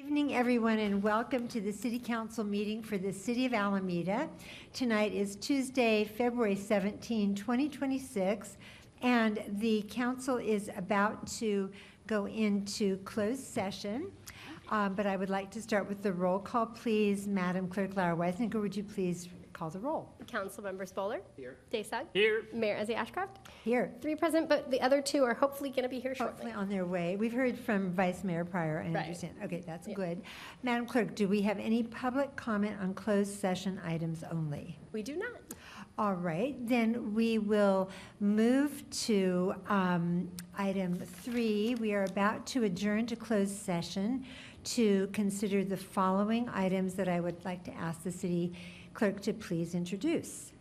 Evening, everyone, and welcome to the City Council meeting for the City of Alameda. Tonight is Tuesday, February 17, 2026, and the council is about to go into closed session. But I would like to start with the roll call, please. Madam Clerk Laura Weisinger, would you please call the roll? Councilmember Spoler. Here. Daysug. Here. Mayor Ezzy Ashcraft. Here. 3 present, but the other 2 are hopefully going to be here shortly. Hopefully on their way. We've heard from Vice Mayor Pryor, I Right. understand. Okay, that's Yeah. good. Madam Clerk, do we have any public comment on closed session items only? We do not. All right, then we will move to item 3. We are about to adjourn to closed session to consider the following items that I would like to ask the city clerk to please introduce.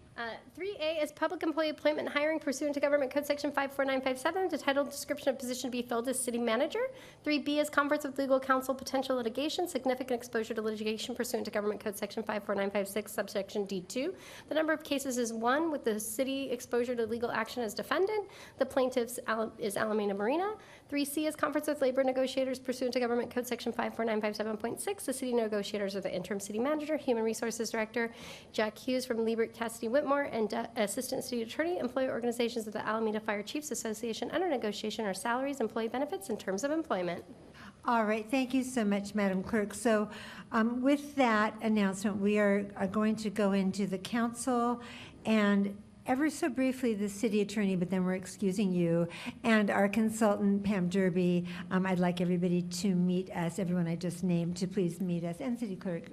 3A is public employee appointment and hiring pursuant to Government Code Section 54957. The title and description of position to be filled is city manager. 3B is conference with legal counsel, potential litigation, significant exposure to litigation pursuant to Government Code Section 54956, subsection D2. The number of cases is 1, with the city exposure to legal action as defendant. The plaintiff is Alameda Marina. 3C is conference with labor negotiators pursuant to Government Code Section 54957.6. The city negotiators are the interim city manager, human resources director, Jack Hughes from Liebert Cassidy Whitmore, and assistant city attorney. Employee organizations of the Alameda Fire Chiefs Association under negotiation are salaries, employee benefits, and terms of employment. All right, thank you so much, Madam Clerk. So with that announcement, we are going to go into the council and ever so briefly the city attorney, but then we're excusing you, and our consultant, Pam Derby. I'd like everybody to meet us, everyone I just named, to please meet us, and city clerk.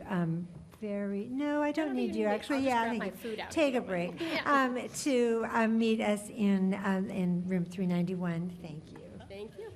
No, I don't need you, actually. Yeah, I think take a break. To meet us in room 391. Thank you. Thank you.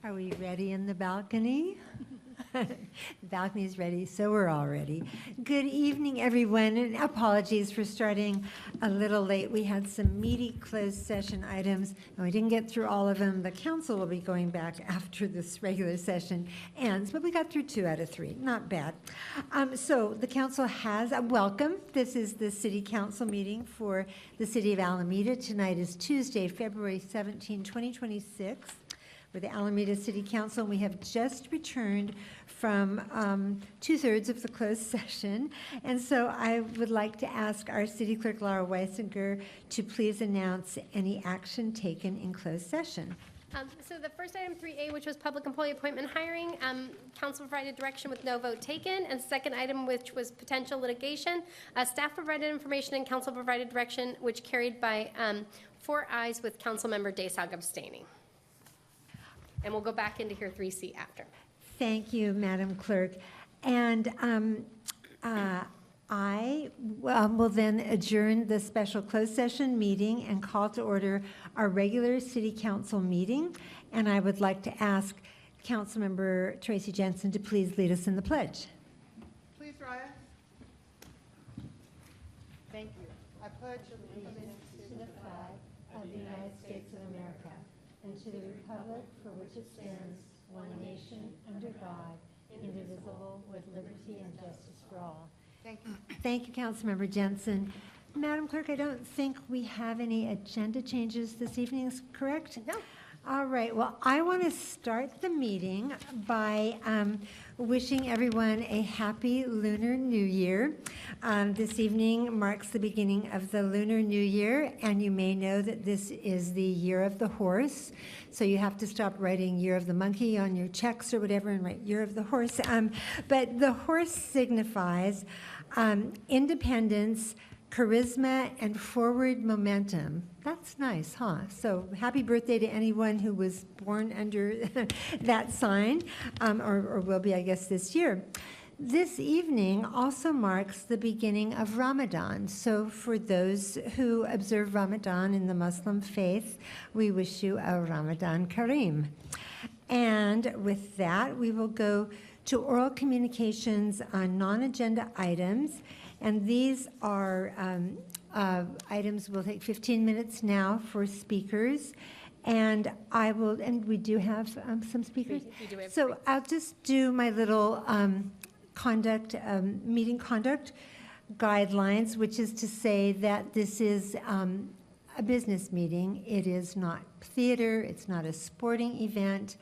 Are we ready in the balcony? The balcony's ready, so we're all ready. Good evening, everyone, and apologies for starting a little late. We had some meaty closed session items, and we didn't get through all of them. The council will be going back after this regular session ends, but we got through 2 out of 3. Not bad. So the council has a welcome. This is the city council meeting for the city of Alameda. Tonight is Tuesday, February 17, 2026. With the Alameda City Council. We have just returned from 2/3 of the closed session. And so I would like to ask our City Clerk, Laura Weisinger, to please announce any action taken in closed session. So the first item, 3A, which was public employee appointment hiring, council provided direction with no vote taken. And second item, which was potential litigation, staff provided information and council provided direction, which carried by 4 ayes with Councilmember Daysog abstaining. And we'll go back into here 3C after. Thank you, Madam Clerk. And I will then adjourn the special closed session meeting and call to order our regular city council meeting. And I would like to ask Councilmember Tracy Jensen to please lead us in the pledge. Please rise. Thank you. I pledge allegiance To the flag of the United States of America and to the republic for which it stands, one nation, under God, indivisible, with liberty and justice for all. Thank you. Thank you, Councilmember Jensen. Madam Clerk, I don't think we have any agenda changes this evening, is correct? No. All right, well, I want to start the meeting by wishing everyone a happy Lunar New Year. This evening marks the beginning of the Lunar New Year, and you may know that this is the year of the horse. So you have to stop writing Year of the Monkey on your checks or whatever and write Year of the Horse. But the horse signifies independence, charisma, and forward momentum. That's nice, huh? So happy birthday to anyone who was born under that sign, or will be, I guess, this year. This evening also marks the beginning of Ramadan. So for those who observe Ramadan in the Muslim faith, we wish you a Ramadan Kareem. And with that, we will go to oral communications on non-agenda items. And these are items will take 15 minutes now for speakers. And we do have some speakers. We do have So I'll just do my little meeting conduct guidelines, which is to say that this is a business meeting. It is not theater, it's not a sporting event,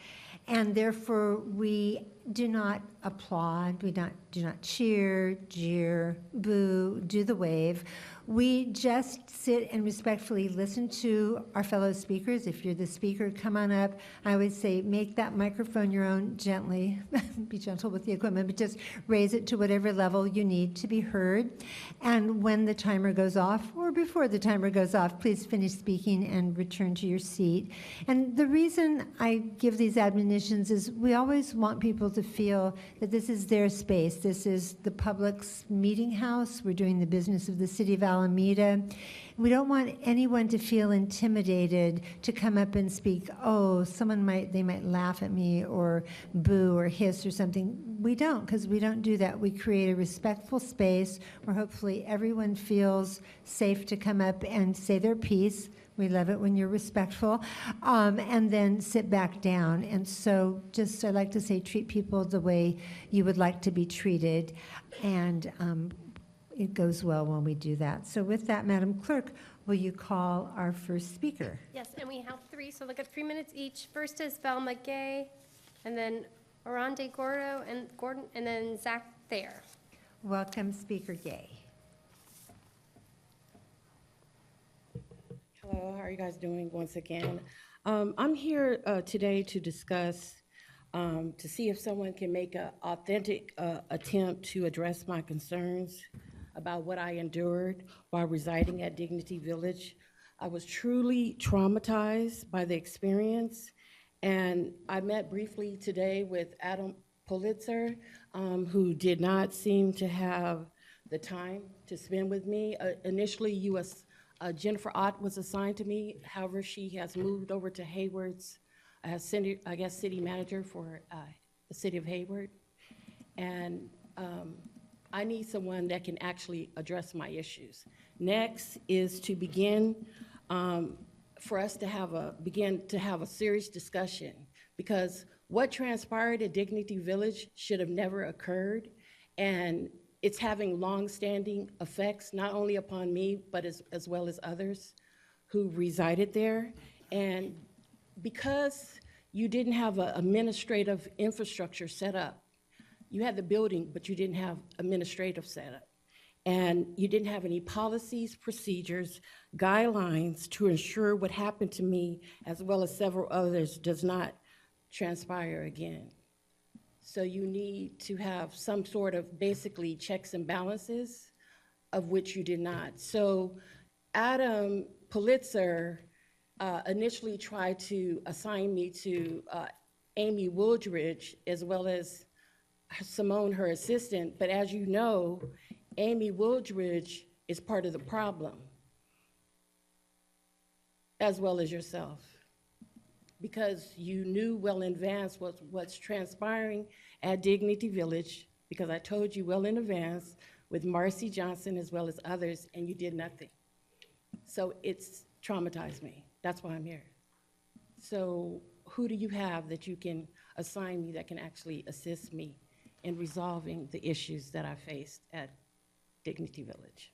and therefore we do not applaud, we do not cheer, jeer, boo, do the wave. We just sit and respectfully listen to our fellow speakers. If you're the speaker, come on up. I would say make that microphone your own gently. Be gentle with the equipment, but just raise it to whatever level you need to be heard. And when the timer goes off, or before the timer goes off, please finish speaking and return to your seat. And the reason I give these admonitions is we always want people to feel that this is their space. This is the public's meeting house. We're doing the business of the city of Alameda. We don't want anyone to feel intimidated to come up and speak. Oh, they might laugh at me or boo or hiss or something. We don't, because we don't do that. We create a respectful space where hopefully everyone feels safe to come up and say their piece. We love it when you're respectful, and then sit back down. And so just, I like to say, treat people the way you would like to be treated. And it goes well when we do that. So with that, Madam Clerk, will you call our first speaker? Yes, and we have 3, so look at 3 minutes each. First is Velma Gay, and then Orande Gordo and Gordon, and then Zach Thayer. Welcome, Speaker Gay. Hello, how are you guys doing once again? I'm here today to discuss, to see if someone can make an authentic attempt to address my concerns about what I endured while residing at Dignity Village. I was truly traumatized by the experience, and I met briefly today with Adam Pulitzer, who did not seem to have the time to spend with me. Initially, Jennifer Ott was assigned to me. However, she has moved over to Hayward's as city manager for the city of Hayward. And I need someone that can actually address my issues. Next is to begin, for us to begin to have a serious discussion, because what transpired at Dignity Village should have never occurred, and it's having long-standing effects, not only upon me, but as well as others who resided there. And because you didn't have an administrative infrastructure set up, you had the building, but you didn't have administrative setup. And you didn't have any policies, procedures, guidelines to ensure what happened to me, as well as several others, does not transpire again. So you need to have some sort of basically checks and balances, of which you did not. So Adam Pulitzer initially tried to assign me to Amy Wooldridge, as well as Simone, her assistant, but as you know, Amy Wooldridge is part of the problem, as well as yourself, because you knew well in advance what's transpiring at Dignity Village, because I told you well in advance with Marcy Johnson as well as others, and you did nothing. So it's traumatized me. That's why I'm here. So who do you have that you can assign me that can actually assist me in resolving the issues that I faced at Dignity Village?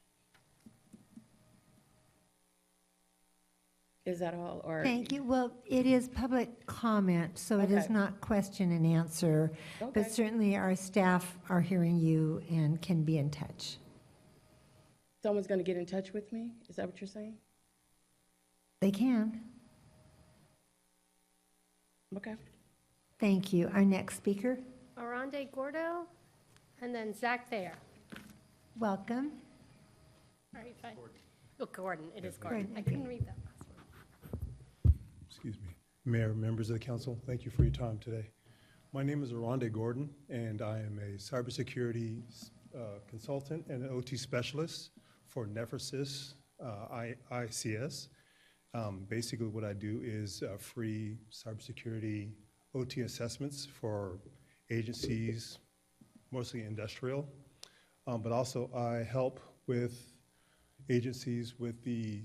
Is that all, or? Thank you. Well, it is public comment, so it is Okay. not question and answer. Okay. But certainly our staff are hearing you and can be in touch. Someone's gonna get in touch with me? Is that what you're saying? They can. Okay. Thank you. Our next speaker, Arande Gordo, and then Zach Thayer. welcome. All right, fine. Oh, Gordon, it is Gordon. Gordon, I couldn't read that last one. Excuse me. Mayor, members of the council, thank you for your time today. My name is Arande Gordon, and I am a cybersecurity consultant and an OT specialist for Nephrsys ICS. Basically, what I do is free cybersecurity OT assessments for agencies, mostly industrial, but also I help with agencies with the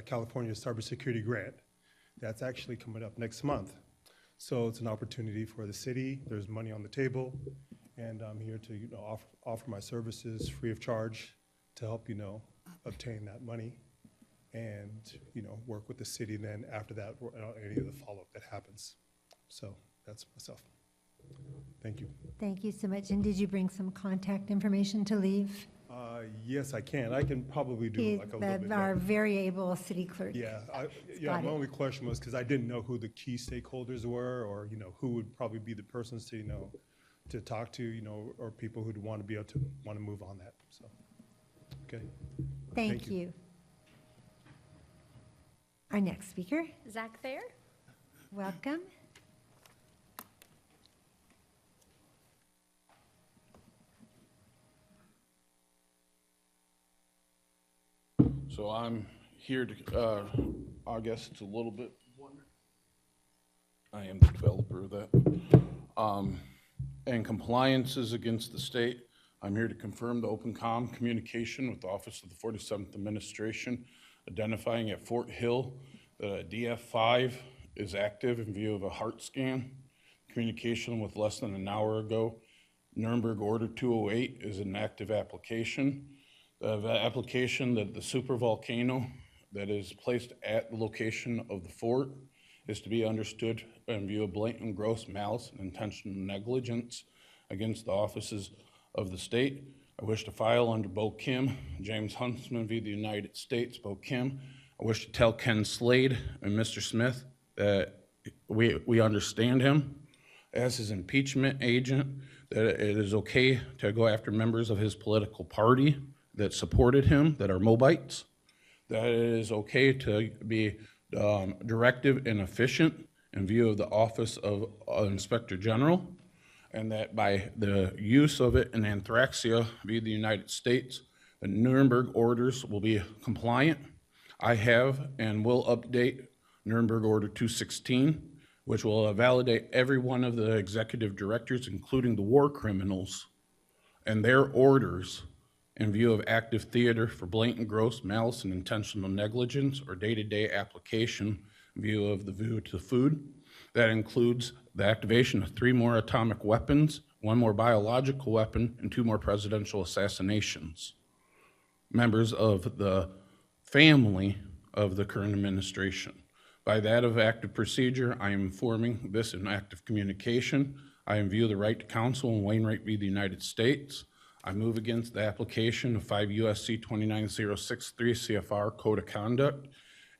California Cybersecurity Grant. That's actually coming up next month. So it's an opportunity for the city. There's money on the table, and I'm here to offer my services free of charge to help obtain that money, and work with the city. Then after that, any of the follow-up that happens. So that's myself. Thank you. Thank you so much. And did you bring some contact information to leave? Yes, I can. I can probably do like a little bit Our better. very able city clerk. Yeah, Got my it. only question was because I didn't know who the key stakeholders were, or who would probably be the persons to to talk to, or people who'd want to be able to move on that. So, okay. Thank you. Our next speaker, Zach Thayer? welcome. So I'm here to, I guess it's a little bit, I am the developer of that. And compliances against the state, I'm here to confirm the open comm communication with the Office of the 47th Administration, identifying at Fort Hill that DF5 is active in view of a heart scan. Communication with less than an hour ago. Nuremberg Order 208 is an active application. The application that the supervolcano that is placed at the location of the fort is to be understood in view of blatant gross malice and intentional negligence against the offices of the state. I wish to file under Bo Kim, James Huntsman v. the United States, Bo Kim. I wish to tell Ken Slade and Mr. Smith that we understand him as his impeachment agent, that it is okay to go after members of his political party that supported him, that are Mobites, that it is okay to be directive and efficient in view of the office of Inspector General, and that by the use of it in Anthraxia via the United States, the Nuremberg orders will be compliant. I have and will update Nuremberg Order 216, which will validate every one of the executive directors, including the war criminals, and their orders in view of active theater for blatant, gross malice and intentional negligence or day-to-day application in view of the view to food. That includes the activation of 3 more atomic weapons, 1 more biological weapon, and 2 more presidential assassinations. Members of the family of the current administration. By that of active procedure, I am informing this in active communication. I view the right to counsel in Wainwright v. the United States. I move against the application of 5 U.S.C. 29063 CFR Code of Conduct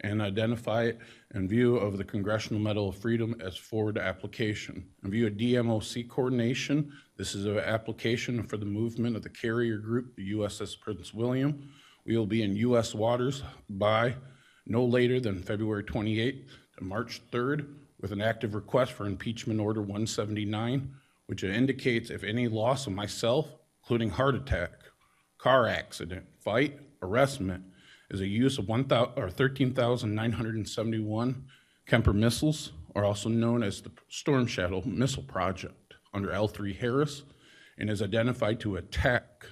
and identify it in view of the Congressional Medal of Freedom as forward application. In view of DMOC coordination, this is an application for the movement of the carrier group, the USS Prince William. We will be in U.S. waters by no later than February 28th to March 3rd with an active request for impeachment order 179, which indicates if any loss of myself, including heart attack, car accident, fight, arrestment, is a use of 13,971 Kemper missiles, or also known as the Storm Shadow Missile Project under L3 Harris, and is identified to attack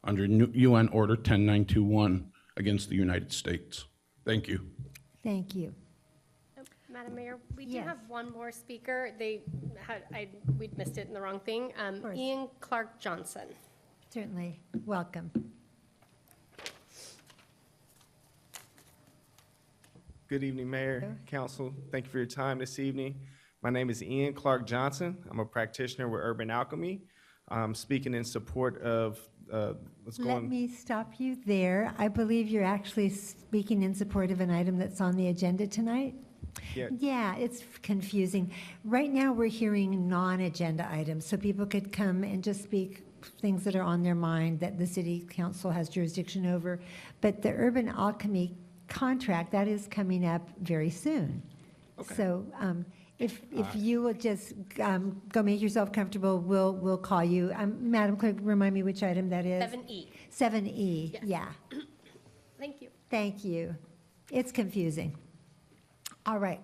under UN Order 10921 against the United States. Thank you. Thank you. Madam Mayor, we do Yes. have one more speaker. We'd missed it in the wrong thing. course. Ian Clark Johnson. Certainly. Welcome. Good evening, Mayor, Council. Thank you for your time this evening. My name is Ian Clark Johnson. I'm a practitioner with Urban Alchemy. I'm speaking in support of what's Let going. me stop you there. I believe you're actually speaking in support of an item that's on the agenda tonight. Yeah. Yeah, it's confusing. Right now, we're hearing non-agenda items, so people could come and just speak things that are on their mind that the city council has jurisdiction over. But the Urban Alchemy contract, that is coming up very soon. Okay. So if you will just go make yourself comfortable, we'll call you. Madam Clerk, remind me which item that is? 7E. 7E, Yes. yeah. Thank you. Thank you. It's confusing. All right.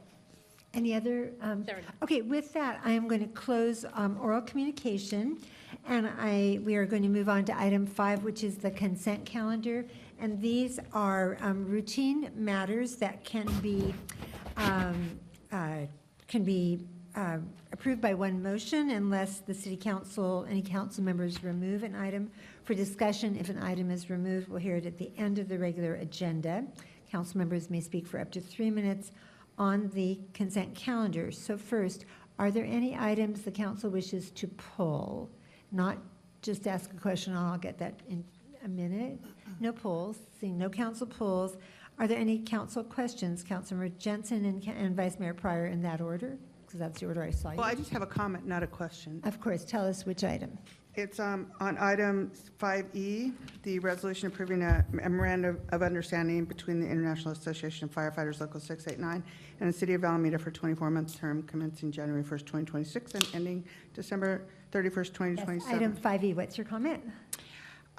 Any other? There are none. Okay, with that, I am going to close oral communication, and we are going to move on to item 5, which is the consent calendar. And these are routine matters that can be approved by one motion unless the city council, any council members remove an item for discussion. If an item is removed, we'll hear it at the end of the regular agenda. Council members may speak for up to 3 minutes on the consent calendar. So first, are there any items the council wishes to pull? Not just ask a question, I'll get that in a minute. No polls, seeing no council polls. Are there any council questions? Councilmember Jensen and Vice Mayor Pryor in that order? Because that's the order I saw you. Well, I just have a comment, not a question. Of course, tell us which item. It's on item 5E, the resolution approving a memorandum of understanding between the International Association of Firefighters Local 689 and the City of Alameda for 24-month term commencing January 1st, 2026 and ending December 31st, Yes, 2027. item 5E, what's your comment?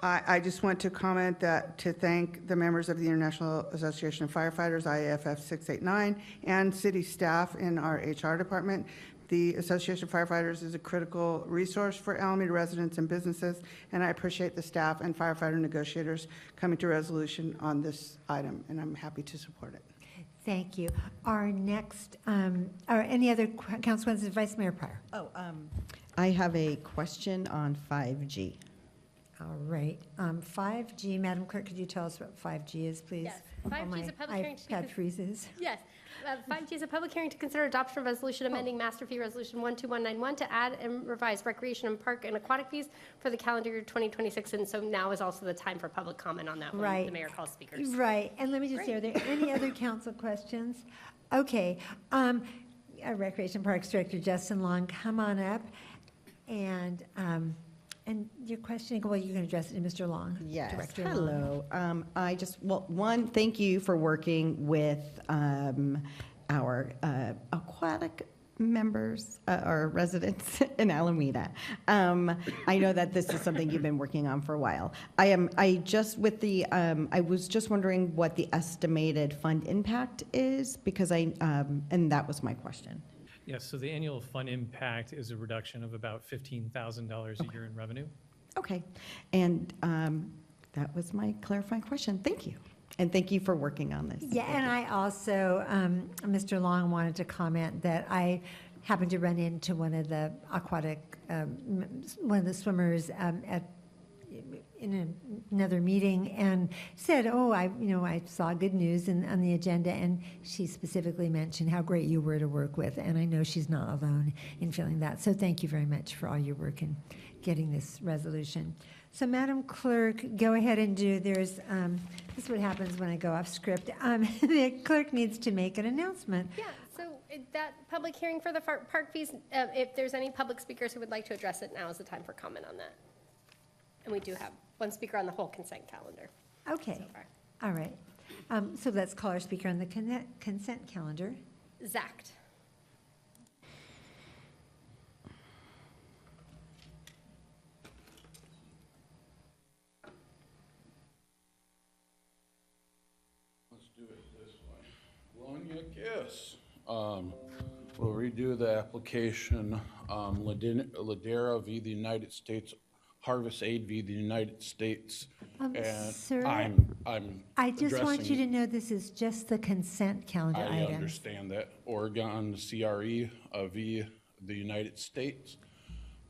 I just want to comment to thank the members of the International Association of Firefighters, IAFF 689, and city staff in our HR department. The Association of Firefighters is a critical resource for Alameda residents and businesses, and I appreciate the staff and firefighter negotiators coming to resolution on this item, and I'm happy to support it. Thank you. Our next, or any other council questions, Vice Mayor Pryor? I have a question on 5G. All right. 5G, Madam Clerk, could you tell us what 5G is, please? Yes. Oh, 5G is my a public hearing to iPad dis- freezes. Yes. 5G is a public hearing to consider adoption of resolution amending Master Fee Resolution 12191 to add and revise recreation and park and aquatic fees for the calendar year 2026. And so now is also the time for public comment on that when Right. the mayor calls speakers. Right, and let me just say, are there any other council questions? Okay, Recreation Parks Director Justin Long, come on up. And your question, well, you're going to address it to Mr. Long. Yes, Director Long. hello. One, thank you for working with our aquatic members or residents in Alameda. I know that this is something you've been working on for a while. I was just wondering what the estimated fund impact is because and that was my question. Yes, so the annual fund impact is a reduction of about $15,000 a year in revenue. Okay, and that was my clarifying question. Thank you. And thank you for working on this. Yeah, and I also, Mr. Long wanted to comment that I happened to run into one of the aquatic, one of the swimmers in another meeting and said, oh, I saw good news on the agenda, and she specifically mentioned how great you were to work with, and I know she's not alone in feeling that. So thank you very much for all your work in getting this resolution. So Madam Clerk, go ahead and this is what happens when I go off script. The clerk needs to make an announcement. Yeah, so that public hearing for the park fees, if there's any public speakers who would like to address it, now is the time for comment on that. And we do have one speaker on the whole consent calendar. Okay, So far. all right. So let's call our speaker on the consent calendar. Zacht. Let's do it this way. Loniak, yes. We'll redo the application, Ladera v. the United States, Harvest Aid v. the United States. And Sir, I'm I just want you to addressing- know this is just the consent calendar I items. understand that. Oregon CRE v. the United States,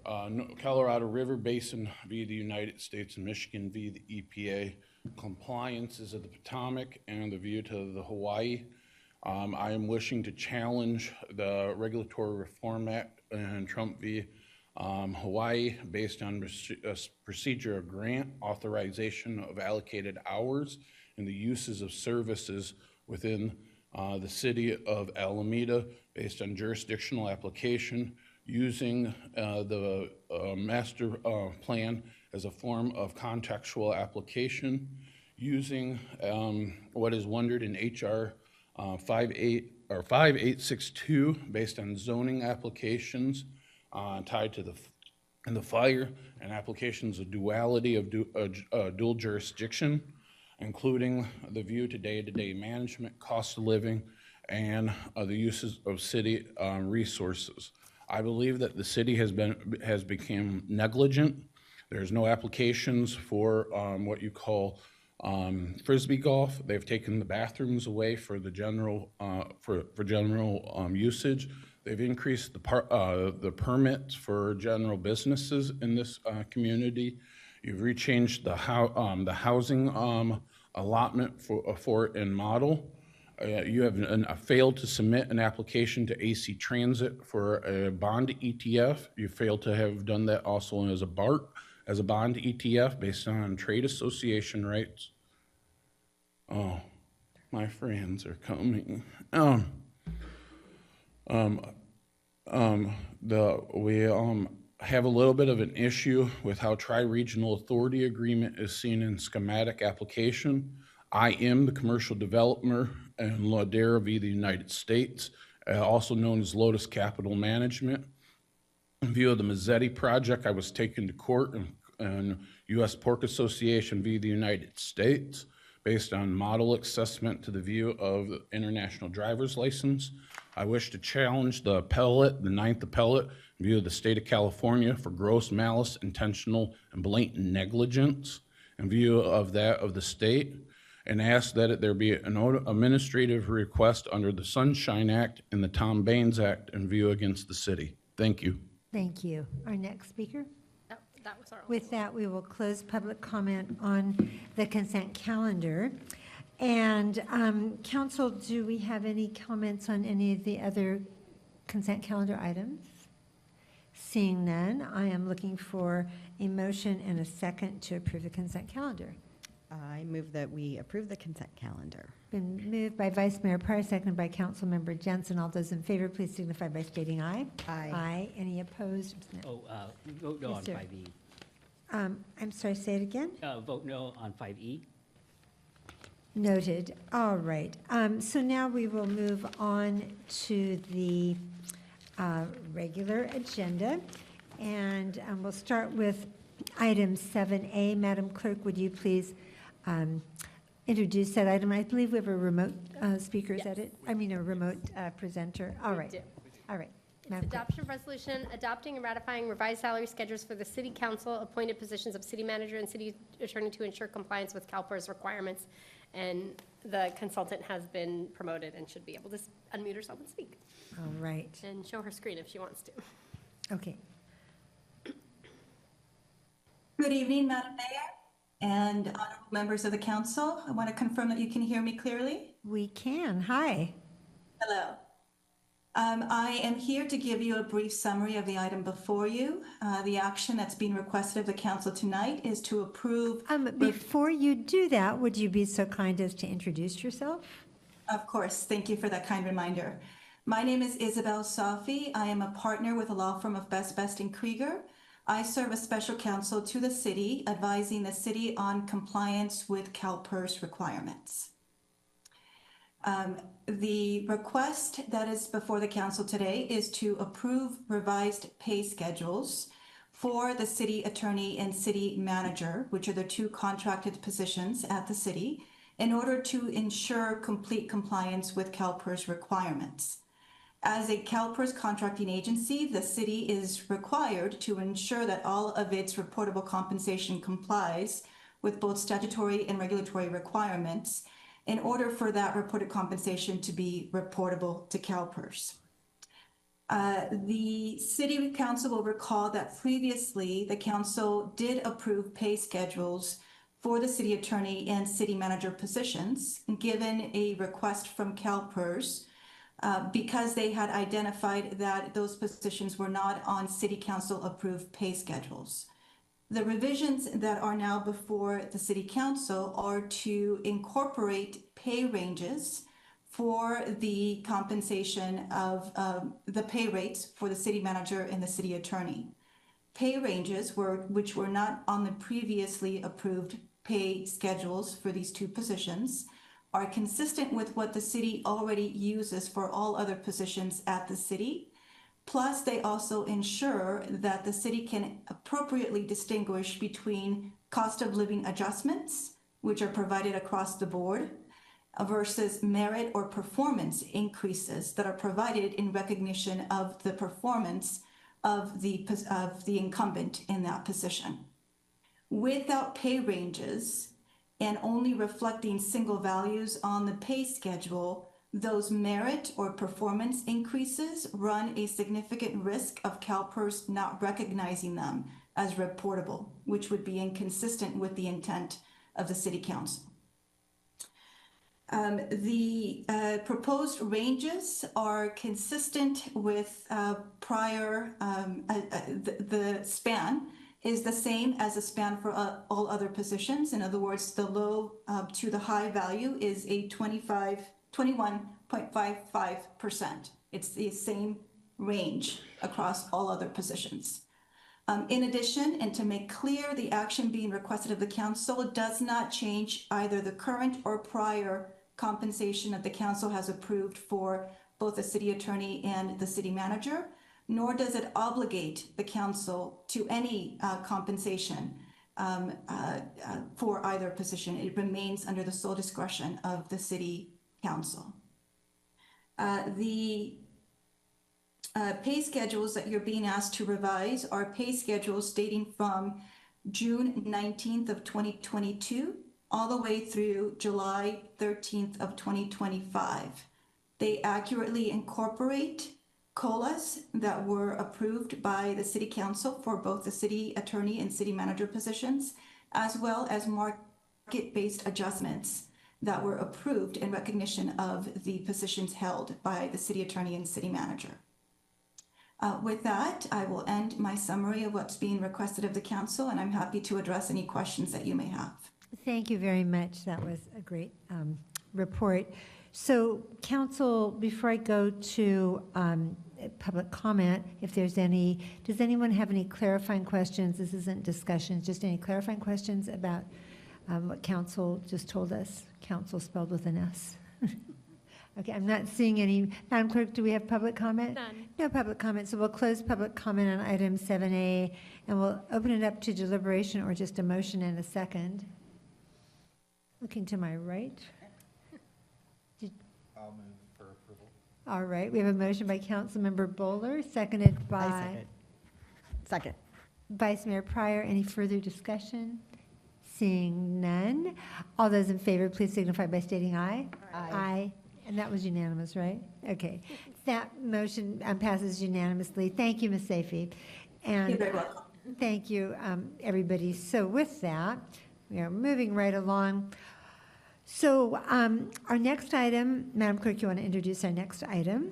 Colorado River Basin v. the United States, and Michigan v. the EPA. Compliances of the Potomac and the view to the Hawaii. I am wishing to challenge the Regulatory Reform Act and Trump v. Hawaii based on procedure of grant, authorization of allocated hours, and the uses of services within the city of Alameda based on jurisdictional application, using the master plan as a form of contextual application, using what is wondered in HR 5862 based on zoning applications tied to the fire and applications of duality of dual jurisdiction, including the view to day-to-day management, cost of living, and the uses of city resources. I believe that the city has become negligent. There's no applications for what you call frisbee golf. They've taken the bathrooms away for the general general usage. They've increased the permits for general businesses in this community. You've rechanged the housing allotment for it in model. You have failed to submit an application to AC Transit for a bond ETF. You failed to have done that also as a BART, as a bond ETF based on trade association rights. Oh, my friends are coming. We have a little bit of an issue with how Tri-Regional Authority Agreement is seen in schematic application. I am the commercial developer in Ladera v. the United States, also known as Lotus Capital Management. In view of the Mazzetti project, I was taken to court in U.S. Pork Association v. the United States based on model assessment to the view of the international driver's license. I wish to challenge the appellate, the ninth appellate, in view of the state of California for gross malice, intentional, and blatant negligence in view of that of the state, and ask that there be an administrative request under the Sunshine Act and the Tom Baines Act in view against the city. Thank you. Thank you. Our next speaker? That was our only With that, we will close public comment on the consent calendar. And council, do we have any comments on any of the other consent calendar items? Seeing none, I am looking for a motion and a second to approve the consent calendar. I move that we approve the consent calendar. Been moved by Vice Mayor Parr, seconded by Councilmember Jensen. All those in favor, please signify by stating aye. Aye. Aye. Any opposed? Oh, vote no Yes, on sir. 5E. I'm sorry, say it again? Vote no on 5E. Noted. All right. So now we will move on to the regular agenda. And we'll start with item 7A. Madam Clerk, would you please introduce that item? I believe we have a remote speaker, is that it? I mean, a remote presenter. All We right. do. All right. It's Madam Clerk. adoption of resolution adopting and ratifying revised salary schedules for the city council appointed positions of city manager and city attorney to ensure compliance with CalPERS requirements. And the consultant has been promoted and should be able to unmute herself and speak All right. and show her screen if she wants to. Okay. Good evening, Madam Mayor and honorable members of the council. I want to confirm that you can hear me clearly. We can. Hi. Hello. I am here to give you a brief summary of the item before you. The action that's being requested of the council tonight is to approve. Before you do that, would you be so kind as to introduce yourself? Of course, thank you for that kind reminder. My name is Isabel Safi. I am a partner with a law firm of Best & Krieger. I serve as special counsel to the city, advising the city on compliance with CalPERS requirements. The request that is before the council today is to approve revised pay schedules for the city attorney and city manager, which are the two contracted positions at the city, in order to ensure complete compliance with CalPERS requirements. As a CalPERS contracting agency, the city is required to ensure that all of its reportable compensation complies with both statutory and regulatory requirements in order for that reported compensation to be reportable to CalPERS. The city council will recall that previously the council did approve pay schedules for the city attorney and city manager positions, given a request from CalPERS because they had identified that those positions were not on city council approved pay schedules. The revisions that are now before the city council are to incorporate pay ranges for the compensation of the pay rates for the city manager and the city attorney. Pay ranges which were not on the previously approved pay schedules for these two positions are consistent with what the city already uses for all other positions at the city. Plus, they also ensure that the city can appropriately distinguish between cost of living adjustments, which are provided across the board, versus merit or performance increases that are provided in recognition of the performance of the incumbent in that position. Without pay ranges and only reflecting single values on the pay schedule, those merit or performance increases run a significant risk of CalPERS not recognizing them as reportable, which would be inconsistent with the intent of the city council. The proposed ranges are consistent with prior, the span is the same as the span for all other positions. In other words, the low to the high value is a 21.55%. It's the same range across all other positions. In addition, and to make clear, the action being requested of the council does not change either the current or prior compensation that the council has approved for both the city attorney and the city manager, nor does it obligate the council to any compensation for either position. It remains under the sole discretion of the city council. The pay schedules that you're being asked to revise are pay schedules dating from June 19th of 2022 all the way through July 13th of 2025. They accurately incorporate COLAs that were approved by the city council for both the city attorney and city manager positions, as well as market-based adjustments that were approved in recognition of the positions held by the city attorney and city manager. With that, I will end my summary of what's being requested of the council, and I'm happy to address any questions that you may have. Thank you very much. That was a great report. So, council, before I go to public comment, if there's any, does anyone have any clarifying questions? This isn't discussion, just any clarifying questions about what council just told us? Council spelled with an S. Okay, I'm not seeing any. Madam Clerk, do we have public comment? None. No public comment, so we'll close public comment on item 7A, and we'll open it up to deliberation or just a motion and a second. Looking to my right. I'll move for approval. All right, we have a motion by Councilmember Bowler, seconded I by second. Second. Vice Mayor Pryor. Any further discussion? Seeing none. All those in favor, please signify by stating aye. Aye. And that was unanimous, right? Okay. That motion passes unanimously. Thank you, Ms. Saifi. And You're very welcome. thank you, everybody. So with that, we are moving right along. So our next item, Madam Clerk, you want to introduce our next item?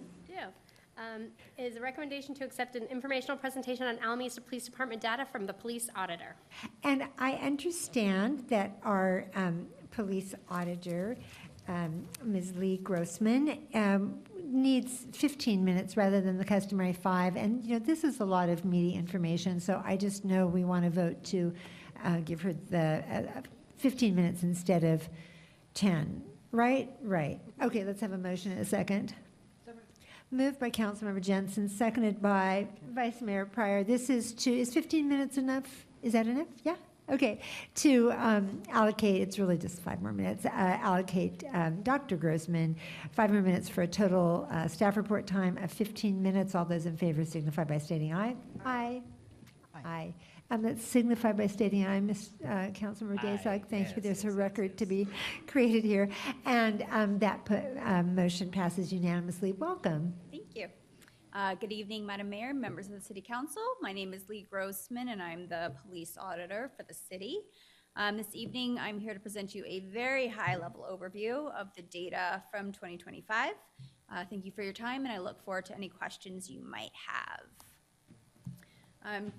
Is a recommendation to accept an informational presentation on Alameda Police Department data from the police auditor. And I understand that our police auditor, Ms. Lee Grossman, needs 15 minutes rather than the customary 5. And, you know, this is a lot of meaty information, so I just know we want to vote to give her the 15 minutes instead of 10. Right? Right. Okay, let's have a motion in a second. Moved by Councilmember Jensen, seconded by Vice Mayor Pryor. This is 15 minutes enough? Is that enough? Yeah? Okay. To allocate, it's really just 5 more minutes, allocate Dr. Grossman 5 more minutes for a total staff report time of 15 minutes. All those in favor signify by stating aye. Aye. Aye. Let's signify by stating aye, Councilmember Daysog. Thank you. There's a record to be created here. And that motion passes unanimously. Welcome. Thank you. Good evening, Madam Mayor, members of the City Council. My name is Lee Grossman, and I'm the police auditor for the city. This evening, I'm here to present you a very high-level overview of the data from 2025. Thank you for your time, and I look forward to any questions you might have.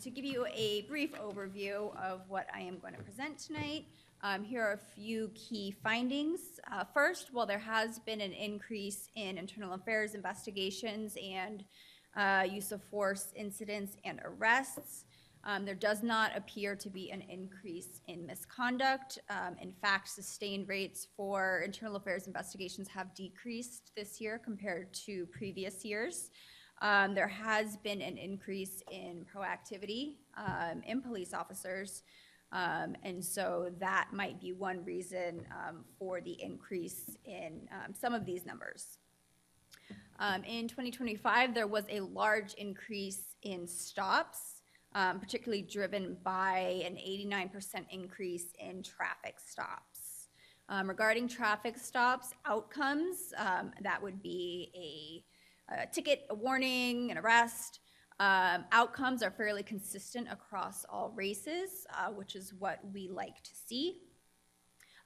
To give you a brief overview of what I am going to present tonight, here are a few key findings. First, while there has been an increase in internal affairs investigations and use of force incidents and arrests, there does not appear to be an increase in misconduct. In fact, sustained rates for internal affairs investigations have decreased this year compared to previous years. There has been an increase in proactivity in police officers, and so that might be one reason for the increase in some of these numbers. In 2025, there was a large increase in stops, particularly driven by an 89% increase in traffic stops. Regarding traffic stops outcomes, that would be a ticket, a warning, an arrest. Outcomes are fairly consistent across all races, which is what we like to see.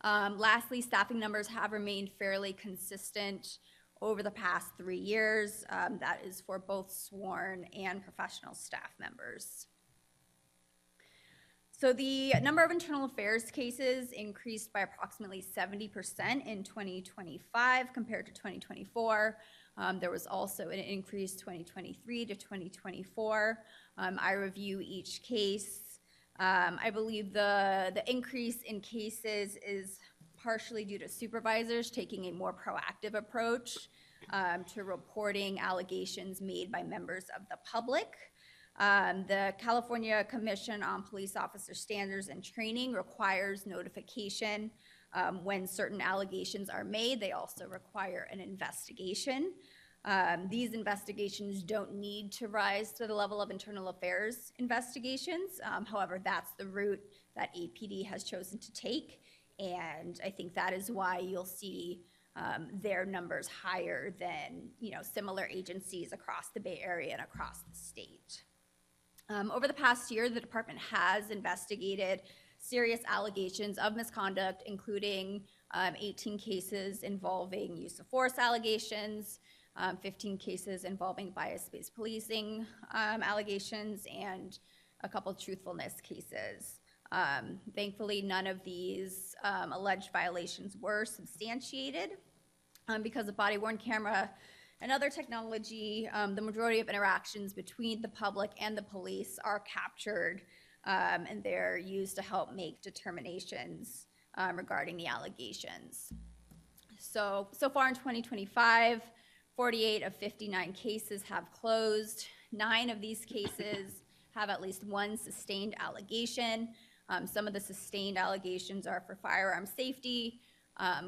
Lastly, staffing numbers have remained fairly consistent over the past 3 years. That is for both sworn and professional staff members. So the number of internal affairs cases increased by approximately 70% in 2025 compared to 2024. There was also an increase 2023 to 2024. I review each case. I believe the increase in cases is partially due to supervisors taking a more proactive approach to reporting allegations made by members of the public. The California Commission on Police Officer Standards and Training requires notification when certain allegations are made. They also require an investigation. These investigations don't need to rise to the level of internal affairs investigations. However, that's the route that APD has chosen to take, and I think that is why you'll see their numbers higher than similar agencies across the Bay Area and across the state. Over the past year, the department has investigated serious allegations of misconduct, including 18 cases involving use of force allegations, 15 cases involving bias-based policing allegations, and a couple truthfulness cases. Thankfully, none of these alleged violations were substantiated. Because of body-worn camera and other technology, the majority of interactions between the public and the police are captured, and they're used to help make determinations regarding the allegations. So far in 2025, 48 of 59 cases have closed. 9 of these cases have at least one sustained allegation. Some of the sustained allegations are for firearm safety,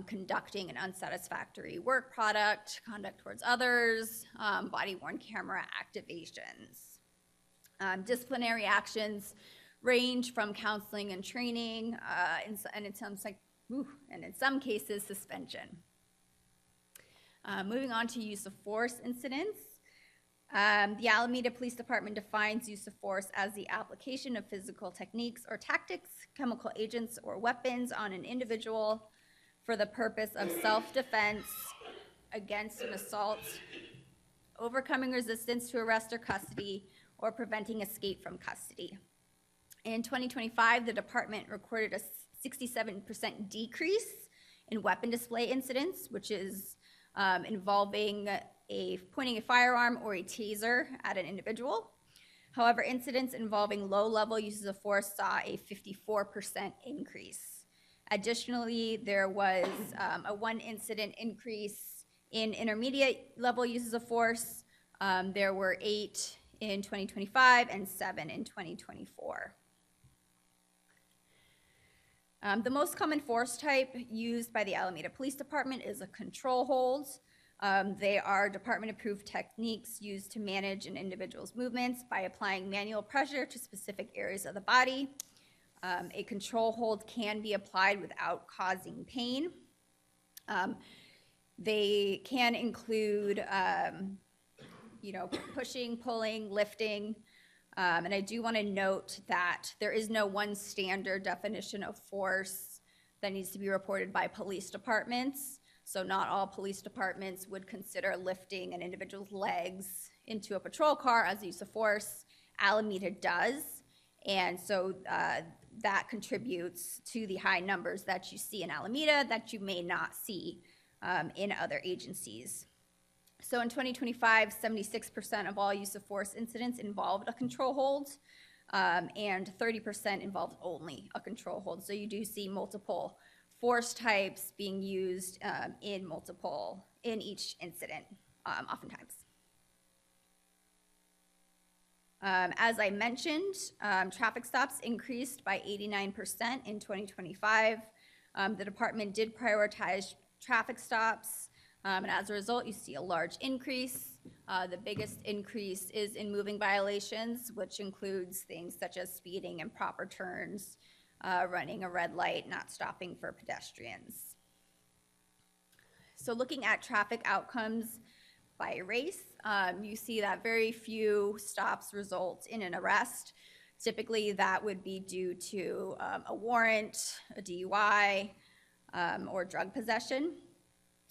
conducting an unsatisfactory work product, conduct towards others, body-worn camera activations. Disciplinary actions range from counseling and training, and in some cases, suspension. Moving on to use of force incidents. The Alameda Police Department defines use of force as the application of physical techniques or tactics, chemical agents, or weapons on an individual for the purpose of self-defense against an assault, overcoming resistance to arrest or custody, or preventing escape from custody. In 2025, the department recorded a 67% decrease in weapon display incidents, which is involving pointing a firearm or a taser at an individual. However, incidents involving low-level uses of force saw a 54% increase. Additionally, there was a 1 incident increase in intermediate level uses of force. There were 8 in 2025 and 7 in 2024. The most common force type used by the Alameda Police Department is a control hold. They are department-approved techniques used to manage an individual's movements by applying manual pressure to specific areas of the body. A control hold can be applied without causing pain. They can include, pushing, pulling, lifting. And I do want to note that there is no one standard definition of force that needs to be reported by police departments. So not all police departments would consider lifting an individual's legs into a patrol car as use of force. Alameda does. And so that contributes to the high numbers that you see in Alameda that you may not see in other agencies. So in 2025, 76% of all use of force incidents involved a control hold, and 30% involved only a control hold. So you do see multiple force types being used in each incident, oftentimes. As I mentioned, traffic stops increased by 89% in 2025. The department did prioritize traffic stops, and as a result, you see a large increase. The biggest increase is in moving violations, which includes things such as speeding, improper turns, running a red light, not stopping for pedestrians. So looking at traffic outcomes by race, you see that very few stops result in an arrest. Typically, that would be due to a warrant, a DUI, or drug possession.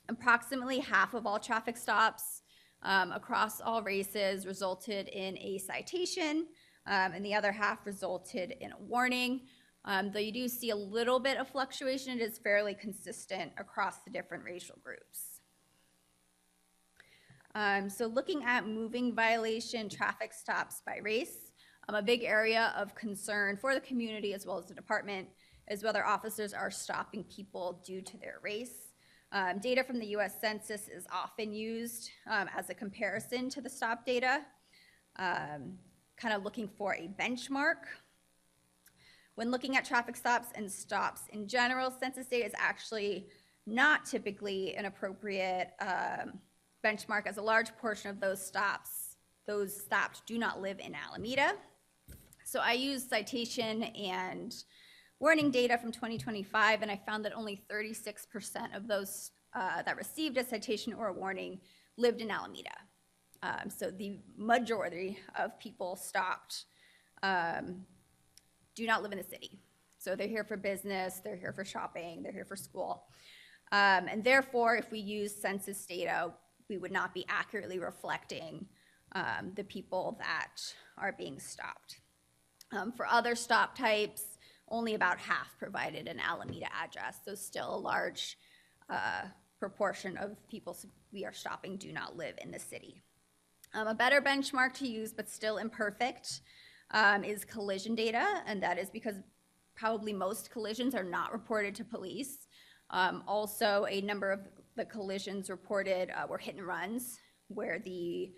Approximately half of all traffic stops across all races resulted in a citation, and the other half resulted in a warning. Though you do see a little bit of fluctuation, it is fairly consistent across the different racial groups. So looking at moving violation traffic stops by race, a big area of concern for the community as well as the department is whether officers are stopping people due to their race. Data from the US Census is often used as a comparison to the stop data, kind of looking for a benchmark. When looking at traffic stops and stops in general, census data is actually not typically an appropriate benchmark, as a large portion of those stops do not live in Alameda. So I used citation and warning data from 2025, and I found that only 36% of those that received a citation or a warning lived in Alameda. So the majority of people stopped do not live in the city. So they're here for business, they're here for shopping, they're here for school. And therefore, if we use census data, we would not be accurately reflecting the people that are being stopped. For other stop types, only about half provided an Alameda address, so still a large proportion of people we are stopping do not live in the city. A better benchmark to use, but still imperfect, is collision data, and that is because probably most collisions are not reported to police. Also, a number of the collisions reported were hit and runs, where the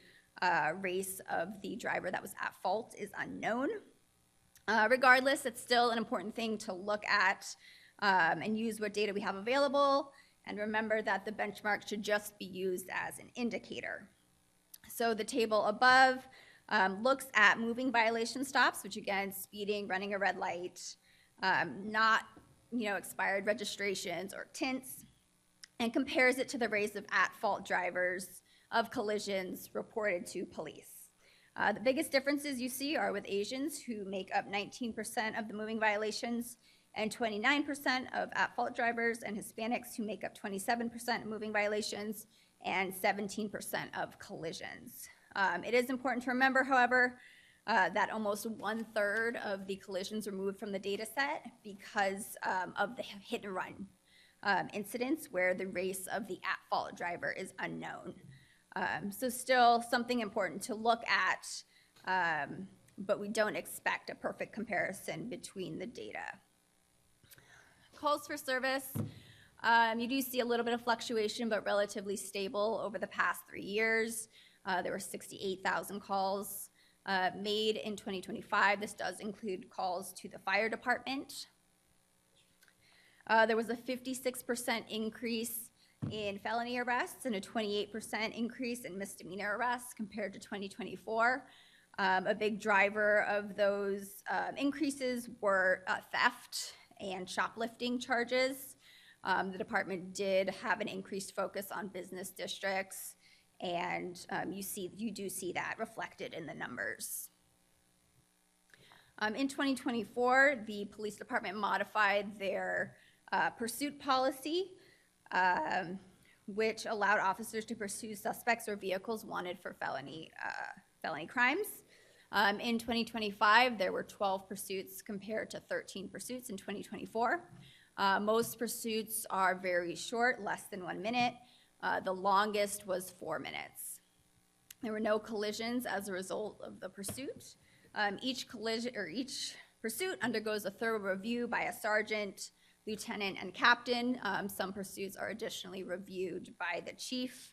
race of the driver that was at fault is unknown. Regardless, it's still an important thing to look at and use what data we have available, and remember that the benchmark should just be used as an indicator. So the table above looks at moving violation stops, which again, speeding, running a red light, not expired registrations or tints, and compares it to the race of at-fault drivers of collisions reported to police. The biggest differences you see are with Asians, who make up 19% of the moving violations, and 29% of at-fault drivers, and Hispanics, who make up 27% of moving violations and 17% of collisions. It is important to remember, however, that almost 1/3 of the collisions were moved from the data set because of the hit and run incidents where the race of the at-fault driver is unknown. So still something important to look at, but we don't expect a perfect comparison between the data. Calls for service, you do see a little bit of fluctuation, but relatively stable over the past 3 years. There were 68,000 calls made in 2025. This does include calls to the fire department. There was a 56% increase in felony arrests and a 28% increase in misdemeanor arrests compared to 2024. A big driver of those increases were theft and shoplifting charges. The department did have an increased focus on business districts, and you do see that reflected in the numbers. In 2024, the police department modified their pursuit policy, which allowed officers to pursue suspects or vehicles wanted for felony crimes. In 2025, there were 12 pursuits compared to 13 pursuits in 2024. Most pursuits are very short, less than 1 minute. The longest was 4 minutes. There were no collisions as a result of the pursuit. Each pursuit undergoes a thorough review by a sergeant, lieutenant, and captain. Some pursuits are additionally reviewed by the chief.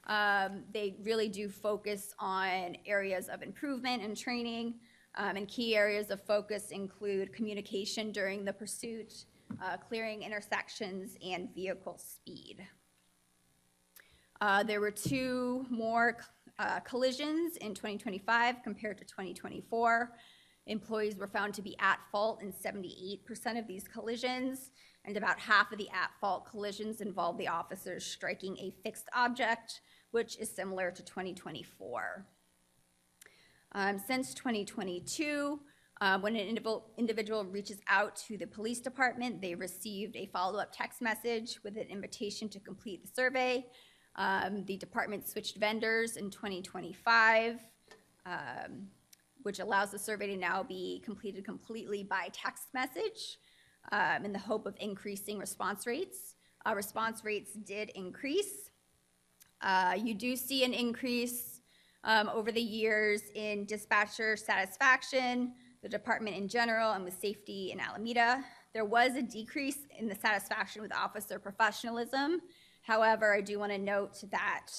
They really do focus on areas of improvement and training, and key areas of focus include communication during the pursuit, clearing intersections, and vehicle speed. There were 2 more collisions in 2025 compared to 2024. Employees were found to be at fault in 78% of these collisions, and about half of the at-fault collisions involved the officers striking a fixed object, which is similar to 2024. Since 2022, when an individual reaches out to the police department, they received a follow-up text message with an invitation to complete the survey. The department switched vendors in 2025, which allows the survey to now be completed completely by text message in the hope of increasing response rates. Response rates did increase. You do see an increase over the years in dispatcher satisfaction, the department in general, and with safety in Alameda. There was a decrease in the satisfaction with officer professionalism. However, I do want to note that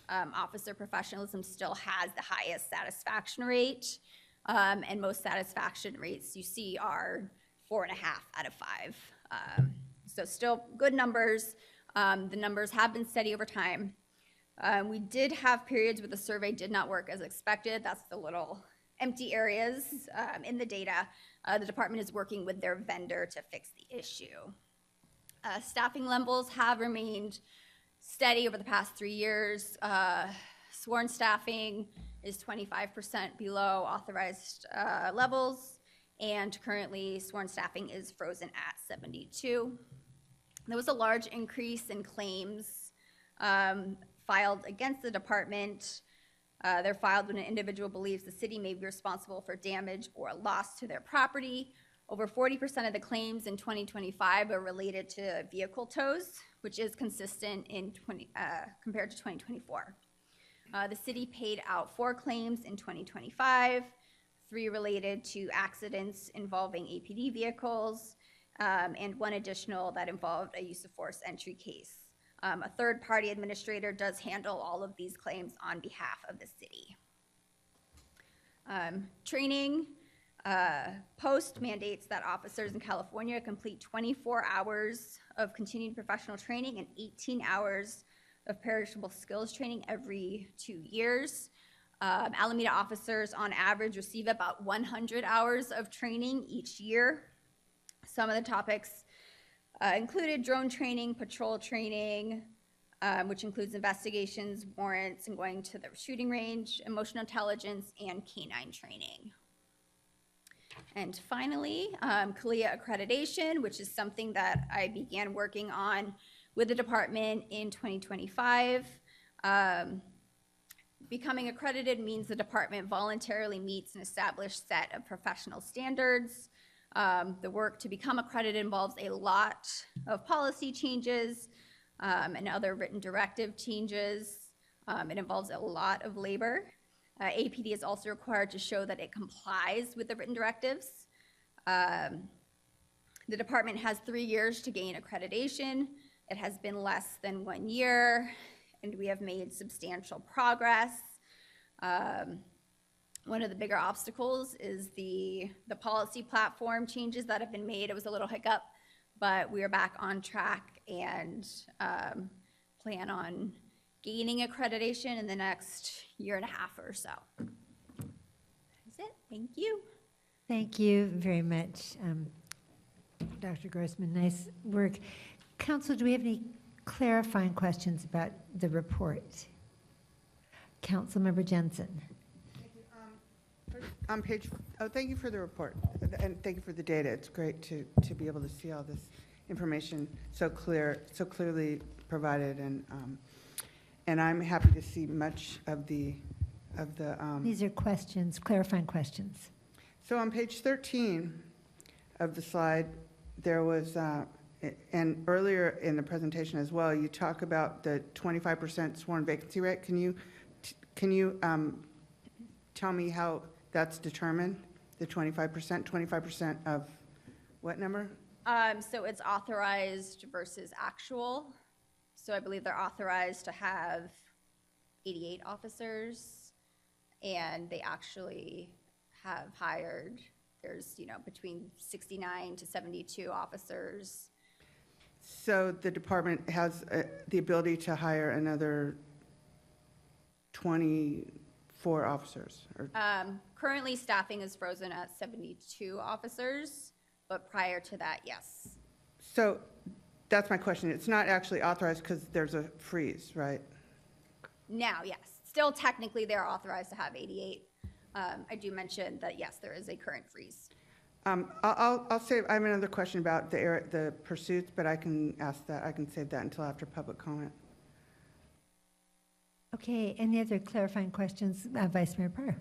officer professionalism still has the highest satisfaction rate, and most satisfaction rates you see are 4.5 out of 5. So still good numbers. The numbers have been steady over time. We did have periods where the survey did not work as expected. That's the little empty areas in the data. The department is working with their vendor to fix the issue. Staffing levels have remained steady over the past 3 years. Sworn staffing is 25% below authorized levels, and currently sworn staffing is frozen at 72. There was a large increase in claims filed against the department. They're filed when an individual believes the city may be responsible for damage or loss to their property. Over 40% of the claims in 2025 are related to vehicle tows, which is consistent compared to 2024. The city paid out 4 claims in 2025, 3 related to accidents involving APD vehicles, and 1 additional that involved a use of force entry case. A third-party administrator does handle all of these claims on behalf of the city. Training, post mandates that officers in California complete 24 hours of continuing professional training and 18 hours of perishable skills training every 2 years. Alameda officers on average receive about 100 hours of training each year. Some of the topics included drone training, patrol training, which includes investigations, warrants, and going to the shooting range, emotional intelligence, and canine training. And finally, CALIA accreditation, which is something that I began working on with the department in 2025. Becoming accredited means the department voluntarily meets an established set of professional standards. The work to become accredited involves a lot of policy changes and other written directive changes. It involves a lot of labor. APD is also required to show that it complies with the written directives. The department has 3 years to gain accreditation. It has been less than 1 year, and we have made substantial progress. One of the bigger obstacles is the policy platform changes that have been made. It was a little hiccup, but we are back on track and plan on gaining accreditation in the next year and a half or so. That's it. Thank you. Thank you very much, Dr. Grossman. Nice work. Council, do we have any clarifying questions about the report? Councilmember Jensen. On page, thank you for the report, and thank you for the data. It's great to be able to see all this information so clearly provided, and I'm happy to see much of the. These are questions, clarifying questions. So on page 13 of the slide, there was, and earlier in the presentation as well, you talk about the 25% sworn vacancy rate. Can you tell me how that's determined, the 25%? 25% of what number? So it's authorized versus actual. So I believe they're authorized to have 88 officers, and they actually have hired, there's, between 69 to 72 officers. So the department has the ability to hire another 24 officers? Currently, staffing is frozen at 72 officers, but prior to that, yes. So that's my question. It's not actually authorized because there's a freeze, right? Now, yes. Still, technically, they're authorized to have 88. I do mention that, yes, there is a current freeze. I'll save, I have another question about the pursuits, but I can ask that, I can save that until after public comment. Okay, any other clarifying questions, Vice Mayor Pryor?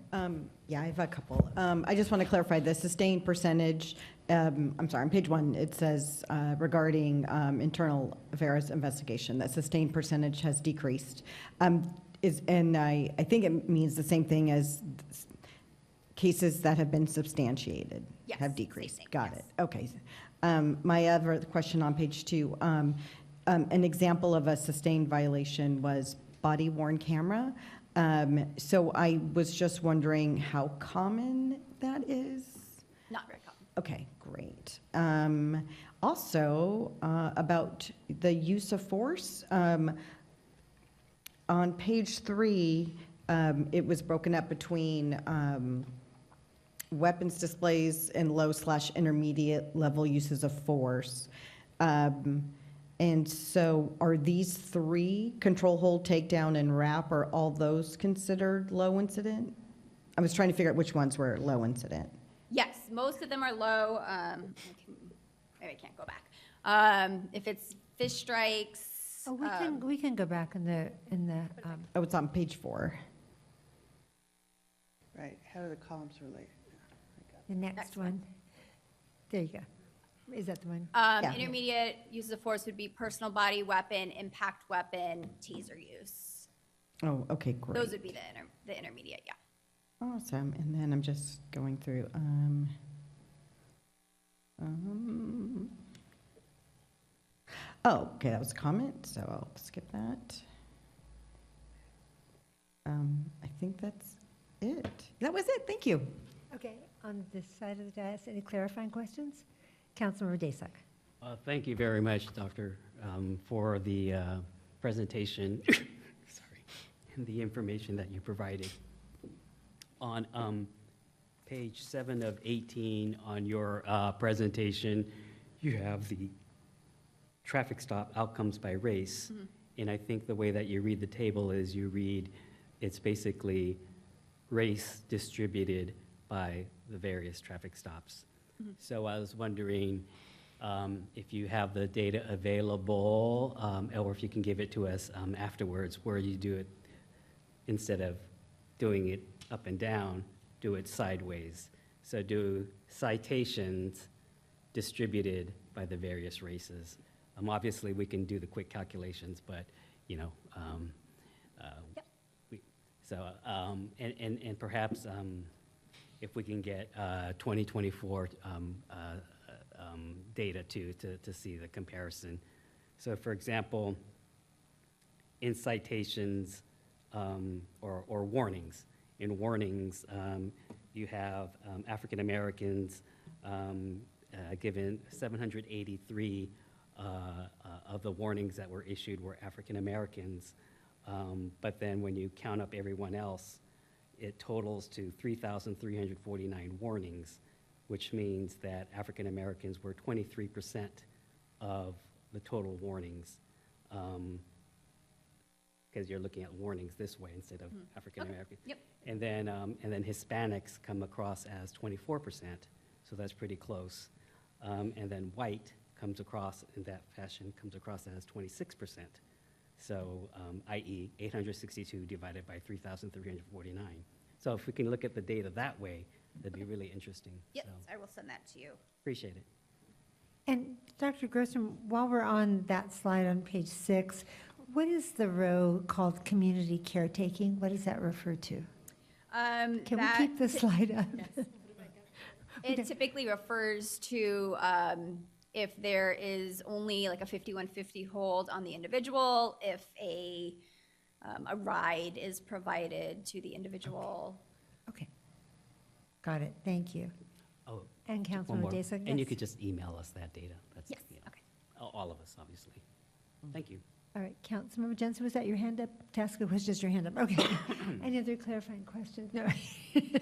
Yeah, I have a couple. I just want to clarify the sustained percentage. I'm sorry, on page 1, it says regarding internal affairs investigation, that sustained percentage has decreased. And I think it means the same thing as cases that have been substantiated Yes, have same decreased. thing, Got yes. it. Okay. My other question on page 2, an example of a sustained violation was body worn camera. So I was just wondering how common that is. Not very common. Okay, great. Also, about the use of force, on page 3, it was broken up between weapons displays and low/intermediate level uses of force. And so are these 3, control, hold, takedown, and wrap, are all those considered low incident? I was trying to figure out which ones were low incident. Yes, most of them are low. Maybe I can't go back. If it's fish strikes. Oh, we can go back in the. Oh, it's on page 4. Right, how do the columns relate? The next one. There you go. Is that the one? Intermediate use of force would be personal body weapon, impact weapon, taser use. Oh, okay, great. Those would be the intermediate, yeah. Awesome. And then I'm just going through. Oh, okay, that was a comment, so I'll skip that. I think that's it. That was it, thank you. Okay, on this side of the dais, any clarifying questions? Councilmember Daysak. Thank you very much, Doctor, for the presentation, sorry, and the information that you provided. On page 7 of 18 on your presentation, you have the traffic stop outcomes by race. And I think the way that you read the table is you read, it's basically race distributed by the various traffic stops. So I was wondering if you have the data available, or if you can give it to us afterwards, where you do it, instead of doing it up and down, do it sideways. So do citations distributed by the various races. Obviously, we can do the quick calculations, but, you know, and perhaps if we can get 2024 data too, to see the comparison. So for example, in citations or warnings, in warnings, you have African Americans given 783 of the warnings that were issued were African Americans. But then when you count up everyone else, it totals to 3,349 warnings, which means that African Americans were 23% of the total warnings. Because you're looking at warnings this way instead of African American. Yep. And then Hispanics come across as 24%, so that's pretty close. And then white comes across in that fashion, comes across as 26%. So, i.e., 862 divided by 3,349. So if we can look at the data that way, that'd be really interesting. Yes, So, I will send that to you. appreciate it. And Dr. Grossman, while we're on that slide on page 6, what is the row called community caretaking? What does that refer to? Can we keep the slide up? It typically refers to if there is only like a 5150 hold on the individual, if a ride is provided to the individual. Okay. Got it. Thank you. Oh, And one Councilmember more. Daysak, And you yes. could just email us that data. That's, Yes, you know, okay. all of us, obviously. Thank you. All right, Councilmember Jensen, was that your hand up? Task was just your hand up. Okay. Any other clarifying questions? No.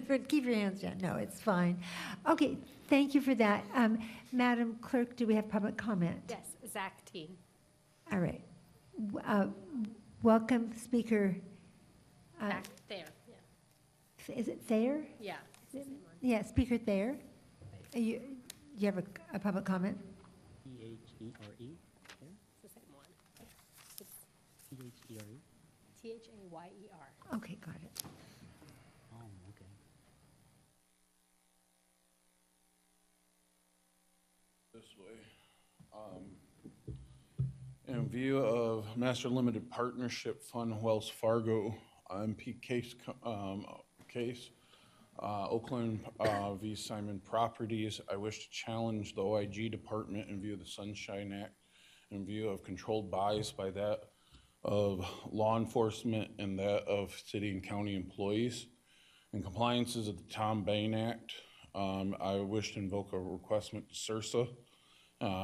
But keep your hands down. No, it's fine. Okay, thank you for that. Madam Clerk, do we have public comment? Yes, Zach T. All right. Welcome, Speaker. Back there, yeah. Is it Thayer? Yeah. Yeah, Speaker Thayer. You have a public comment? T-H-E-R-E? It's the same one. It's T-H-E-R-E? T-H-A-Y-E-R. Okay, got it. Oh, okay. This way. In view of Master Limited Partnership Fund Wells Fargo MP case, Oakland v. Simon Properties, I wish to challenge the OIG department in view of the Sunshine Act, in view of controlled buys by that of law enforcement and that of city and county employees. In compliances of the Tom Bain Act, I wish to invoke a requestment to CIRSA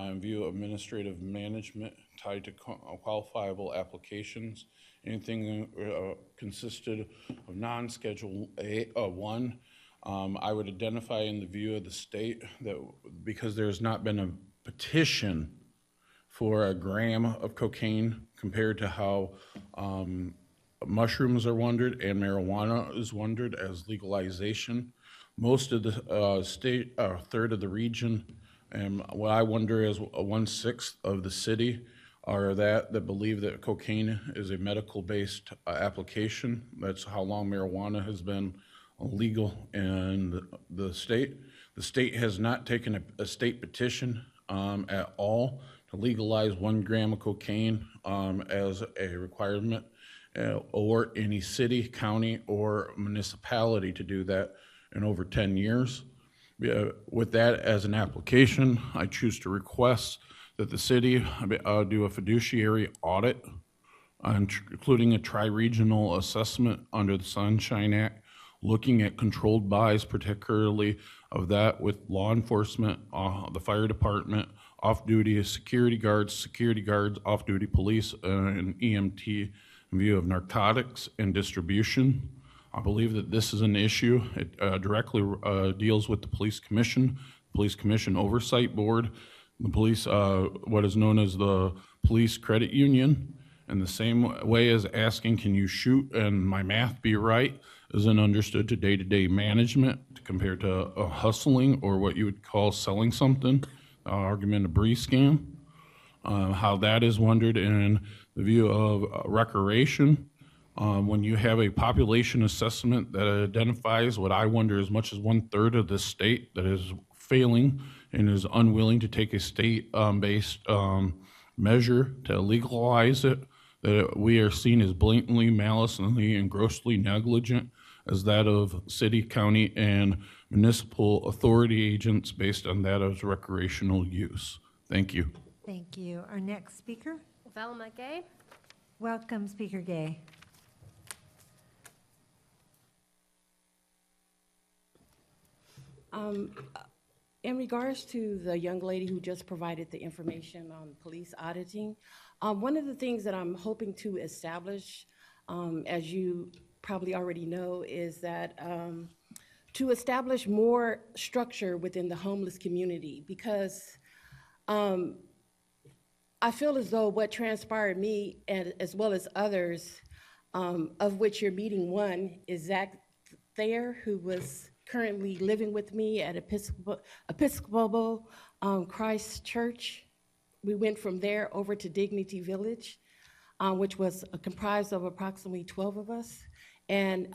in view of administrative management tied to qualifiable applications. Anything consisted of non-Schedule 1, I would identify in the view of the state that because there's not been a petition for a gram of cocaine compared to how mushrooms are wondered and marijuana is wondered as legalization. Most of the state, a third of the region, and what I wonder is 1/6 of the city are that believe that cocaine is a medical-based application. That's how long marijuana has been legal in the state. The state has not taken a state petition at all to legalize 1 gram of cocaine as a requirement, or any city, county, or municipality to do that in over 10 years. With that as an application, I choose to request that the city do a fiduciary audit, including a tri-regional assessment under the Sunshine Act, looking at controlled buys, particularly of that with law enforcement, the fire department, off-duty security guards, off-duty police, and EMT in view of narcotics and distribution. I believe that this is an issue. It directly deals with the Police Commission Oversight Board, the police, what is known as the Police Credit Union. In the same way as asking, can you shoot and my math be right, isn't understood to day-to-day management compared to hustling or what you would call selling something, argument of Bree scam. How that is wondered in the view of recreation. When you have a population assessment that identifies what I wonder as much as 1/3 of the state that is failing and is unwilling to take a state-based measure to legalize it, that we are seen as blatantly, maliciously, and grossly negligent as that of city, county, and municipal authority agents based on that as recreational use. Thank you. Thank you. Our next speaker, Velma Gay. welcome, Speaker Gay. In regards to the young lady who just provided the information on police auditing, one of the things that I'm hoping to establish, as you probably already know, is that to establish more structure within the homeless community, because I feel as though what transpired me, and as well as others, of which you're meeting one, is Zach Thayer, who was currently living with me at Episcopal Christ Church. We went from there over to Dignity Village, which was comprised of approximately 12 of us. And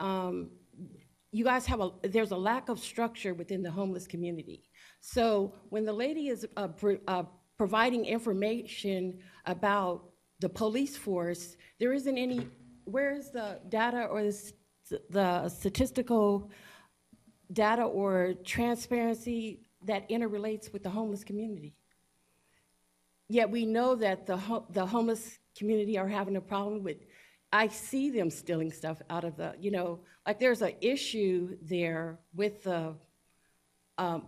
you guys have there's a lack of structure within the homeless community. So when the lady is providing information about the police force, there isn't any, where is the data or the statistical data or transparency that interrelates with the homeless community? Yet we know that the homeless community are having a problem with, I see them stealing stuff out of the, like there's an issue there with the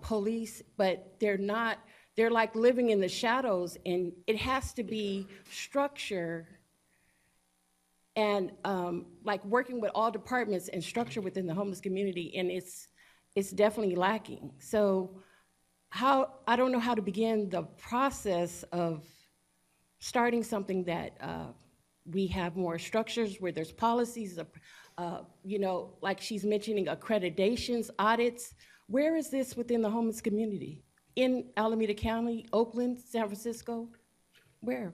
police, but they're like living in the shadows, and it has to be structure and like working with all departments and structure within the homeless community, and it's definitely lacking. So I don't know how to begin the process of starting something that we have more structures where there's policies, like she's mentioning accreditations, audits. Where is this within the homeless community? In Alameda County, Oakland, San Francisco? Where?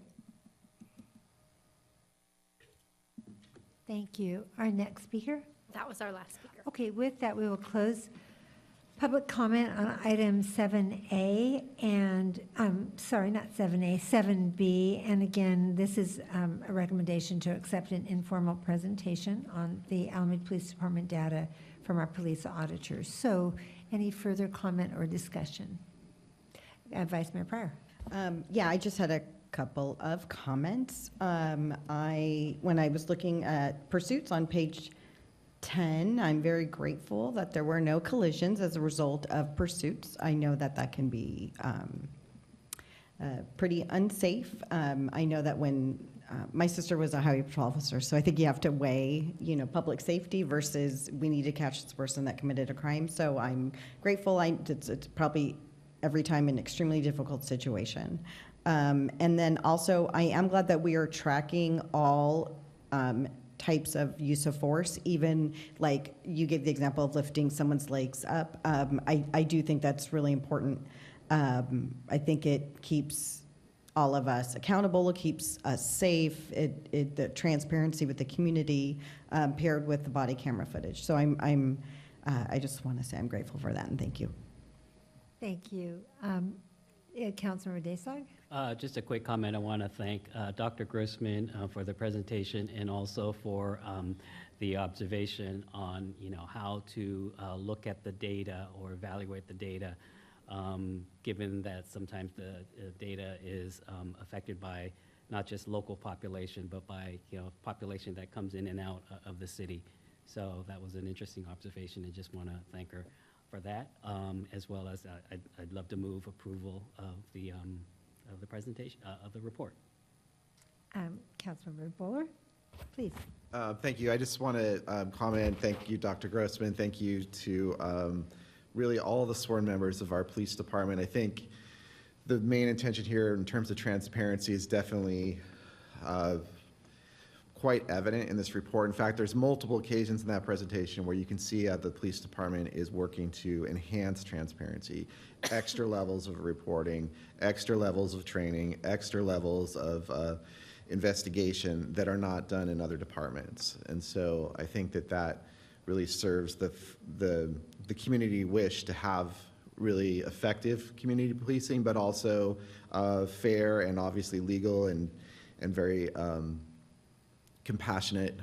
Thank you. Our next speaker? That was our last speaker. Okay, with that, we will close public comment on item 7A and, sorry, not 7A, 7B. And again, this is a recommendation to accept an informal presentation on the Alameda Police Department data from our police auditors. So any further comment or discussion? Vice Mayor Pryor. Yeah, I just had a couple of comments. When I was looking at pursuits on page 10, I'm very grateful that there were no collisions as a result of pursuits. I know that can be pretty unsafe. I know that when my sister was a highway patrol officer, so I think you have to weigh, public safety versus we need to catch this person that committed a crime. So I'm grateful. It's probably every time an extremely difficult situation. And then also, I am glad that we are tracking all types of use of force, even like you gave the example of lifting someone's legs up. I do think that's really important. I think it keeps all of us accountable, it keeps us safe, the transparency with the community paired with the body camera footage. So I just want to say I'm grateful for that, and thank you. Thank you. Councilmember Desog? Just a quick comment. I want to thank Dr. Grossman for the presentation and also for the observation on how to look at the data or evaluate the data given that sometimes the data is affected by not just local population, but by, population that comes in and out of the city. So that was an interesting observation, and just want to thank her for that, as well as I'd love to move approval of the presentation, of the report. Councilmember Bowler, please. Thank you. I just want to comment, thank you, Dr. Grossman. Thank you to really all the sworn members of our police department. I think the main intention here in terms of transparency is definitely quite evident in this report. In fact, there's multiple occasions in that presentation where you can see how the police department is working to enhance transparency, extra levels of reporting, extra levels of training, extra levels of investigation that are not done in other departments. And so I think that that really serves the community wish to have really effective community policing, but also fair and obviously legal and very compassionate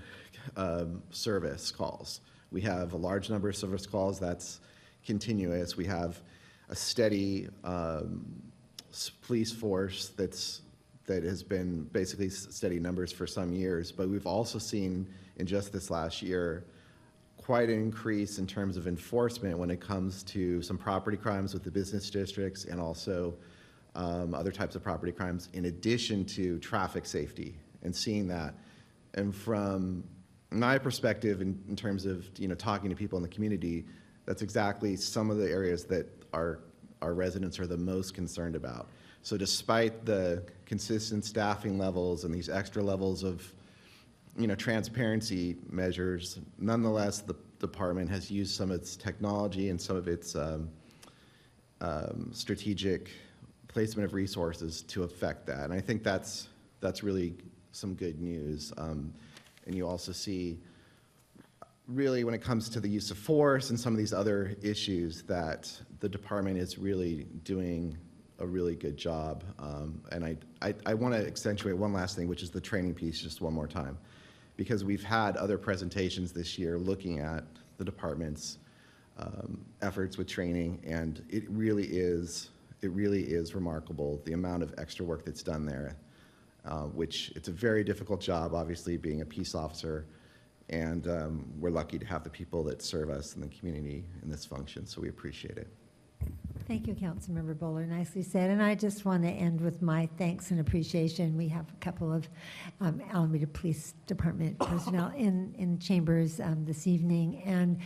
service calls. We have a large number of service calls that's continuous. We have a steady police force that has been basically steady numbers for some years, but we've also seen in just this last year quite an increase in terms of enforcement when it comes to some property crimes with the business districts and also other types of property crimes in addition to traffic safety, and seeing that. And from my perspective in terms of talking to people in the community, that's exactly some of the areas that our residents are the most concerned about. So despite the consistent staffing levels and these extra levels of transparency measures, nonetheless, the department has used some of its technology and some of its strategic placement of resources to affect that. And I think that's really some good news. And you also see, really, when it comes to the use of force and some of these other issues, that the department is really doing a really good job. And I want to accentuate one last thing, which is the training piece, just one more time, because we've had other presentations this year looking at the department's efforts with training, and it really is remarkable the amount of extra work that's done there, which it's a very difficult job, obviously, being a peace officer, and we're lucky to have the people that serve us in the community in this function, so we appreciate it. Thank you, Councilmember Bowler. Nicely said. And I just want to end with my thanks and appreciation. We have a couple of Alameda Police Department personnel in chambers this evening, and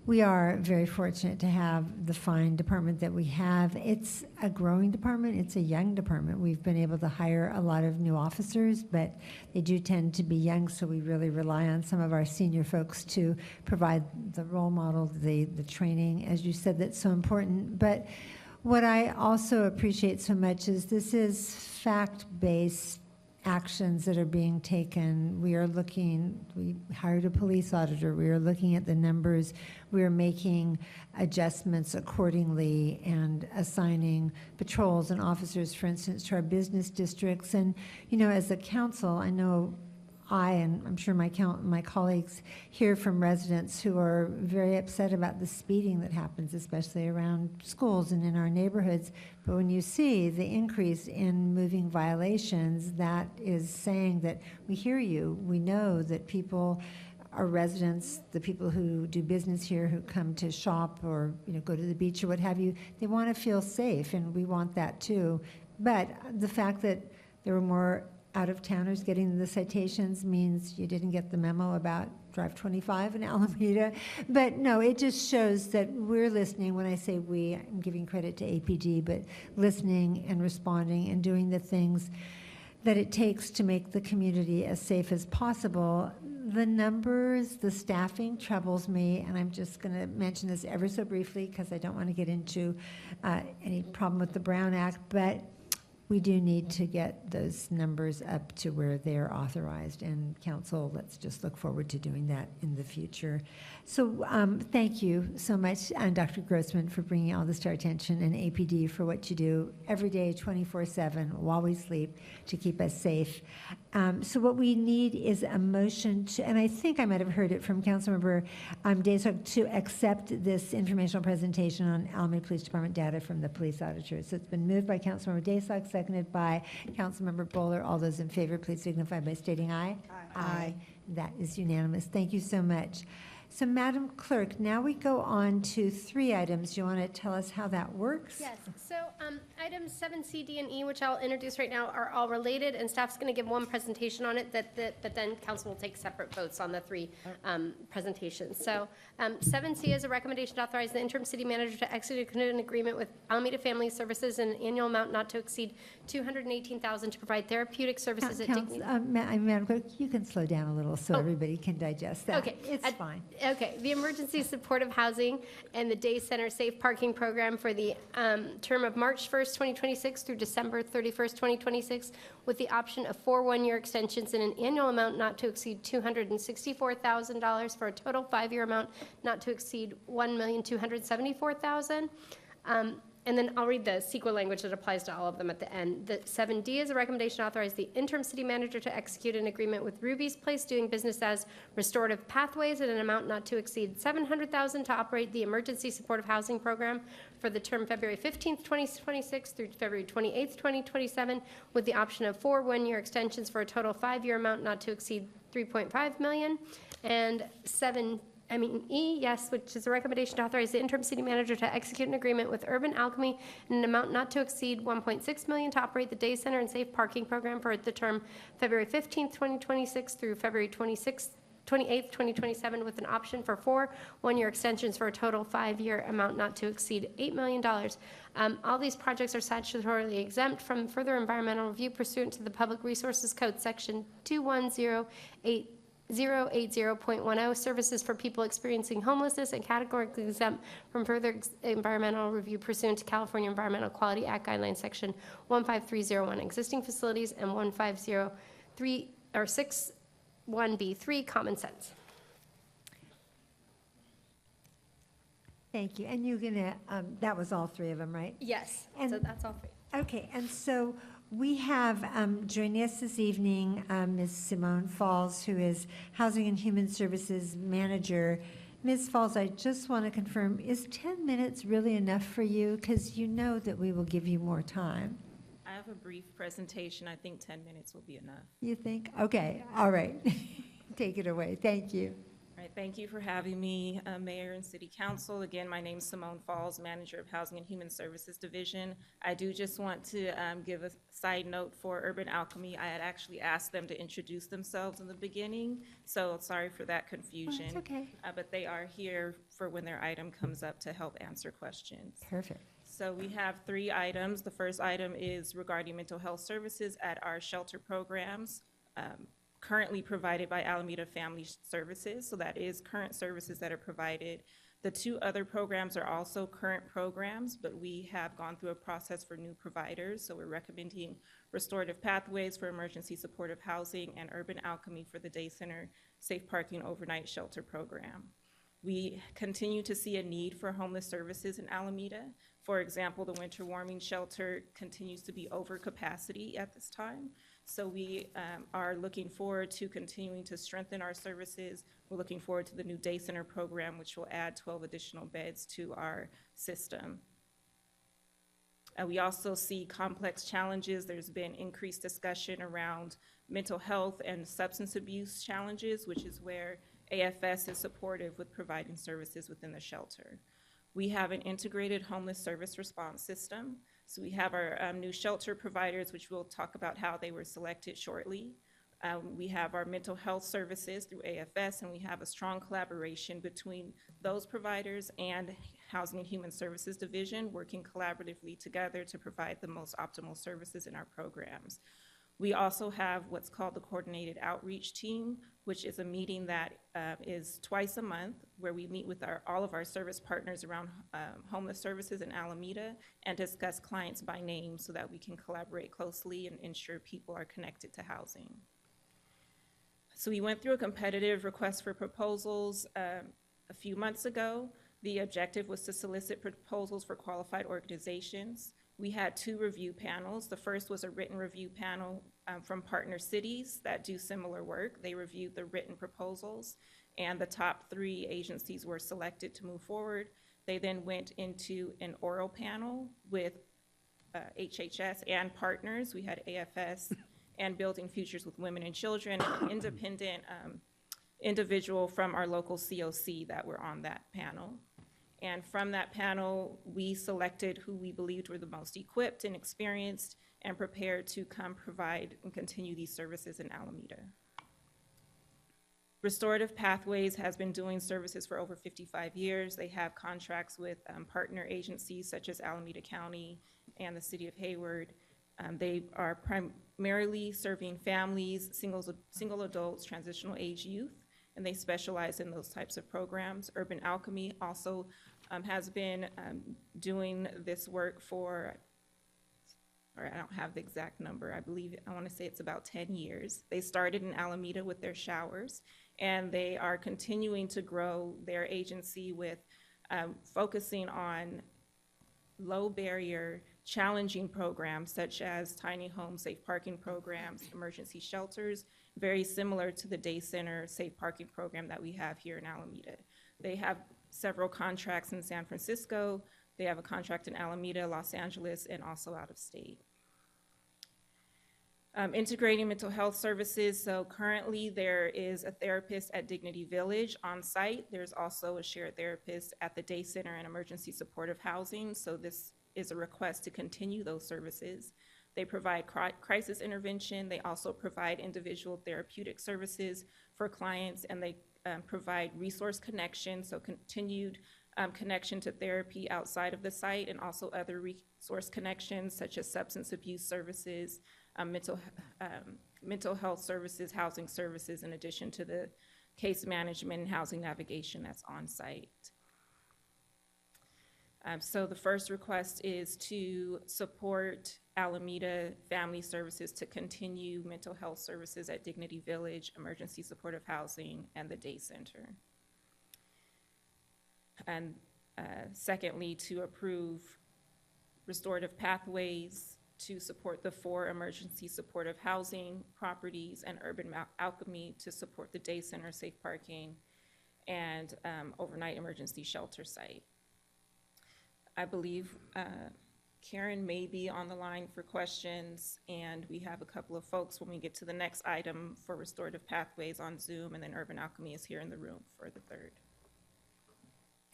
we are very fortunate to have the fine department that we have. It's a growing department. It's a young department. We've been able to hire a lot of new officers, but they do tend to be young, so we really rely on some of our senior folks to provide the role model, the training, as you said, that's so important. But what I also appreciate so much is this is fact-based actions that are being taken. We hired a police auditor. We are looking at the numbers. We are making adjustments accordingly and assigning patrols and officers, for instance, to our business districts. And, as a council, I know and I'm sure my colleagues hear from residents who are very upset about the speeding that happens, especially around schools and in our neighborhoods. But when you see the increase in moving violations, that is saying that we hear you. We know that people, our residents, the people who do business here, who come to shop or go to the beach or what have you, they want to feel safe, and we want that too. But the fact that there were more out-of-towners getting the citations means you didn't get the memo about Drive 25 in Alameda. But no, it just shows that we're listening. When I say we, I'm giving credit to APD, but listening and responding and doing the things that it takes to make the community as safe as possible. The numbers, the staffing troubles me, and I'm just going to mention this ever so briefly because I don't want to get into any problem with the Brown Act, but we do need to get those numbers up to where they're authorized. And council, let's just look forward to doing that in the future. So thank you so much, Dr. Grossman, for bringing all this to our attention, and APD for what you do every day, 24/7, while we sleep, to keep us safe. So what we need is a motion to, and I think I might have heard it from Councilmember Daysog, to accept this informational presentation on Alameda Police Department data from the police auditor. So it's been moved by Councilmember Daysog, seconded by Councilmember Bowler. All those in favor, please signify by stating aye. Aye. That is unanimous. Thank you so much. So Madam Clerk, now we go on to 3 items. You want to tell us how that works? Yes, so items 7C, D, and E, which I'll introduce right now, are all related, and staff's going to give one presentation on it, but then council will take separate votes on the 3 presentations. So 7C is a recommendation to authorize the interim city manager to execute an agreement with Alameda Family Services in an annual amount not to exceed $218,000 to provide therapeutic services at Dignity. Madam Clerk, you can slow down a little so everybody can digest that. Okay. It's fine. Okay, the Emergency Supportive Housing and the Day Center Safe Parking Program for the term of March 1st, 2026 through December 31st, 2026, with the option of 4 one-year extensions in an annual amount not to exceed $264,000 for a total 5-year amount not to exceed $1,274,000. And then I'll read the CEQA language that applies to all of them at the end. The 7D is a recommendation to authorize the interim city manager to execute an agreement with Ruby's Place doing business as Restorative Pathways at an amount not to exceed $700,000 to operate the Emergency Supportive Housing Program for the term February 15th, 2026 through February 28th, 2027, with the option of 4 one-year extensions for a total 5-year amount not to exceed $3.5 million. And E, yes, which is a recommendation to authorize the interim city manager to execute an agreement with Urban Alchemy in an amount not to exceed $1.6 million to operate the Day Center and Safe Parking Program for the term February 15th, 2026 through February 28th, 2027, with an option for 4 one-year extensions for a total 5-year amount not to exceed $8 million. All these projects are statutorily exempt from further environmental review pursuant to the Public Resources Code, Section 21080.10, services for people experiencing homelessness, and categorically exempt from further environmental review pursuant to California Environmental Quality Act Guidelines, Section 15301, existing facilities, and 1503 or 61B3, common sense. Thank you. And you're going to, that was all 3 of them, right? Yes, And- so that's all 3. Okay, and so we have joining us this evening, Ms. Simone Falls, who is Housing and Human Services Manager. Ms. Falls, I just want to confirm, is 10 minutes really enough for you? Because you know that we will give you more time. I have a brief presentation. I think 10 minutes will be enough. You think? Okay, all right. Take it away. Thank you. All right, thank you for having me, Mayor and City Council. Again, my name is Simone Falls, Manager of Housing and Human Services Division. I do just want to give a side note for Urban Alchemy. I had actually asked them to introduce themselves in the beginning, so sorry for that confusion. It's okay. But they are here for when their item comes up to help answer questions. Perfect. So we have 3 items. The first item is regarding mental health services at our shelter programs, currently provided by Alameda Family Services. So that is current services that are provided. The 2 other programs are also current programs, but we have gone through a process for new providers. So we're recommending Restorative Pathways for emergency supportive housing and Urban Alchemy for the Day Center Safe Parking Overnight Shelter Program. We continue to see a need for homeless services in Alameda. For example, the winter warming shelter continues to be over capacity at this time. So we are looking forward to continuing to strengthen our services. We're looking forward to the new Day Center program, which will add 12 additional beds to our system. We also see complex challenges. There's been increased discussion around mental health and substance abuse challenges, which is where AFS is supportive with providing services within the shelter. We have an integrated homeless service response system. So we have our new shelter providers, which we'll talk about how they were selected shortly. We have our mental health services through AFS, and we have a strong collaboration between those providers and Housing and Human Services Division, working collaboratively together to provide the most optimal services in our programs. We also have what's called the Coordinated Outreach Team, which is a meeting that is twice a month, where we meet with all of our service partners around homeless services in Alameda and discuss clients by name so that we can collaborate closely and ensure people are connected to housing. So we went through a competitive request for proposals a few months ago. The objective was to solicit proposals for qualified organizations. We had 2 review panels. The first was a written review panel from partner cities that do similar work. They reviewed the written proposals, and the top 3 agencies were selected to move forward. They then went into an oral panel with HHS and partners. We had AFS and Building Futures with Women and Children, and an independent individual from our local COC that were on that panel. And from that panel, we selected who we believed were the most equipped and experienced and prepared to come provide and continue these services in Alameda. Restorative Pathways has been doing services for over 55 years. They have contracts with partner agencies such as Alameda County and the City of Hayward. They are primarily serving families, single adults, transitional age youth, and they specialize in those types of programs. Urban Alchemy also has been doing this work for, or I don't have the exact number, I want to say it's about 10 years. They started in Alameda with their showers, and they are continuing to grow their agency with focusing on low barrier, challenging programs such as tiny home safe parking programs, emergency shelters, very similar to the day center safe parking program that we have here in Alameda. They have several contracts in San Francisco. They have a contract in Alameda, Los Angeles, and also out of state. Integrating mental health services. So currently there is a therapist at Dignity Village on site. There's also a shared therapist at the day center and emergency supportive housing. So this is a request to continue those services. They provide crisis intervention. They also provide individual therapeutic services for clients, and they provide resource connection, so continued connection to therapy outside of the site, and also other resource connections such as substance abuse services, mental health services, housing services, in addition to the case management and housing navigation that's on site. So the first request is to support Alameda Family Services to continue mental health services at Dignity Village, emergency supportive housing, and the day center. And secondly, to approve Restorative Pathways to support the 4 emergency supportive housing properties, and Urban Alchemy to support the day center safe parking and overnight emergency shelter site. I believe Karen may be on the line for questions, and we have a couple of folks when we get to the next item for Restorative Pathways on Zoom, and then Urban Alchemy is here in the room for the 3rd.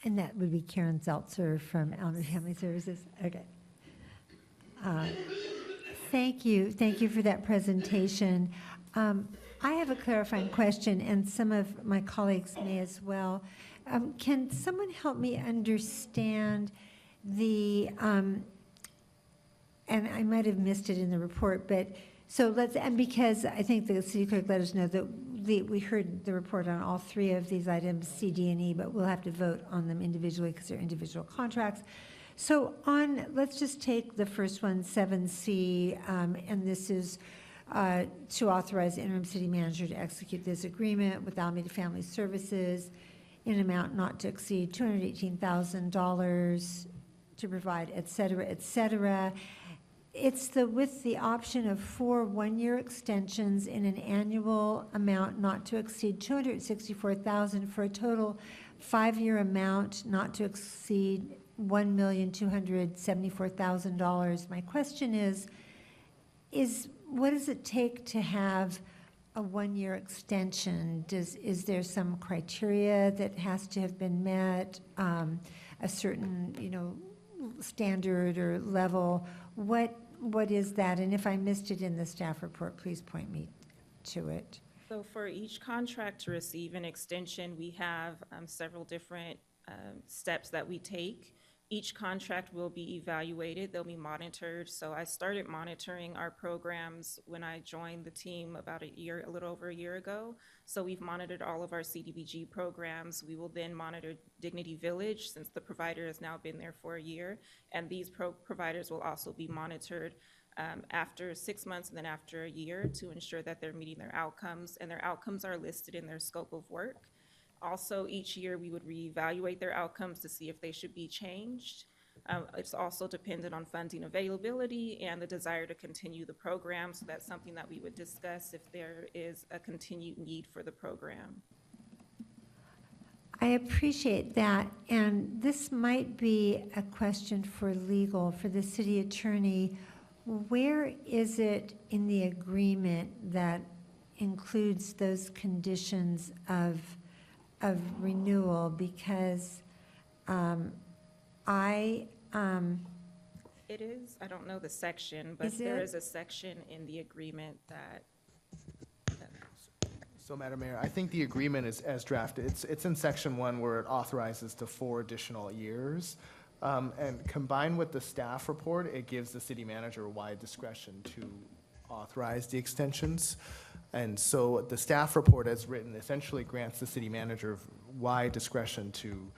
And that would be Karen Zeltzer from Alameda Family Services. Okay. Thank you for that presentation. I have a clarifying question, and some of my colleagues may as well. Can someone help me understand the, and I might have missed it in the report, but so and because I think the city clerk let us know that we heard the report on all 3 of these items, C, D, and E, but we'll have to vote on them individually because they're individual contracts. So let's just take the first one, 7C, and this is to authorize the interim city manager to execute this agreement with Alameda Family Services in an amount not to exceed $218,000 to provide, et cetera, et cetera. It's with the option of 4 one-year extensions in an annual amount not to exceed $264,000 for a total 5-year amount not to exceed $1,274,000. My question is what does it take to have a 1-year extension? Is there some criteria that has to have been met, a certain, standard or level? What is that? And if I missed it in the staff report, please point me to it. So for each contract to receive an extension, we have several different steps that we take. Each contract will be evaluated, they'll be monitored. So I started monitoring our programs when I joined the team about a little over a year ago. So we've monitored all of our CDBG programs. We will then monitor Dignity Village, since the provider has now been there for a year. And these providers will also be monitored after 6 months and then after a year to ensure that they're meeting their outcomes, and their outcomes are listed in their scope of work. Also, each year we would reevaluate their outcomes to see if they should be changed. It's also dependent on funding availability and the desire to continue the program, so that's something that we would discuss if there is a continued need for the program. I appreciate that, and this might be a question for legal, for the city attorney. Where is it in the agreement that includes those conditions of renewal? Because It is, I don't know the section, but Is there it? is a section in the agreement that So, Madam Mayor, I think the agreement is as drafted. It's in section 1 where it authorizes to 4 additional years. And combined with the staff report, it gives the city manager wide discretion to authorize the extensions. And so the staff report as written essentially grants the city manager wide discretion to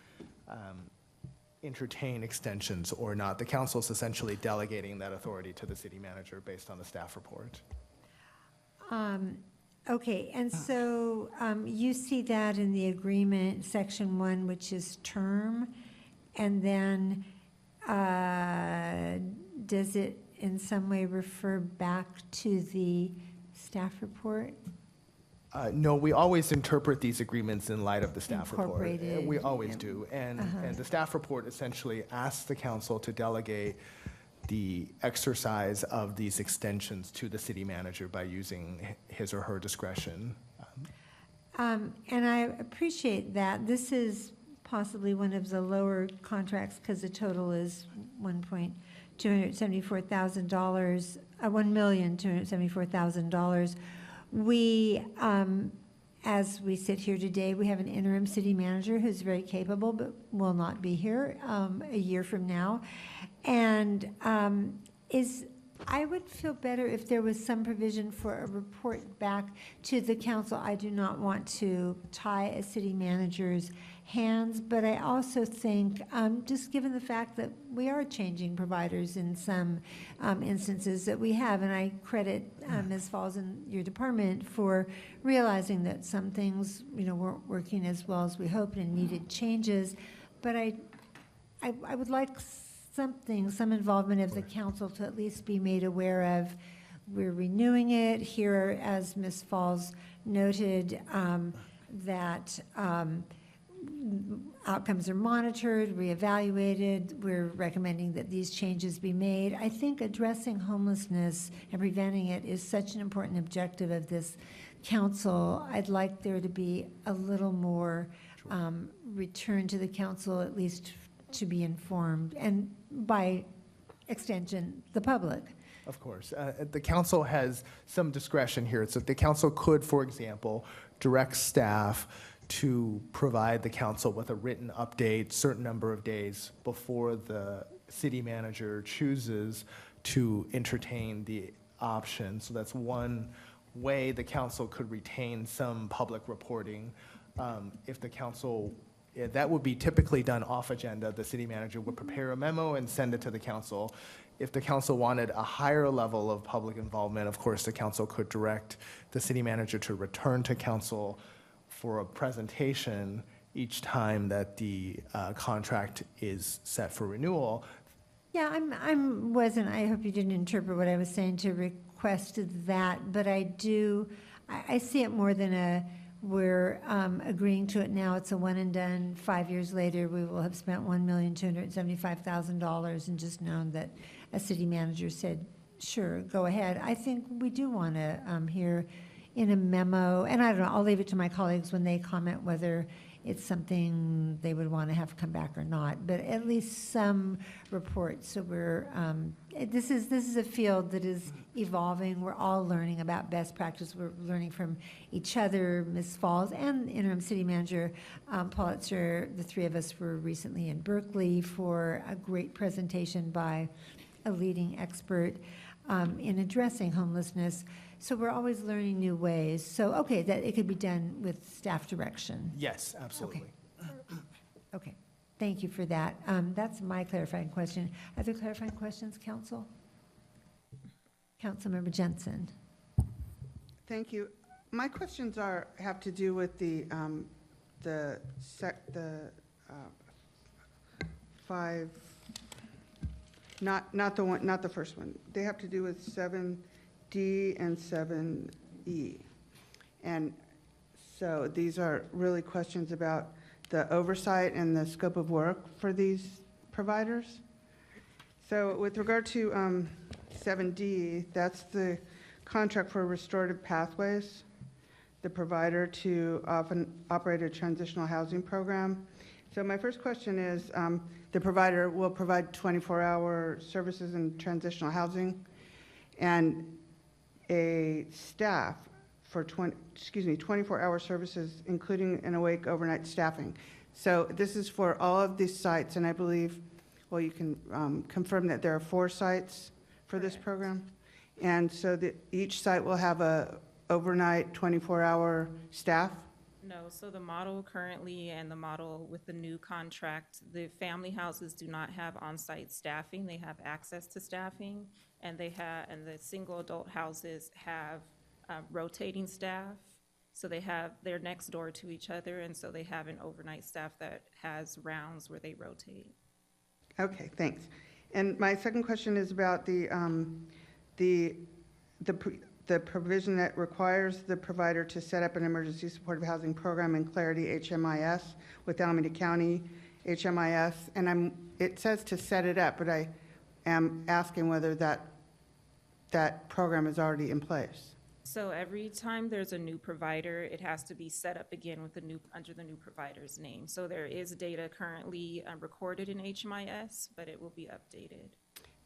entertain extensions or not. The council is essentially delegating that authority to the city manager based on the staff report. Okay, and so you see that in the agreement, section 1, which is term, and then does it in some way refer back to the staff report? No, we always interpret these agreements in light of the staff report. Incorporated, We always yeah. do. And the staff report essentially asks the council to delegate the exercise of these extensions to the city manager by using his or her discretion. And I appreciate that. This is possibly one of the lower contracts because the total is $1,274,000, $1,274,000. We, as we sit here today, we have an interim city manager who's very capable but will not be here a year from now. And I would feel better if there was some provision for a report back to the council. I do not want to tie a city manager's hands, but I also think, just given the fact that we are changing providers in some instances that we have, and I credit Ms. Falls and your department for realizing that some things, weren't working as well as we hoped and needed changes, but I would like some involvement of the council to at least be made aware of. We're renewing it here, as Ms. Falls noted, that outcomes are monitored, reevaluated. We're recommending that these changes be made. I think addressing homelessness and preventing it is such an important objective of this council. I'd like there to be a little more return to the council, at least to be informed, and by extension, the public. Of course. The council has some discretion here. So the council could, for example, direct staff to provide the council with a written update certain number of days before the city manager chooses to entertain the option. So that's one way the council could retain some public reporting. If the council, that would be typically done off agenda. The city manager would prepare a memo and send it to the council. If the council wanted a higher level of public involvement, of course, the council could direct the city manager to return to council for a presentation each time that the contract is set for renewal. Yeah, I hope you didn't interpret what I was saying to request that, but I see it more than we're agreeing to it now, it's a one and done. 5 years later, we will have spent $1,275,000 and just known that a city manager said, sure, go ahead. I think we do want to hear in a memo, and I don't know, I'll leave it to my colleagues when they comment whether it's something they would want to have come back or not, but at least some reports. So this is a field that is evolving. We're all learning about best practice. We're learning from each other. Ms. Falls and Interim City Manager Pulitzer, the three of us were recently in Berkeley for a great presentation by a leading expert in addressing homelessness. So we're always learning new ways. So, okay, that it could be done with staff direction. Yes, absolutely. Okay, thank you for that. That's my clarifying question. Other clarifying questions, council? Councilmember Jensen. Thank you. My questions have to do with the five, not the first one. They have to do with 7D and 7E. And so these are really questions about the oversight and the scope of work for these providers. So with regard to 7D, that's the contract for restorative pathways, the provider to often operate a transitional housing program. So my first question is, the provider will provide 24-hour services in transitional housing and a staff for 24-hour services, including an awake overnight staffing. So this is for all of these sites, and I believe, well, you can confirm that there are 4 sites for this program. And so each site will have a overnight 24-hour staff? No, so the model currently and the model with the new contract, the family houses do not have on-site staffing. They have access to staffing, and the single adult houses have rotating staff. So they're next door to each other, and so they have an overnight staff that has rounds where they rotate. Okay, thanks. And my second question is about the provision that requires the provider to set up an emergency supportive housing program in Clarity HMIS with Alameda County HMIS. And it says to set it up, but I am asking whether that program is already in place. So every time there's a new provider, it has to be set up again with under the new provider's name. So there is data currently recorded in HMIS, but it will be updated.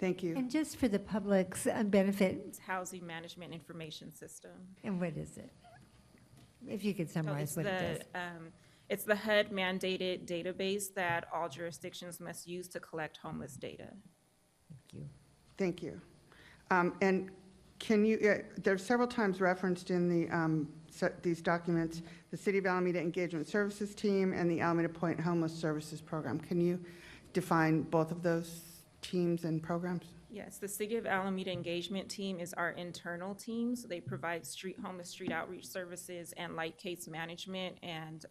Thank you. And just for the public's benefit. It's Housing Management Information System. And what is it? If you could summarize what it does. It's the HUD mandated database that all jurisdictions must use to collect homeless data. Thank you. Thank you. And can you, there's several times referenced in these documents, the City of Alameda Engagement Services Team and the Alameda Point Homeless Services Program. Can you define both of those teams and programs? Yes, the City of Alameda Engagement Team is our internal team. So they provide homeless street outreach services and light case management and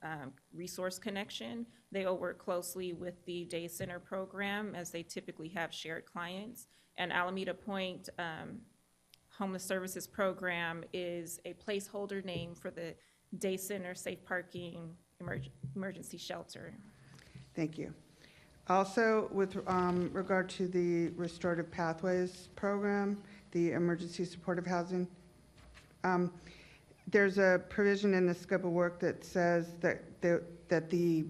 resource connection. They will work closely with the Day Center program as they typically have shared clients. And Alameda Point Homeless Services Program is a placeholder name for the Day Center Safe Parking Emergency Shelter. Thank you. Also, with regard to the Restorative Pathways Program, the Emergency Supportive Housing, there's a provision in the scope of work that says that the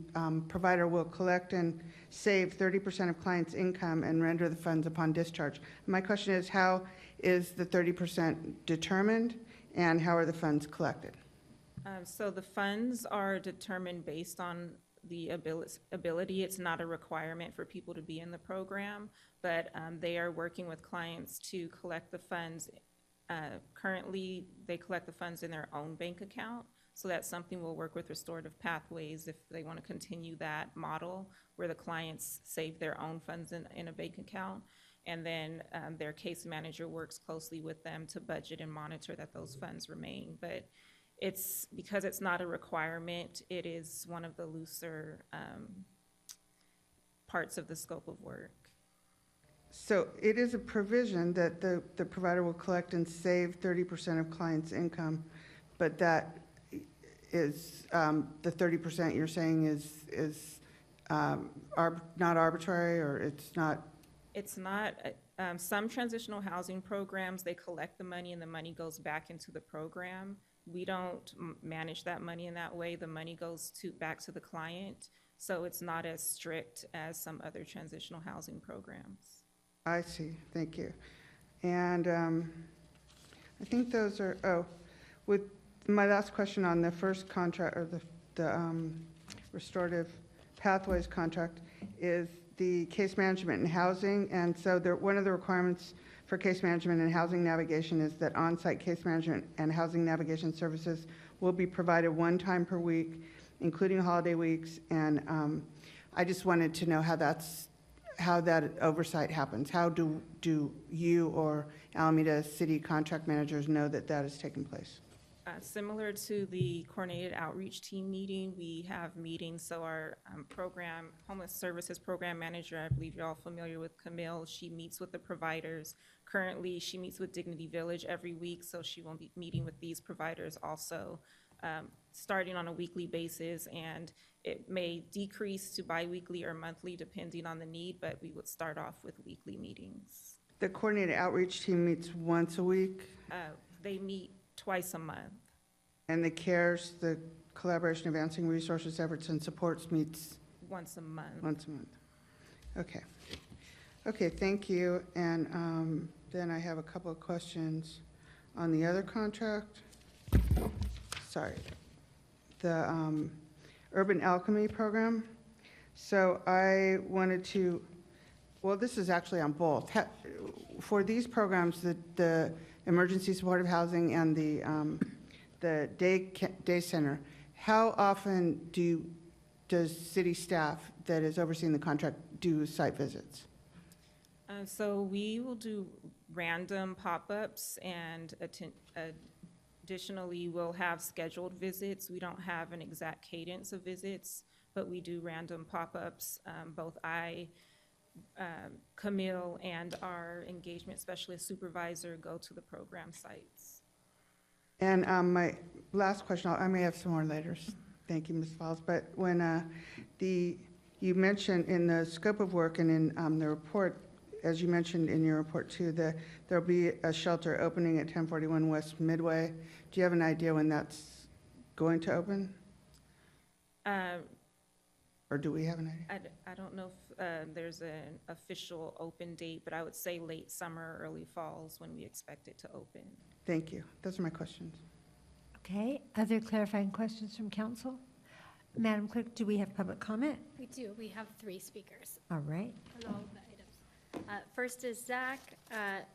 provider will collect and save 30% of clients' income and render the funds upon discharge. My question is, how is the 30% determined, and how are the funds collected? So the funds are determined based on the ability. It's not a requirement for people to be in the program, but they are working with clients to collect the funds. Currently, they collect the funds in their own bank account. So that's something we'll work with Restorative Pathways if they want to continue that model where the clients save their own funds in a bank account. And then their case manager works closely with them to budget and monitor that those funds remain. But because it's not a requirement, it is one of the looser parts of the scope of work. So it is a provision that the provider will collect and save 30% of clients' income, but that is the 30% you're saying is not arbitrary, or it's not? It's not. Some transitional housing programs, they collect the money and the money goes back into the program. We don't manage that money in that way. The money goes back to the client, so it's not as strict as some other transitional housing programs. I see, thank you. And I think those are, with my last question on the first contract, or the restorative pathways contract, is the case management and housing. And so one of the requirements for case management and housing navigation is that on-site case management and housing navigation services will be provided one time per week, including holiday weeks. And I just wanted to know how that oversight happens. How do you or Alameda City contract managers know that that is taking place? Similar to the coordinated outreach team meeting, we have meetings. So our homeless services program manager, I believe you're all familiar with Camille, she meets with the providers. Currently, she meets with Dignity Village every week, so she will be meeting with these providers also, starting on a weekly basis, and it may decrease to biweekly or monthly depending on the need, but we would start off with weekly meetings. The coordinated outreach team meets once a week? They meet twice a month. And the CARES, the Collaboration Advancing Resources, Efforts, and Supports meets? Once a month. Once a month. Okay. Okay, thank you. And then I have a couple of questions on the other contract. Sorry. The Urban Alchemy Program. So I wanted to, well, this is actually on both. For these programs, the emergency supportive housing and the day center, how often does city staff that is overseeing the contract do site visits? So we will do random pop-ups, and additionally, we'll have scheduled visits. We don't have an exact cadence of visits, but we do random pop-ups. Both Camille, and our engagement specialist supervisor go to the program sites. And my last question, I may have some more later. Thank you, Ms. Falls. But when you mentioned in the scope of work and in the report, as you mentioned in your report too, there'll be a shelter opening at 1041 West Midway. Do you have an idea when that's going to open? Or do we have an idea? I don't know if there's an official open date, but I would say late summer, early falls when we expect it to open. Thank you. Those are my questions. Okay, other clarifying questions from council? Madam Clerk, do we have public comment? We do. We have 3 speakers All right. on all of the items. First is Zach,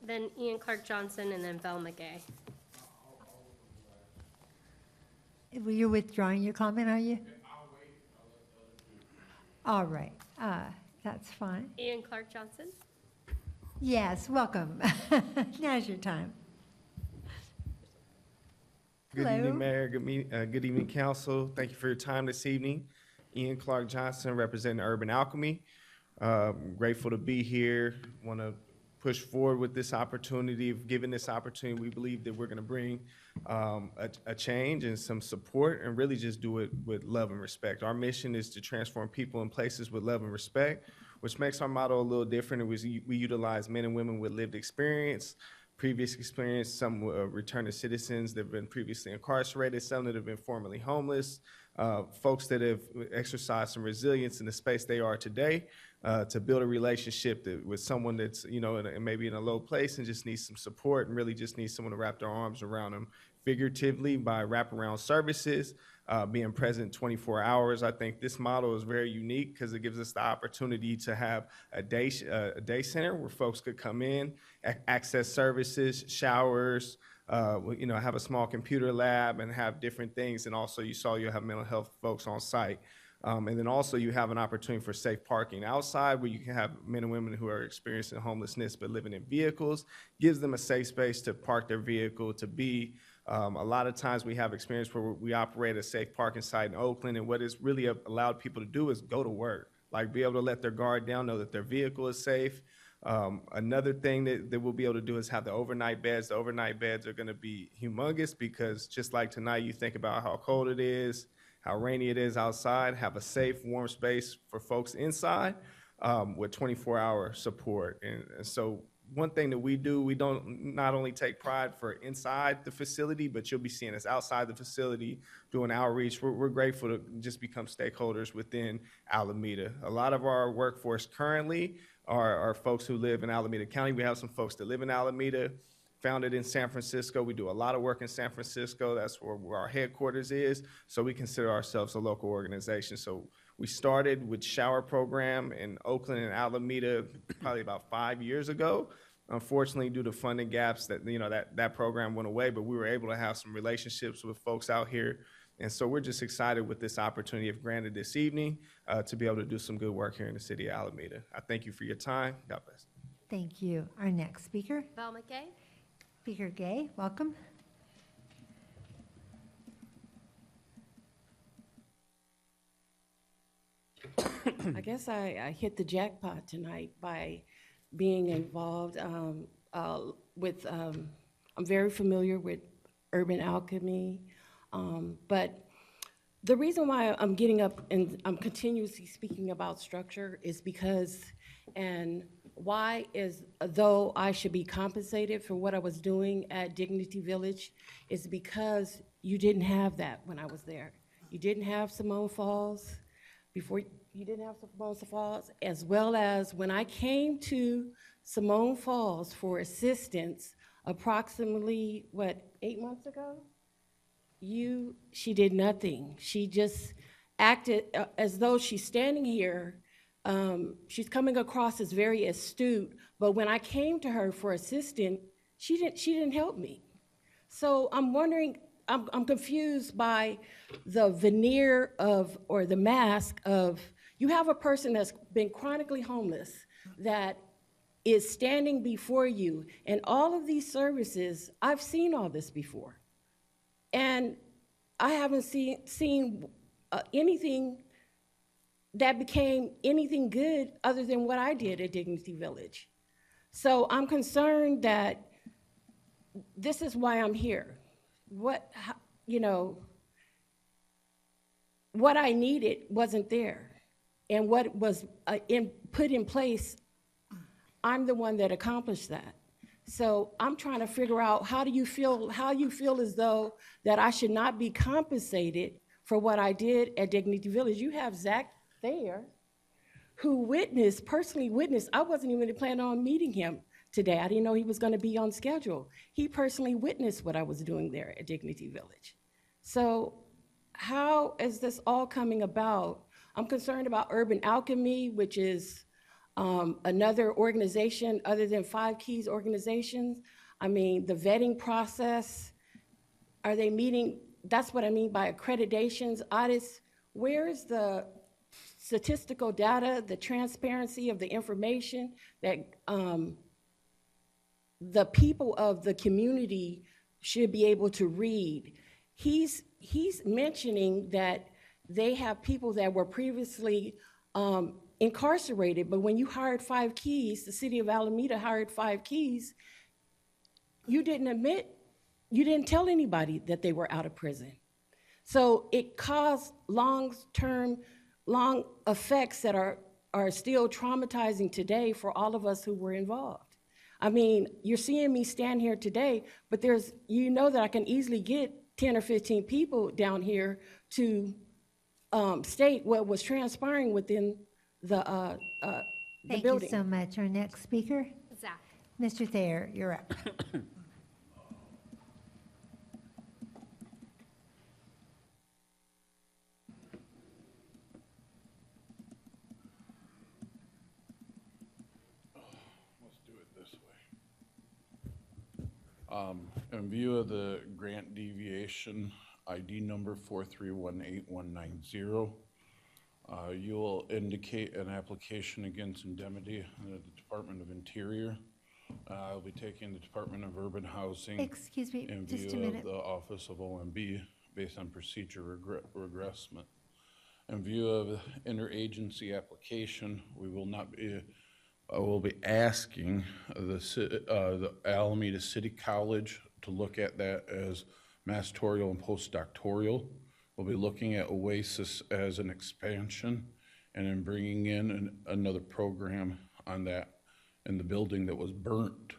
then Ian Clark Johnson, and then Velma Gay. You're withdrawing your comment, are you? All right, that's fine. Ian Clark Johnson. Yes, welcome. Now's your time. Good Hello. evening, Mayor. Good evening, Council. Thank you for your time this evening. Ian Clark Johnson, representing Urban Alchemy. Grateful to be here. Want to push forward with this opportunity. Given this opportunity, we believe that we're going to bring a change and some support, and really just do it with love and respect. Our mission is to transform people and places with love and respect, which makes our motto a little different. We utilize men and women with lived experience, previous experience, some returning citizens that have been previously incarcerated, some that have been formerly homeless, folks that have exercised some resilience in the space they are today, to build a relationship with someone that's, maybe in a low place and just needs some support, and really just needs someone to wrap their arms around them figuratively by wraparound services, being present 24 hours. I think this model is very unique because it gives us the opportunity to have a day center where folks could come in, access services, showers, have a small computer lab and have different things. And also you'll have mental health folks on site. And then also you have an opportunity for safe parking outside, where you can have men and women who are experiencing homelessness but living in vehicles, gives them a safe space to park their vehicle, to be. A lot of times we have experience where we operate a safe parking site in Oakland, and what it's really allowed people to do is go to work, like be able to let their guard down, know that their vehicle is safe. Another thing that we'll be able to do is have the overnight beds. The overnight beds are going to be humongous because just like tonight, you think about how cold it is, how rainy it is outside, have a safe, warm space for folks inside with 24-hour support. And so one thing that we do, we don't not only take pride for inside the facility, but you'll be seeing us outside the facility doing outreach. We're grateful to just become stakeholders within Alameda. A lot of our workforce currently are folks who live in Alameda County. We have some folks that live in Alameda, founded in San Francisco. We do a lot of work in San Francisco. That's where our headquarters is. So we consider ourselves a local organization. So we started with shower program in Oakland and Alameda probably about 5 years ago. Unfortunately, due to funding gaps, that program went away, but we were able to have some relationships with folks out here. And so we're just excited with this opportunity, if granted this evening, to be able to do some good work here in the city of Alameda. I thank you for your time. God bless. Thank you. Our next speaker, Val McGay. Speaker Gay, welcome. I guess I hit the jackpot tonight by being involved with, I'm very familiar with Urban Alchemy, but the reason why I'm getting up and I'm continuously speaking about structure is because, and why is, though I should be compensated for what I was doing at Dignity Village, is because you didn't have that when I was there. You didn't have Simone Falls before. You didn't have Simone Falls, as well as when I came to Simone Falls for assistance approximately, 8 months ago? She did nothing. She just acted as though she's standing here. She's coming across as very astute, but when I came to her for assistance, she didn't help me. So I'm wondering, I'm confused by the veneer of, or the mask of, you have a person that's been chronically homeless that is standing before you, and all of these services, I've seen all this before. And I haven't seen anything that became anything good other than what I did at Dignity Village. So I'm concerned that this is why I'm here. What I needed wasn't there. And what was put in place, I'm the one that accomplished that. So I'm trying to figure out how you feel as though that I should not be compensated for what I did at Dignity Village. You have Zach Thayer, who personally witnessed, I wasn't even planning on meeting him today. I didn't know he was going to be on schedule. He personally witnessed what I was doing there at Dignity Village. So how is this all coming about? I'm concerned about Urban Alchemy, which is another organization other than Five Keys organizations. I mean, the vetting process, are they meeting? That's what I mean by accreditations, audits. Where is the statistical data, the transparency of the information that the people of the community should be able to read? He's mentioning that they have people that were previously incarcerated, but when you hired Five Keys, the city of Alameda hired Five Keys, you didn't tell anybody that they were out of prison. So it caused long effects that are still traumatizing today for all of us who were involved. I mean, you're seeing me stand here today, but that I can easily get 10 or 15 people down here to state what was transpiring within the Thank building. you so much. Our next speaker, Zach. Mr. Thayer, you're up. Let's do it this way. In view of the grant deviation, ID number 4318190, you will indicate an application against indemnity in the Department of Interior. I'll be taking the Department of Urban Housing. Excuse me, in just a view minute. of the Office of OMB based on procedure regressment. In view of interagency application, I will be asking the Alameda City College to look at that as magisterial and postdoctoral. We'll be looking at OASIS as an expansion and then bringing in another program on that in the building that was burnt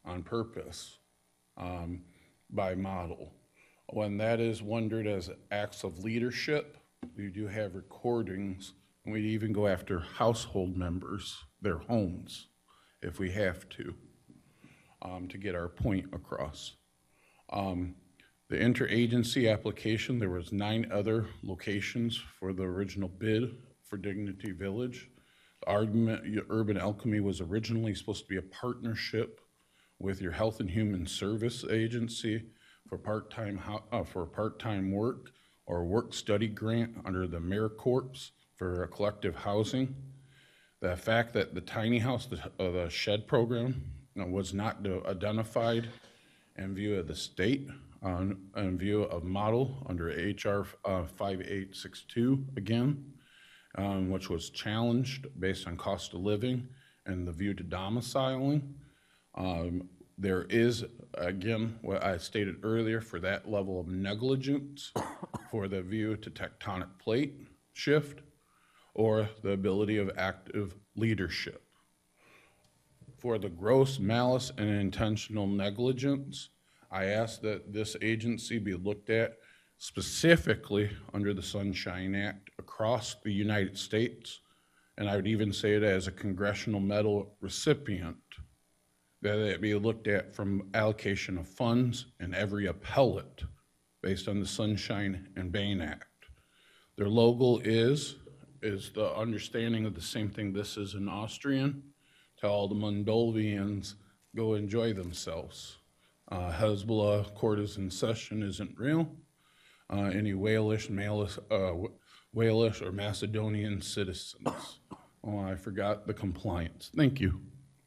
on purpose by Model. When that is wondered as acts of leadership, we do have recordings, and we'd even go after household members, their homes, if we have to get our point across. The interagency application, there was 9 other locations for the original bid for Dignity Village. The argument, Urban Alchemy was originally supposed to be a partnership with your Health and Human Service Agency for part-time work or work study grant under the AmeriCorps for collective housing. The fact that the tiny house, the shed program, was not identified in view of the state, in view of Model under HR 5862 again, which was challenged based on cost of living and the view to domiciling. There is, again, what I stated earlier, for that level of negligence, for the view to tectonic plate shift, or the ability of active leadership. For the gross malice and intentional negligence, I ask that this agency be looked at specifically under the Sunshine Act across the United States, and I would even say it as a Congressional Medal recipient, that it be looked at from allocation of funds in every appellate based on the Sunshine and Bain Act. Their logo is the understanding of the same thing this is in Austrian. Tell all the Moldovians, go enjoy themselves. Hezbollah court is in session isn't real. Any Walish or Macedonian citizens. Oh, I forgot the compliance. Thank you.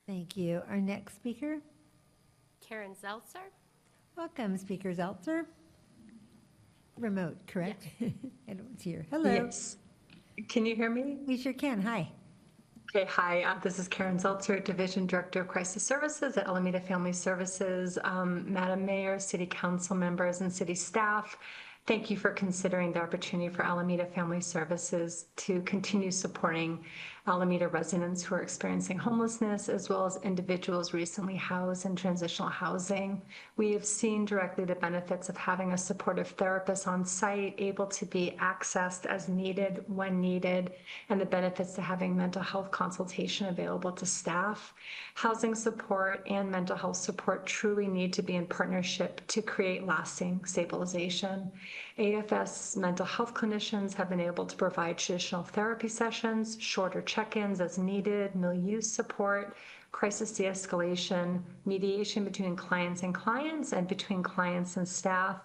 Thank you. Our next speaker. Karen Zeltzer. Welcome, Speaker Zeltzer. Remote, correct? I don't see her. Hello. Yes. Can you hear me? We sure can. Hi. Okay, hi. This is Karen Zeltzer, Division Director of Crisis Services at Alameda Family Services. Madam Mayor, City Council members, and City staff, thank you for considering the opportunity for Alameda Family Services to continue supporting Alameda residents who are experiencing homelessness, as well as individuals recently housed in transitional housing. We have seen directly the benefits of having a supportive therapist on site, able to be accessed as needed when needed, and the benefits to having mental health consultation available to staff. Housing support and mental health support truly need to be in partnership to create lasting stabilization. AFS mental health clinicians have been able to provide traditional therapy sessions, shorter check-ins as needed, milieu support, crisis de-escalation, mediation between clients and between clients and staff,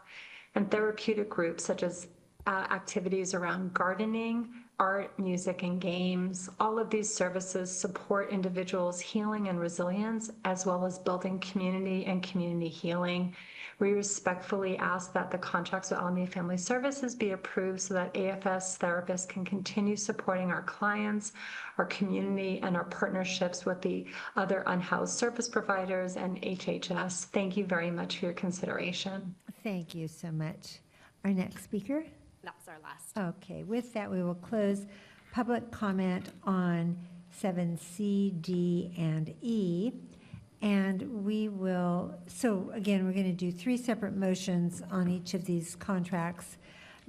and therapeutic groups such as activities around gardening, art, music, and games. All of these services support individuals' healing and resilience, as well as building community and community healing. We respectfully ask that the contracts with Alameda Family Services be approved so that AFS therapists can continue supporting our clients, our community, and our partnerships with the other unhoused service providers and HHS. Thank you very much for your consideration. Thank you so much. Our next speaker. That was our last. Okay, with that, we will close public comment on 7C, D, and E. And we will, so again, we're going to do 3 separate motions on each of these contracts,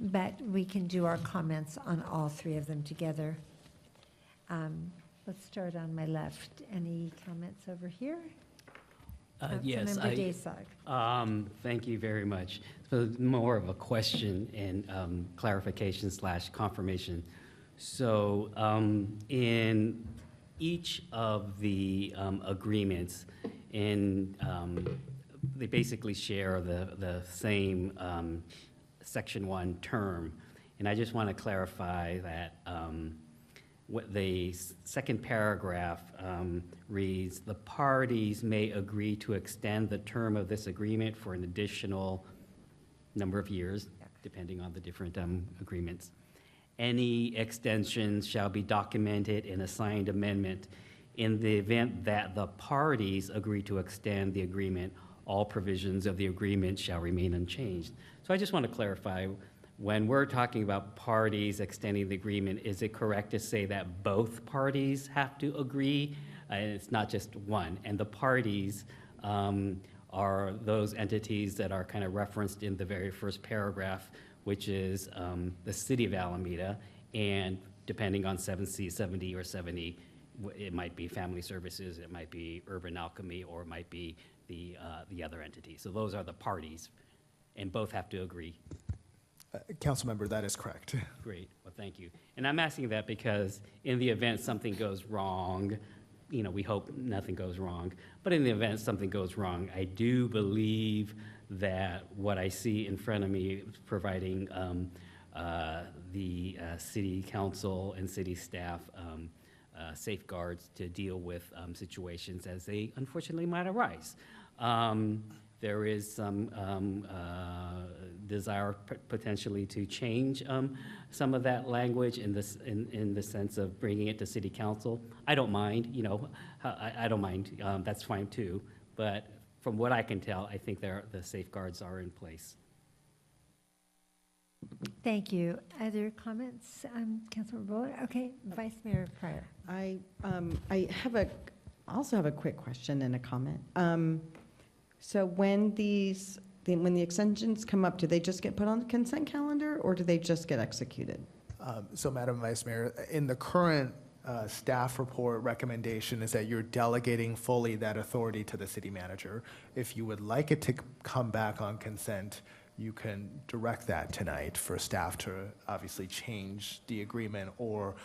but we can do our comments on all 3 of them together. Let's start on my left. Any comments over here? Yes, Councilmember Daysog. Thank you very much. So more of a question and clarification / confirmation. So in each of the agreements, they basically share the same Section 1 term. And I just want to clarify that what the second paragraph reads, the parties may agree to extend the term of this agreement for an additional number of years, depending on the different agreements. Any extensions shall be documented in a signed amendment. In the event that the parties agree to extend the agreement, all provisions of the agreement shall remain unchanged. So I just want to clarify, when we're talking about parties extending the agreement, is it correct to say that both parties have to agree It's not just one. And the parties are those entities that are kind of referenced in the very first paragraph, which is the city of Alameda, and depending on 7C, 7D, or 7E, it might be Family Services, it might be Urban Alchemy, or it might be the other entity. So those are the parties, and both have to agree. Councilmember, that is correct. Great, well, thank you. And I'm asking that because in the event something goes wrong, you know, we hope nothing goes wrong, but in the event something goes wrong, I do believe that what I see in front of me providing the city council and city staff safeguards to deal with situations as they unfortunately might arise. There is some desire potentially to change some of that language in the sense of bringing it to city council. I don't mind, you know, I don't mind, that's fine too. But from what I can tell, I think the safeguards are in place. Thank you. Other comments, Councilmember Bullard? Okay, Vice Mayor Pryor. I also have a quick question and a comment. So when the extensions come up, do they just get put on the consent calendar, or do they just get executed? So, Madam Vice Mayor, in the current staff report, recommendation is that you're delegating fully that authority to the city manager. If you would like it to come back on consent, you can direct that tonight for staff to obviously change the agreement, or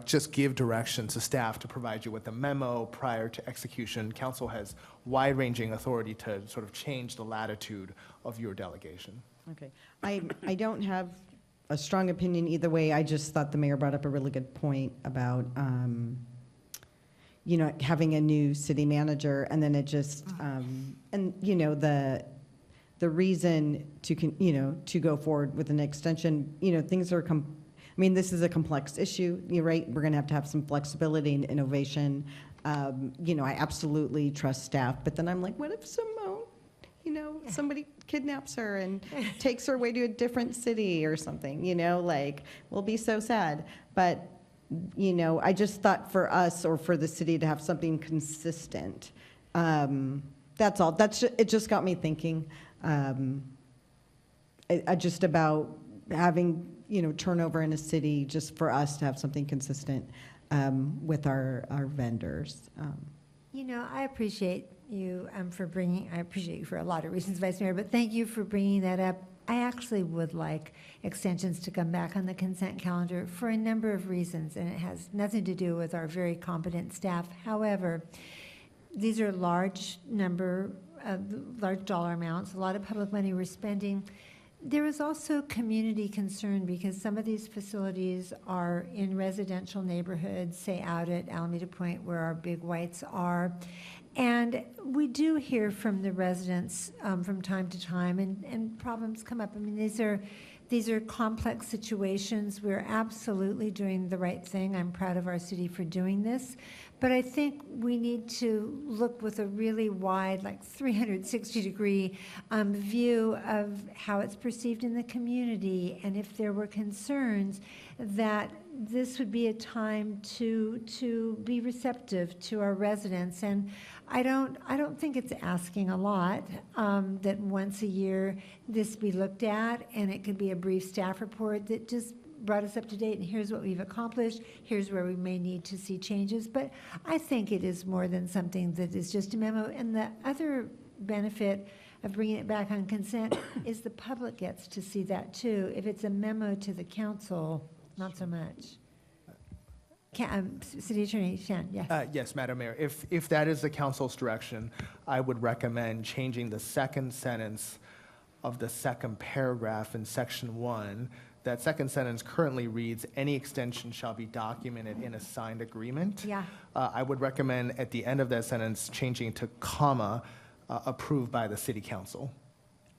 just give direction to staff to provide you with a memo prior to execution. Council has wide-ranging authority to sort of change the latitude of your delegation. Okay. I don't have a strong opinion either way. I just thought the mayor brought up a really good point about, you know, having a new city manager, and then it just, and, you know, the reason to go forward with an extension, you know, things are I mean, this is a complex issue, you're right, we're gonna have some flexibility and innovation. You know, I absolutely trust staff, but then I'm like, what if Simone, you know, somebody kidnaps her and takes her away to a different city or something, you know, like, we'll be so sad. But, you know, I just thought for us or for the city to have something consistent, that's all. It just got me thinking just about having, you know, turnover in a city, just for us to have something consistent with our vendors. You know, I appreciate you I appreciate you for a lot of reasons, Vice Mayor, but thank you for bringing that up. I actually would like extensions to come back on the consent calendar for a number of reasons, and it has nothing to do with our very competent staff. However, these are large dollar amounts, a lot of public money we're spending. There is also community concern because some of these facilities are in residential neighborhoods, say out at Alameda Point where our big whites are. And we do hear from the residents from time to time, and problems come up. I mean, these are complex situations. We're absolutely doing the right thing. I'm proud of our city for doing this. But I think we need to look with a really wide, like 360-degree view of how it's perceived in the community, and if there were concerns that this would be a time to be receptive to our residents. And I don't think it's asking a lot that once a year this be looked at, and it could be a brief staff report that just brought us up to date, and here's what we've accomplished, here's where we may need to see changes. But I think it is more than something that is just a memo. And the other benefit of bringing it back on consent is the public gets to see that too. If it's a memo to the council, not so much. City Attorney Shan, yes. Yes, Madam Mayor. If that is the council's direction, I would recommend changing the second sentence of the second paragraph in section 1. That second sentence currently reads, any extension shall be documented in a signed agreement. Yeah. I would recommend at the end of that sentence changing to comma, approved by the city council.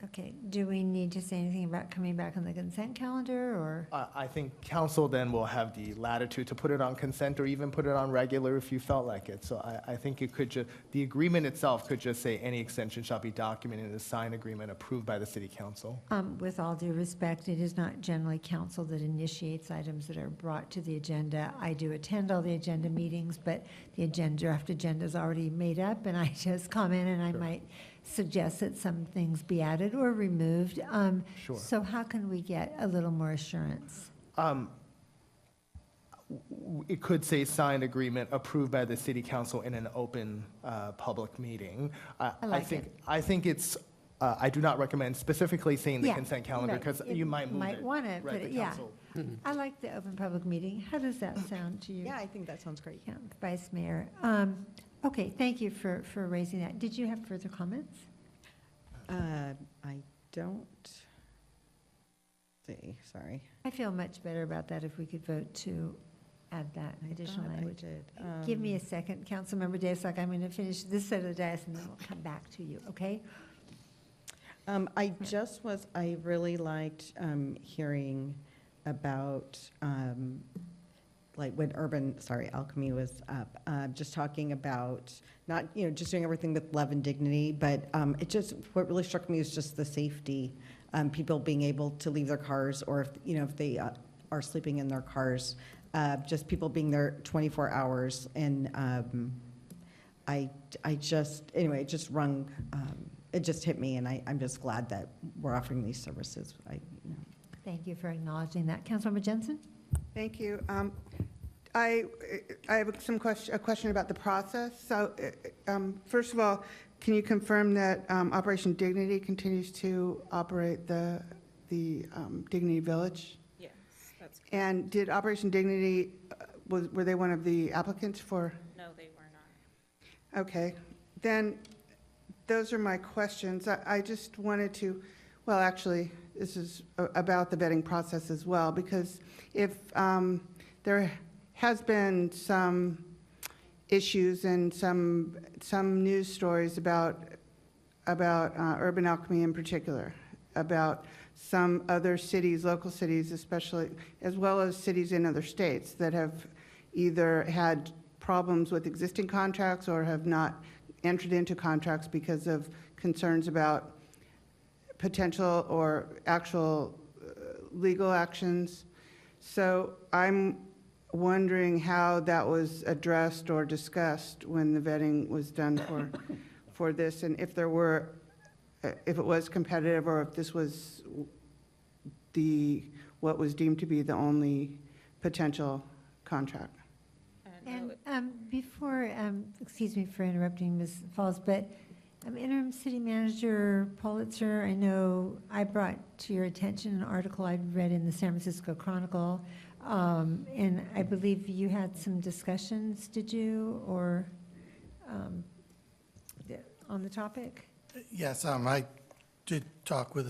Okay, do we need to say anything about coming back on the consent calendar, or? I think council then will have the latitude to put it on consent or even put it on regular if you felt like it. So I think it could just, the agreement itself could just say any extension shall be documented in a signed agreement approved by the city council. With all due respect, it is not generally council that initiates items that are brought to the agenda. I do attend all the agenda meetings, but the draft agenda is already made up, and I just comment, and I might suggest that some things be added or removed. Sure. So how can we get a little more assurance? It could say signed agreement approved by the city council in an open, public meeting. like I think it's, I do not recommend specifically saying the Yeah, consent calendar right. because It you might move it. want to Right, put the it, yeah. council- I like the open public meeting. How does that sound to you? Yeah, I think that sounds great. Yeah, Vice Mayor. Okay, thank you for raising that. Did you have further comments? I don't see, sorry. I feel much better about that if we could vote to add that additional thought I language. did. Give me a second, Councilmember Days, like I'm going to finish this set of the dice and then we'll come back to you, okay? I really liked hearing about, like when Alchemy was up, just talking about not, just doing everything with love and dignity, but what really struck me is just the safety, people being able to leave their cars, or if they are sleeping in their cars, just people being there 24 hours. And it just hit me, and I'm just glad that we're offering these services. Thank you for acknowledging that. Councilmember Jensen? Thank you. I have a question about the process. So, first of all, can you confirm that Operation Dignity continues to operate the Dignity Village? Yes, that's correct. And did Operation Dignity, were they one of the applicants for? No, they were not. Okay, then those are my questions. I just wanted to, well, actually, this is about the vetting process as well, because if there has been some issues and some news stories about Urban Alchemy in particular, about some other cities, local cities especially, as well as cities in other states that have either had problems with existing contracts or have not entered into contracts because of concerns about potential or actual legal actions. So I'm wondering how that was addressed or discussed when the vetting was done for this, and if it was competitive, or if this was what was deemed to be the only potential contract. And before, excuse me for interrupting, Ms. Falls, but Interim City Manager Politzer, I know I brought to your attention an article I'd read in the San Francisco Chronicle, and I believe you had some discussions, did you, or on the topic? Yes, I did talk with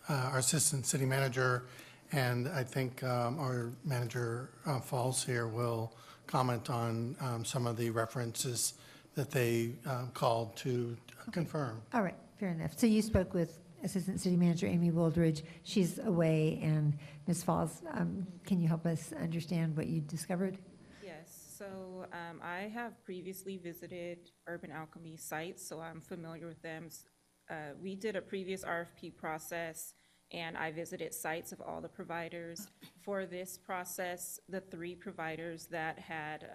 our assistant city manager, and I think our manager, Falls here, will comment on some of the references that they called to confirm. All right, fair enough. So you spoke with Assistant City Manager Amy Wooldridge. She's away, and Ms. Falls, can you help us understand what you discovered? Yes, so I have previously visited Urban Alchemy sites, so I'm familiar with them. We did a previous RFP process, and I visited sites of all the providers. For this process, the 3 providers that had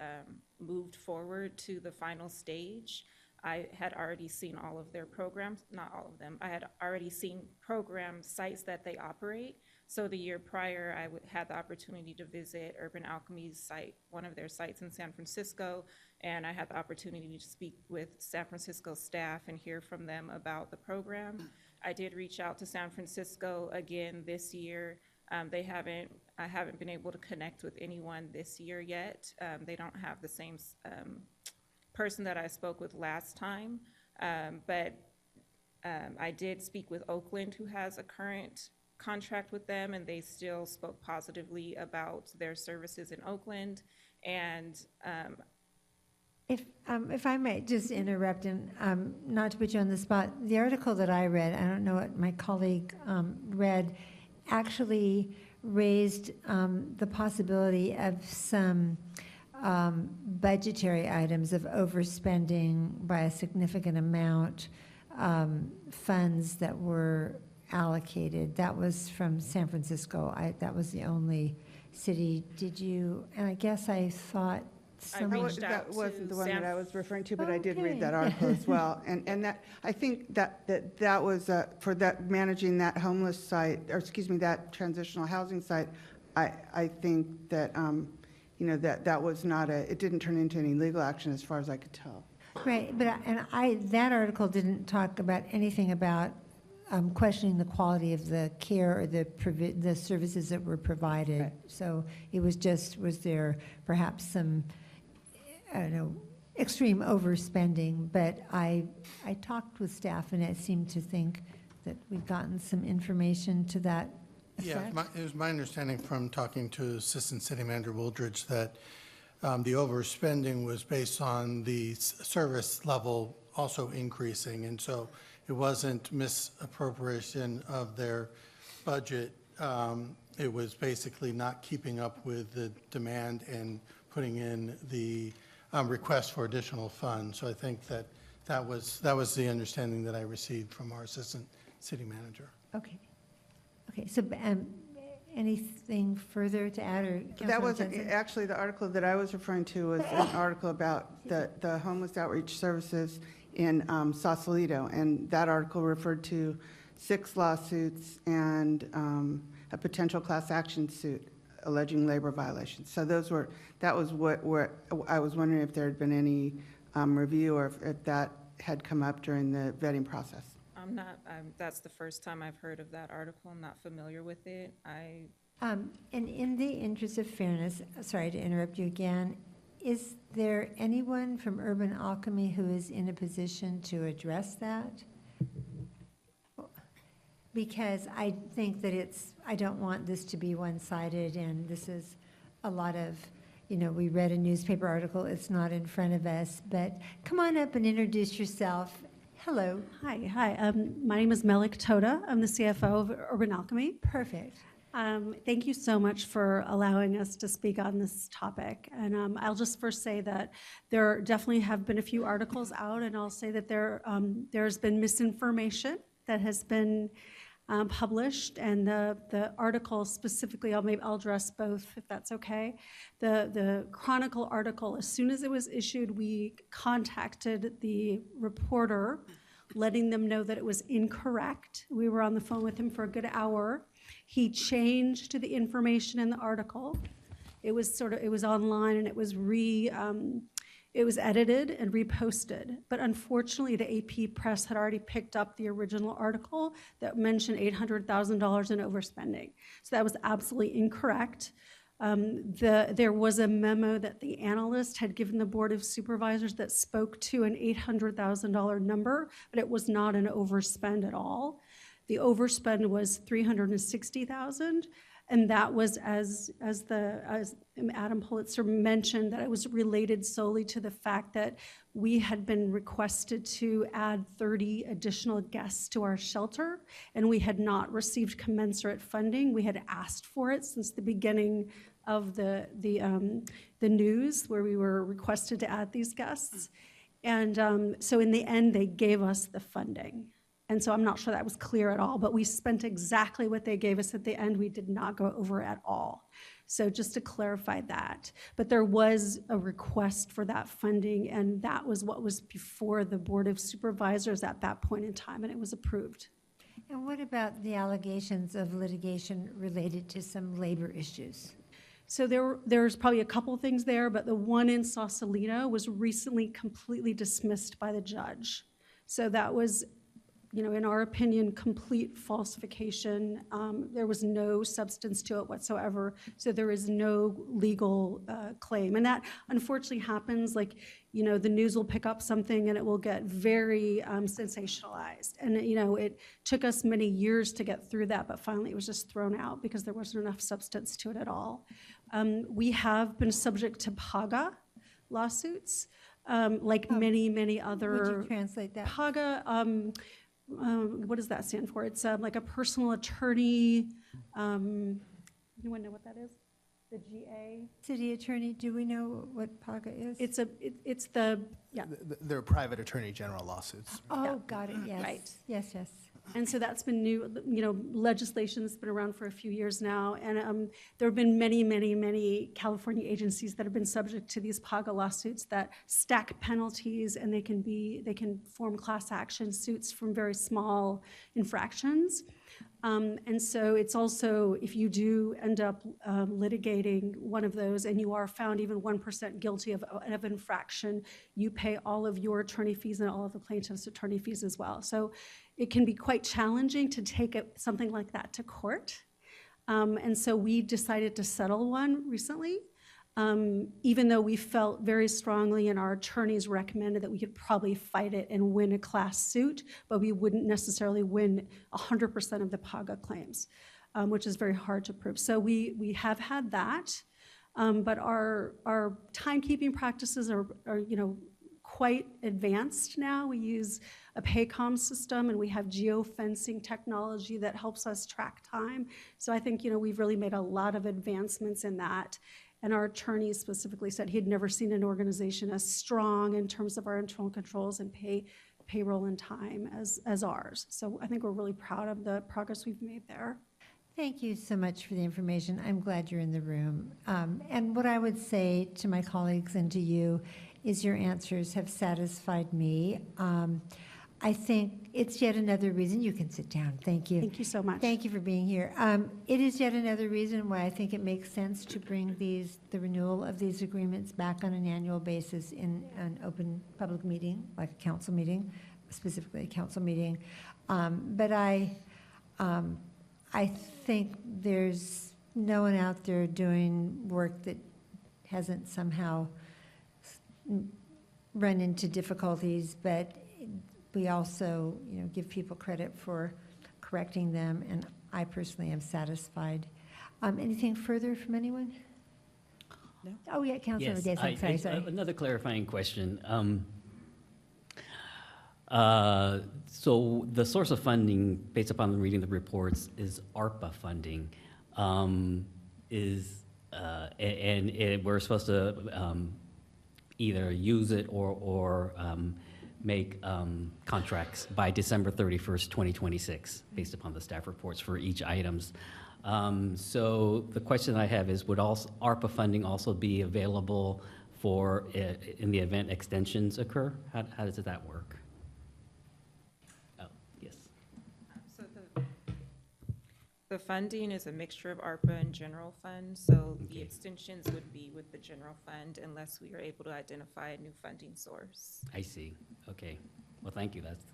moved forward to the final stage, I had already seen all of their programs, not all of them. I had already seen program sites that they operate. So the year prior, I had the opportunity to visit Urban Alchemy's site, one of their sites in San Francisco, and I had the opportunity to speak with San Francisco staff and hear from them about the program. I did reach out to San Francisco again this year. I haven't been able to connect with anyone this year yet. They don't have the same person that I spoke with last time, but I did speak with Oakland, who has a current contract with them, and they still spoke positively about their services in Oakland. And If I might just interrupt and not to put you on the spot, the article that I read, I don't know what my colleague read, actually raised the possibility of some budgetary items of overspending by a significant amount, funds that were allocated. That was from San Francisco. That was the only city. Did you, and I guess I thought some. That wasn't the one that I was referring to, but I did read that article as well. And that, I think that was for that, managing that homeless site, or excuse me, that transitional housing site, I think that, you know, that was not it didn't turn into any legal action as far as I could tell. Right, but that article didn't talk about anything about questioning the quality of the care or the services that were provided. Right. So it was just, was there perhaps some, I don't know, extreme overspending? But I talked with staff, and I seemed to think that we'd gotten some information to that effect. Yeah, it was my understanding from talking to Assistant City Manager Wooldridge that the overspending was based on the service level also increasing, and so it wasn't misappropriation of their budget. It was basically not keeping up with the demand and putting in the request for additional funds. So I think that was the understanding that I received from our Assistant City Manager. Okay. Okay, so anything further to add, or That wasn't, Jensen? actually, the article that I was referring to was an article about the homeless outreach services in Sausalito, and that article referred to 6 lawsuits and a potential class action suit alleging labor violations. So that was what I was wondering if there had been any review, or if that had come up during the vetting process. That's the first time I've heard of that article. I'm not familiar with it. And in the interest of fairness, sorry to interrupt you again, is there anyone from Urban Alchemy who is in a position to address that? Because I think that I don't want this to be one-sided, and this is a lot of, we read a newspaper article, it's not in front of us, but come on up and introduce yourself. Hello. Hi. My name is Melik Toda. I'm the CFO of Urban Alchemy. Perfect. Thank you so much for allowing us to speak on this topic. And I'll just first say that there definitely have been a few articles out, and I'll say that there's been misinformation that has been published, and the article specifically, I'll address both if that's okay. The Chronicle article, as soon as it was issued, we contacted the reporter, letting them know that it was incorrect. We were on the phone with him for a good hour. He changed the information in the article. It was online, and it was edited and reposted. But unfortunately, the AP press had already picked up the original article that mentioned $800,000 in overspending. So that was absolutely incorrect. There was a memo that the analyst had given the Board of Supervisors that spoke to an $800,000 number, but it was not an overspend at all. The overspend was $360,000. And that was, as Adam Pulitzer mentioned, that it was related solely to the fact that we had been requested to add 30 additional guests to our shelter, and we had not received commensurate funding. We had asked for it since the beginning of the news, where we were requested to add these guests. And so in the end, they gave us the funding. And so I'm not sure that was clear at all, but we spent exactly what they gave us at the end. We did not go over at all. So just to clarify that. But there was a request for that funding, and that was what was before the Board of Supervisors at that point in time, and it was approved. And what about the allegations of litigation related to some labor issues? So there's probably a couple things there, but the one in Sausalito was recently completely dismissed by the judge. So that was, in our opinion, complete falsification. There was no substance to it whatsoever, so there is no legal claim. And that unfortunately happens, the news will pick up something and it will get very sensationalized. And, it took us many years to get through that, but finally it was just thrown out because there wasn't enough substance to it at all. We have been subject to PAGA lawsuits. like many other. Would you translate that? PAGA, what does that stand for? It's like a personal attorney. Anyone know what that is? The GA? City attorney, do we know what PAGA is? It's the, yeah. They're private attorney general lawsuits. Oh, got it, yes. Right. Yes, yes. And so that's been new, legislation that's been around for a few years now. And there have been many California agencies that have been subject to these PAGA lawsuits that stack penalties, and they can form class action suits from very small infractions. And so it's also, if you do end up litigating one of those and you are found even 1% guilty of infraction, you pay all of your attorney fees and all of the plaintiff's attorney fees as well. So it can be quite challenging to take something like that to court. And so we decided to settle one recently, even though we felt very strongly and our attorneys recommended that we could probably fight it and win a class suit, but we wouldn't necessarily win 100% of the PAGA claims, which is very hard to prove. So we have had that, but our timekeeping practices are quite advanced now. We use a Paycom system, and we have geofencing technology that helps us track time. So I think, we've really made a lot of advancements in that. And our attorney specifically said he'd never seen an organization as strong in terms of our internal controls and payroll and time as ours. So I think we're really proud of the progress we've made there. Thank you so much for the information. I'm glad you're in the room. And what I would say to my colleagues and to you is your answers have satisfied me. I think it's yet another reason, you can sit down, thank you. Thank you so much. Thank you for being here. It is yet another reason why I think it makes sense to bring the renewal of these agreements back on an annual basis in an open public meeting, like a council meeting, specifically a council meeting. But I think there's no one out there doing work that hasn't somehow run into difficulties, but we also, give people credit for correcting them, and I personally am satisfied. Anything further from anyone? No. Oh, yeah, Councilor Yes, Days, sorry. another clarifying question. So the source of funding, based upon reading the reports, is ARPA funding. We're supposed to either use it or make contracts by December 31st, 2026, based upon the staff reports for each items. So the question I have is, would ARPA funding also be available for in the event extensions occur? How does that work? Oh, yes. So the funding is a mixture of ARPA and general fund, so the extensions would be with the general fund unless we are able to identify a new funding source. I see. Okay. Well, thank you. That's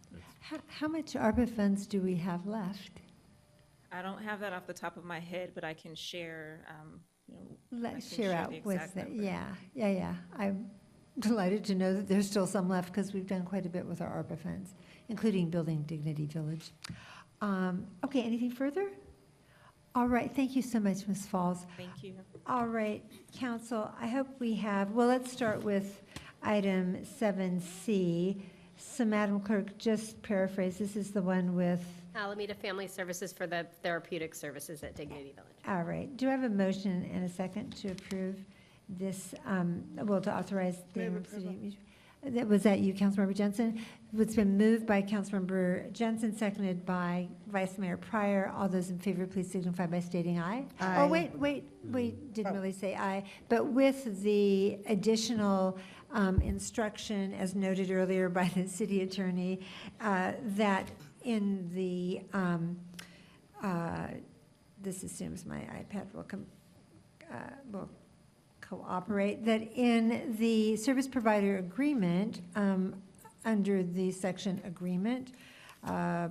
How much ARPA funds do we have left? I don't have that off the top of my head, but I can share, Let's I can share out the what's exact that. number. Yeah. I'm delighted to know that there's still some left because we've done quite a bit with our ARPA funds, including building Dignity Village. Okay, anything further? All right, thank you so much, Ms. Falls. Thank you. All right, council, I hope we have, well, let's start with item 7C. So Madam Clerk, just paraphrase, this is the one with, Alameda Family Services for the therapeutic services at Dignity Village. all right, do I have a motion and a second to approve this, to authorize the city? Was that you, Councilmember Jensen? It's been moved by Councilmember Jensen, seconded by Vice Mayor Pryor. All those in favor, please signify by stating aye. Aye. Oh, wait, didn't really say aye. But with the additional instruction, as noted earlier by the city attorney, that in the, this assumes my iPad will cooperate, that in the service provider agreement, under the section agreement,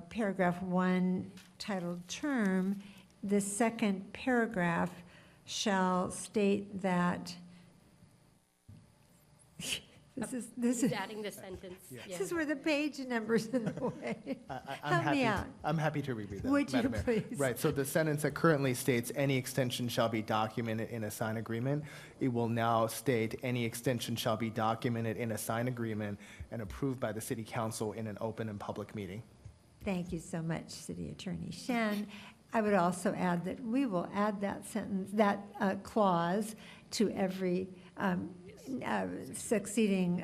paragraph 1 titled term, the second paragraph shall state that This He's is, adding the sentence. this is where the page number's in the way. I'm Help me happy. out. I'm happy to reread that. Would you Madam Mayor. please? Right. So the sentence that currently states any extension shall be documented in a signed agreement, it will now state any extension shall be documented in a signed agreement and approved by the City Council in an open and public meeting. Thank you so much, City Attorney Shen. I would also add that we will add that sentence, that clause to every succeeding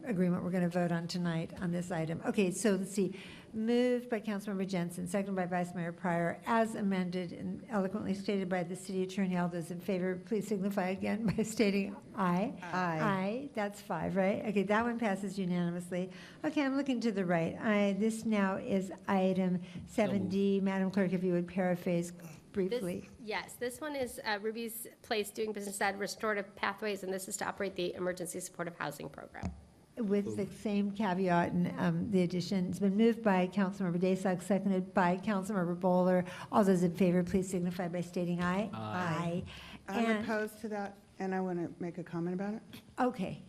agreement we're going to vote on tonight on this item. Okay, so let's see. Moved by Councilmember Jensen, seconded by Vice Mayor Pryor, as amended and eloquently stated by the city attorney. All those in favor, please signify again by stating aye. Aye. That's 5, right? Okay, that one passes unanimously. Okay, I'm looking to the right. This now is item 7D. Madam Clerk, if you would paraphrase briefly. Yes, this one is Ruby's Place doing business at Restorative Pathways, and this is to operate the Emergency Supportive Housing Program. With the same caveat and the addition. It's been moved by Councilmember Desag, seconded by Councilmember Bowler. All those in favor, please signify by stating aye. Aye. I'm And- opposed to that, and I want to make a comment about it. Okay.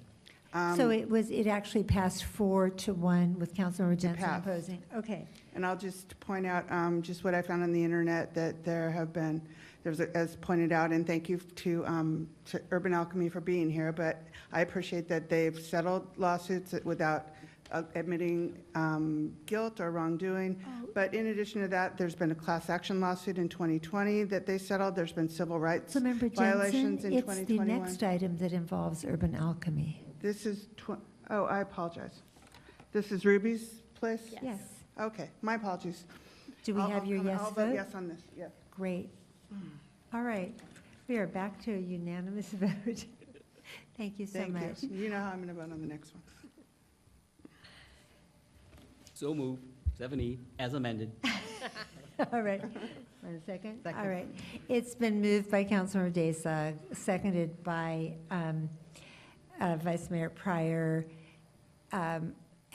So it actually passed 4-1 with Councilmember Jensen passed. opposing. Okay. And I'll just point out just what I found on the internet, that there's, as pointed out, and thank you to Urban Alchemy for being here, but I appreciate that they've settled lawsuits without admitting guilt or wrongdoing. But in addition to that, there's been a class action lawsuit in 2020 that they settled. There's been civil rights So Member violations Jensen, in it's the 2021. next item that involves Urban Alchemy. This is, I apologize. This is Ruby's Place? Yes. Okay, my apologies. Do we have your yes I'll vote? vote yes on this, yes. Great. All right. We are back to a unanimous vote. Thank you so Thank much. you. You know how I'm going to vote on the next one. So move, 7E, as amended. All right. One second. All right. It's been moved by Councilmember Desag, seconded by Vice Mayor Pryor.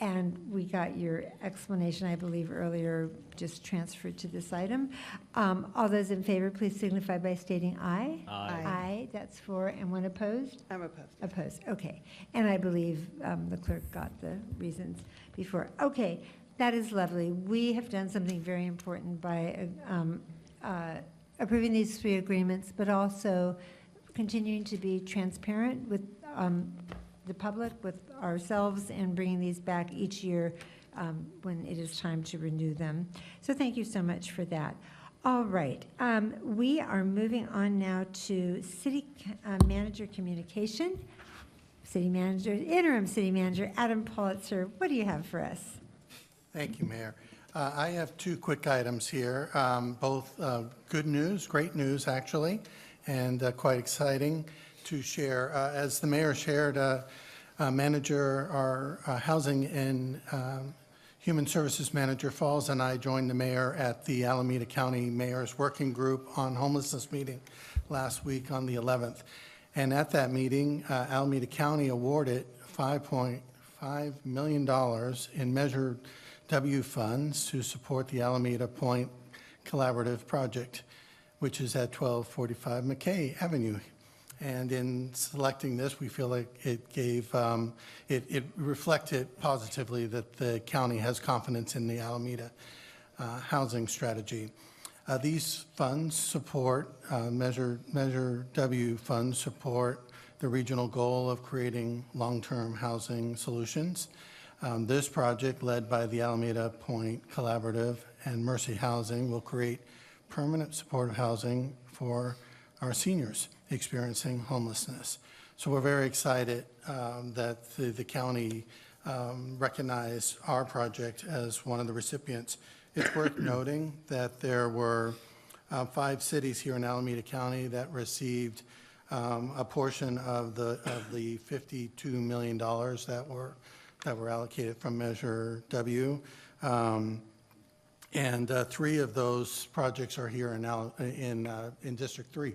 And we got your explanation, I believe, earlier, just transferred to this item. All those in favor, please signify by stating aye. Aye. Aye, that's 4, and 1 opposed? I'm opposed. Opposed, okay. And I believe the clerk got the reasons before. Okay, that is lovely. We have done something very important by approving these 3 agreements, but also continuing to be transparent with the public, with ourselves, and bringing these back each year when it is time to renew them. So thank you so much for that. All right, we are moving on now to City Manager Communication. City Manager, Interim City Manager Adam Pulitzer, what do you have for us? Thank you, Mayor. I have 2 quick items here, both good news, great news, actually, and quite exciting to share. As the mayor shared, manager, our Housing and Human Services Manager Falls and I joined the mayor at the Alameda County Mayor's Working Group on Homelessness meeting last week on the 11th. And at that meeting, Alameda County awarded $5.5 million in Measure W funds to support the Alameda Point Collaborative Project, which is at 1245 McKay Avenue. And in selecting this, we feel like it gave, it reflected positively that the county has confidence in the Alameda housing strategy. These funds support, Measure W funds support the regional goal of creating long-term housing solutions. This project, led by the Alameda Point Collaborative and Mercy Housing, will create permanent supportive housing for our seniors experiencing homelessness. So we're very excited that the county recognized our project as one of the recipients. It's worth noting that there were 5 cities here in Alameda County that received a portion of the $52 million that were allocated from Measure W. And 3 of those projects are here in District 3.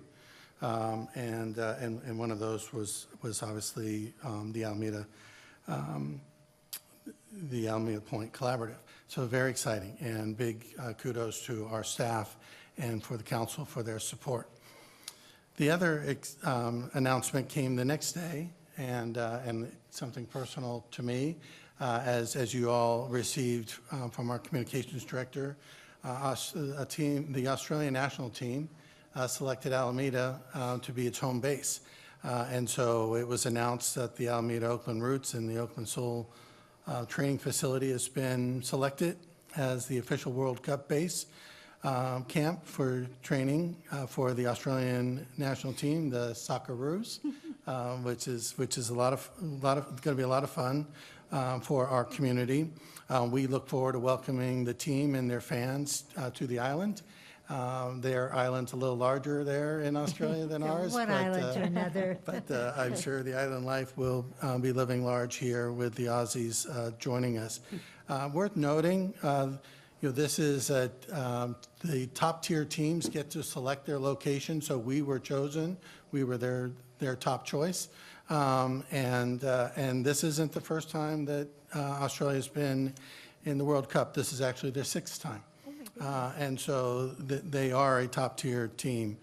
And one of those was obviously the Alameda Point Collaborative. So very exciting, and big kudos to our staff and for the council for their support. The other announcement came the next day, and something personal to me, as you all received from our communications director. The Australian national team selected Alameda to be its home base. And so it was announced that the Alameda Oakland Roots and the Oakland Soul training facility has been selected as the official World Cup base camp for training for the Australian national team, the Socceroos, which is going to be a lot of fun for our community. We look forward to welcoming the team and their fans to the island. Their island's a little larger there in Australia than ours. One island to another. But I'm sure the island life will be living large here with the Aussies joining us. Worth noting, this is the top tier teams get to select their location, so we were chosen. We were their top choice. And this isn't the first time that Australia's been in the World Cup. This is actually their 6th time. And so they are a top-tier team.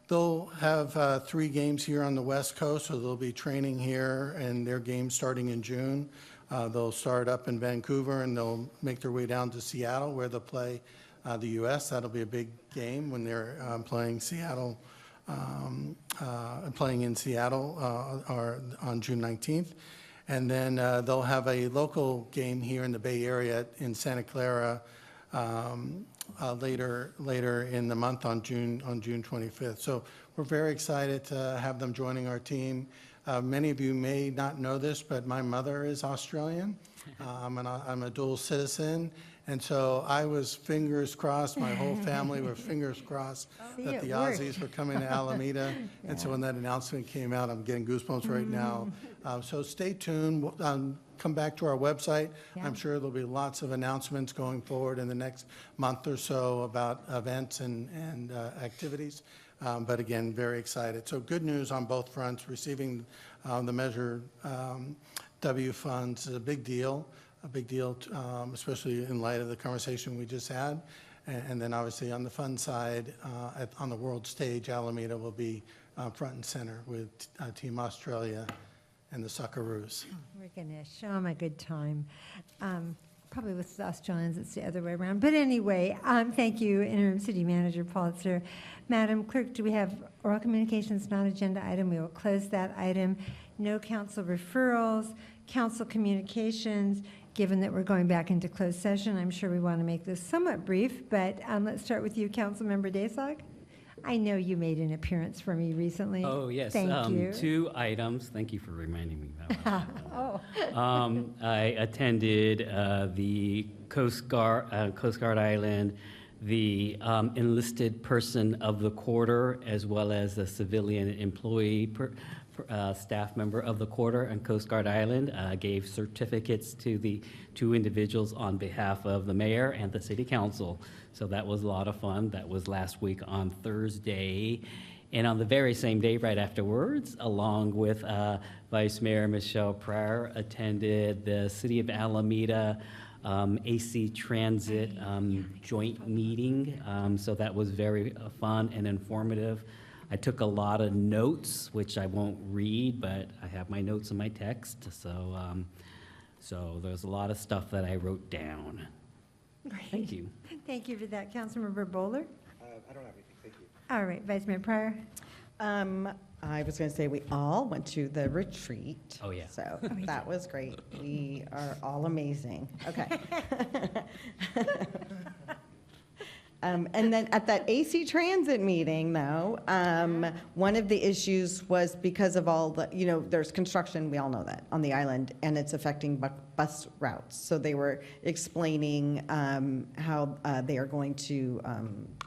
They'll have 3 games here on the West Coast, so they'll be training here, and their games starting in June. They'll start up in Vancouver, and they'll make their way down to Seattle, where they'll play the U.S. That'll be a big game when they're playing Seattle, playing in Seattle on June 19th. And then they'll have a local game here in the Bay Area in Santa Clara later in the month on June 25th. So we're very excited to have them joining our team. Many of you may not know this, but my mother is Australian. I'm a dual citizen. And so I was fingers crossed, my whole family were fingers crossed that the Aussies were coming to Alameda. And so when that announcement came out, I'm getting goosebumps right now. So stay tuned. Come back to our website. Yeah. I'm sure there'll be lots of announcements going forward in the next month or so about events and activities. But again, very excited. So good news on both fronts. Receiving the Measure W funds is a big deal, especially in light of the conversation we just had. And then obviously on the fund side, on the world stage, Alameda will be front and center with Team Australia and the Socceroos. We're going to show them a good time. Probably with the Australians, it's the other way around. But anyway, thank you, Interim City Manager Politzer. Madam Clerk, do we have oral communications, non-agenda item? We will close that item. No council referrals, council communications. Given that we're going back into closed session, I'm sure we want to make this somewhat brief, but let's start with you, Councilmember Daysog. I know you made an appearance for me recently. Oh, yes. Thank you. 2 items. Thank you for reminding me that one. Oh. I attended the Coast Guard Island, the enlisted person of the quarter, as well as the civilian employee staff member of the quarter on Coast Guard Island, gave certificates to the 2 individuals on behalf of the mayor and the city council. So that was a lot of fun. That was last week on Thursday. And on the very same day, right afterwards, along with Vice Mayor Michelle Pryor, attended the City of Alameda AC Transit joint meeting. So that was very fun and informative. I took a lot of notes, which I won't read, but I have my notes in my text. So there's a lot of stuff that I wrote down. Great. Thank you. Thank you for that, Councilmember Bowler. I don't have anything, thank you. All right, Vice Mayor Pryor. I was going to say we all went to the retreat. Oh, yeah. So that was great. We are all amazing. Okay. And then at that AC Transit meeting, though, one of the issues was because of all the, there's construction, we all know that, on the island, and it's affecting bus routes. So they were explaining how they are going to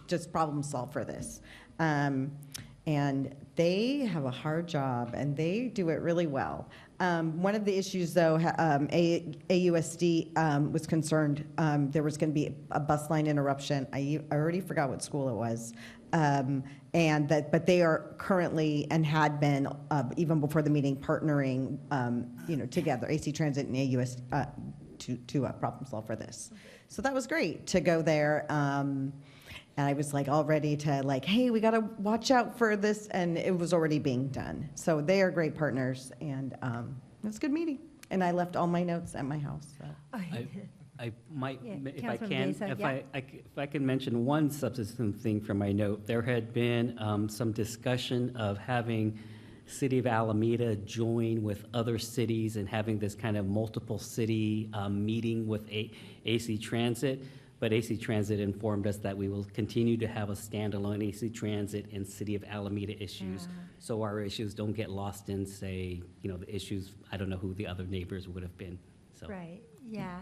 just problem solve for this. And they have a hard job, and they do it really well. One of the issues, though, AUSD was concerned there was going to be a bus line interruption. I already forgot what school it was. But they are currently and had been, even before the meeting, partnering together, AC Transit and AUSD, to problem solve for this. So that was great to go there. And I was like all ready to like, hey, we got to watch out for this. And it was already being done. So they are great partners. And it was a good meeting. And I left all my notes at my house. So. I might, Yeah, if I Councilwoman can, Desa, if yeah. I can mention one substantive thing from my note. There had been some discussion of having City of Alameda join with other cities and having this kind of multiple city meeting with AC Transit. But AC Transit informed us that we will continue to have a standalone AC Transit and City of Alameda issues. So our issues don't get lost in, say, the issues, I don't know who the other neighbors would have been, so. Right, yeah.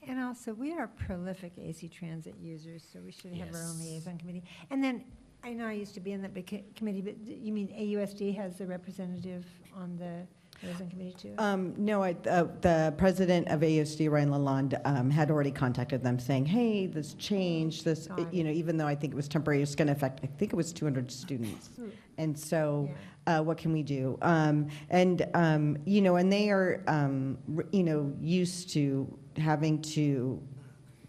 And also, we are prolific AC Transit users, so we should have our own Yes. liaison committee. And then, I know I used to be in that big committee, but you mean AUSD has a representative on the liaison committee too? No, the president of AUSD, Ryan Lalonde, had already contacted them saying, hey, this change, this, Got it. even though I think it was temporary, it's going to affect, I think it was 200 students. And so what can we do? And they are, used to having to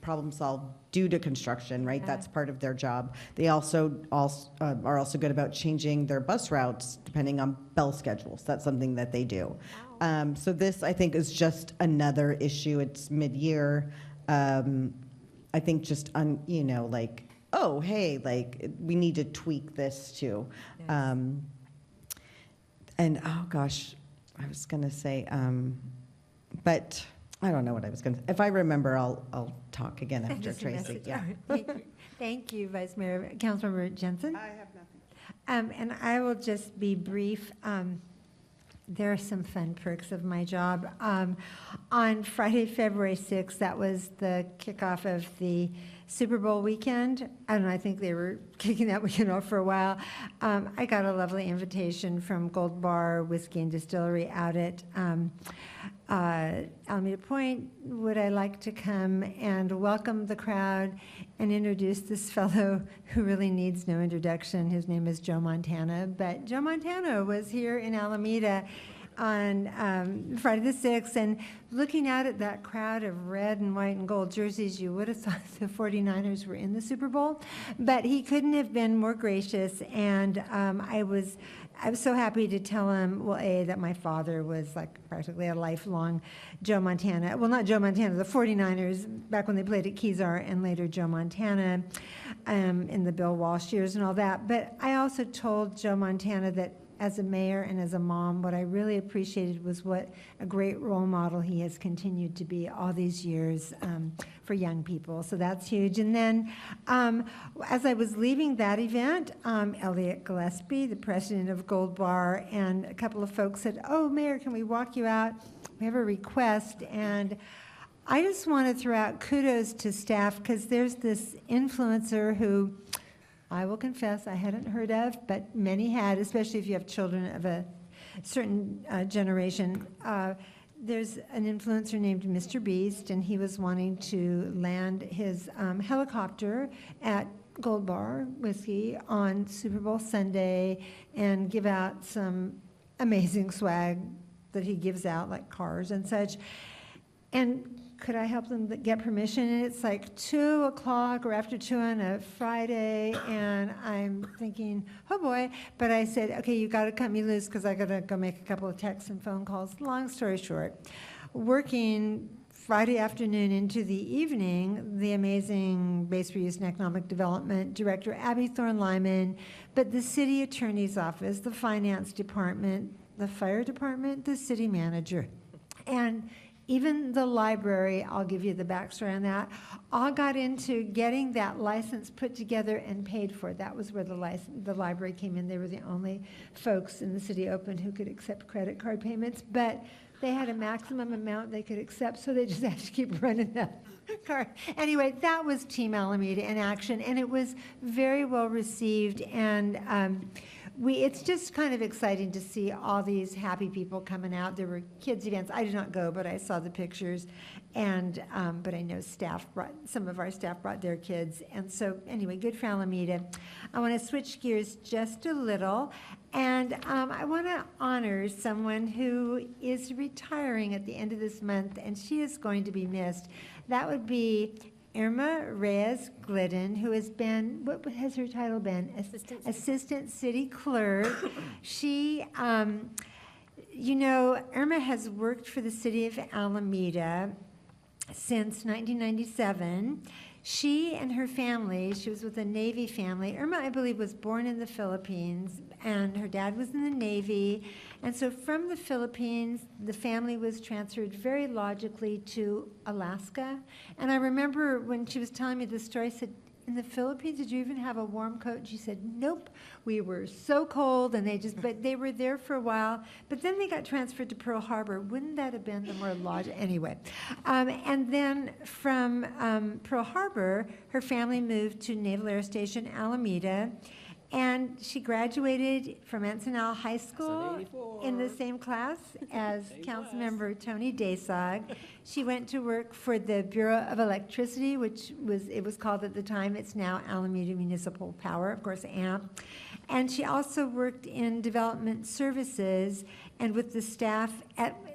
problem solve due to construction, right? That's part of their job. They also are also good about changing their bus routes depending on bell schedules. That's something that they do. So this, I think, is just another issue. It's mid-year. I think just oh, hey, we need to tweak this too. And oh gosh, I was gonna say, but I don't know what I was gonna. If I remember, I'll talk again after Just a Tracy. message. Yeah. Thank you. Thank you, Vice Mayor. Councilmember Jensen? I have nothing. And I will just be brief. There are some fun perks of my job. On Friday, February 6th, that was the kickoff of the Super Bowl weekend. I don't know, I think they were kicking that weekend off for a while. I got a lovely invitation from Gold Bar Whiskey and Distillery out at Alameda Point. Would I like to come and welcome the crowd and introduce this fellow who really needs no introduction? His name is Joe Montana. But Joe Montana was here in Alameda on Friday the 6th, and looking out at that crowd of red and white and gold jerseys, you would have thought the 49ers were in the Super Bowl. But he couldn't have been more gracious, and I was so happy to tell him, well, that my father was like practically a lifelong Joe Montana. Well, not Joe Montana, the 49ers, back when they played at Kezar, and later Joe Montana in the Bill Walsh years and all that. But I also told Joe Montana that as a mayor and as a mom, what I really appreciated was what a great role model he has continued to be all these years for young people. So that's huge. And then as I was leaving that event, Elliot Gillespie, the president of Gold Bar, and a couple of folks said, oh, Mayor, can we walk you out? We have a request. And I just want to throw out kudos to staff, because there's this influencer who I will confess I hadn't heard of, but many had, especially if you have children of a certain generation. There's an influencer named Mr. Beast, and he was wanting to land his helicopter at Gold Bar Whiskey on Super Bowl Sunday and give out some amazing swag that he gives out, like cars and such. And could I help them get permission? And it's like 2 o'clock or after 2 on a Friday, and I'm thinking, oh boy. But I said, okay, you got to cut me loose, because I got to go make a couple of texts and phone calls. Long story short, working Friday afternoon into the evening, the amazing Base Reuse and Economic Development Director, Abby Thorne-Lyman, but the city attorney's office, the finance department, the fire department, the city manager, and even the library, I'll give you the backstory on that, all got into getting that license put together and paid for. That was where the library came in. They were the only folks in the city open who could accept credit card payments, but they had a maximum amount they could accept, so they just had to keep running that card. Anyway, that was Team Alameda in action, and it was very well received, and it's just kind of exciting to see all these happy people coming out. There were kids' events. I did not go, but I saw the pictures, and but I know some of our staff brought their kids, and so anyway, good for Alameda. I want to switch gears just a little, and I want to honor someone who is retiring at the end of this month, and she is going to be missed. That would be Irma Reyes Glidden, who has been, what has her title been? Assistant City Clerk. She, you know, Irma has worked for the city of Alameda since 1997. She and her family, she was with a Navy family. Irma, I believe, was born in the Philippines, and her dad was in the Navy. And so from the Philippines, the family was transferred very logically to Alaska. And I remember when she was telling me this story, I said, in the Philippines, did you even have a warm coat? And she said, nope, we were so cold, and but they were there for a while, but then they got transferred to Pearl Harbor. Wouldn't that have been the more logical, anyway. And then from Pearl Harbor, her family moved to Naval Air Station Alameda, and she graduated from Ensenada High School in the same class as Councilmember Tony Daysog. She went to work for the Bureau of Electricity, which it was called at the time, it's now Alameda Municipal Power, of course, AMP. And she also worked in development services and with the staff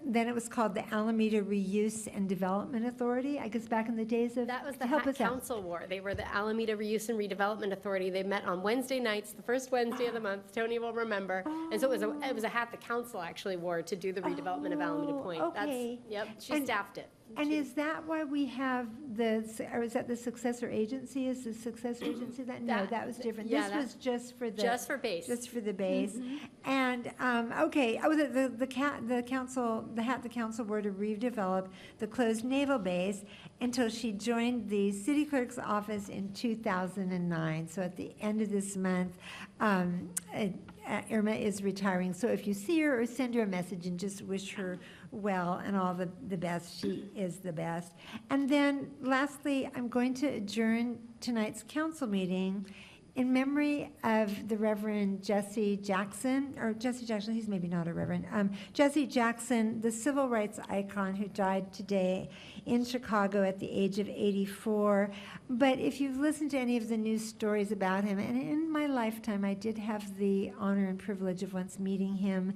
then it was called the Alameda Reuse and Development Authority, I guess back in the days of. That was the help Hat us out. Council War. They were the Alameda Reuse and Redevelopment Authority. They met on Wednesday nights, the first Wednesday of the month. Tony will remember. And so it was a hat the council actually wore to do the redevelopment of Alameda Point. Okay. Yep, she staffed it. And is that why we have or is that the successor agency? Is the successor agency that? No, that was different. yeah, This was just for the. Just for base. Just for the base. And, okay, the hat the council wore to redevelop the closed naval base until she joined the city clerk's office in 2009. So at the end of this month, Irma is retiring. So if you see her or send her a message and just wish her well and all the best, she is the best. And then lastly, I'm going to adjourn tonight's council meeting in memory of the Reverend Jesse Jackson, he's maybe not a reverend, Jesse Jackson, the civil rights icon who died today in Chicago at the age of 84. But if you've listened to any of the news stories about him, and in my lifetime I did have the honor and privilege of once meeting him,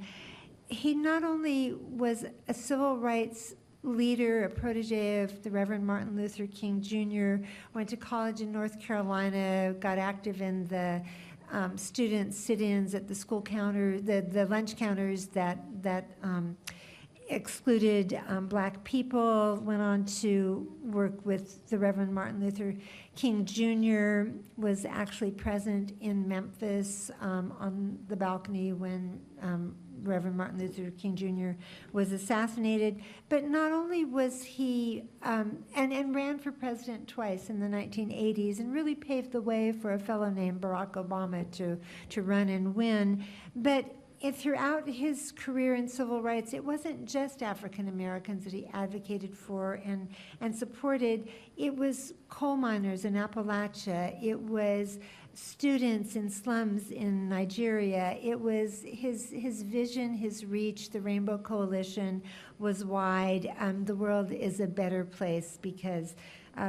he not only was a civil rights leader, a protege of the Reverend Martin Luther King Jr., went to college in North Carolina, got active in the student sit-ins at the school counter, the lunch counters that excluded black people, went on to work with the Reverend Martin Luther King Jr., was actually present in Memphis on the balcony when Reverend Martin Luther King Jr. was assassinated. But not only was he, and ran for president twice in the 1980s and really paved the way for a fellow named Barack Obama to run and win, but throughout his career in civil rights, it wasn't just African Americans that he advocated for and supported. It was coal miners in Appalachia. It was students in slums in Nigeria. It was his vision, his reach. The Rainbow Coalition was wide. The world is a better place because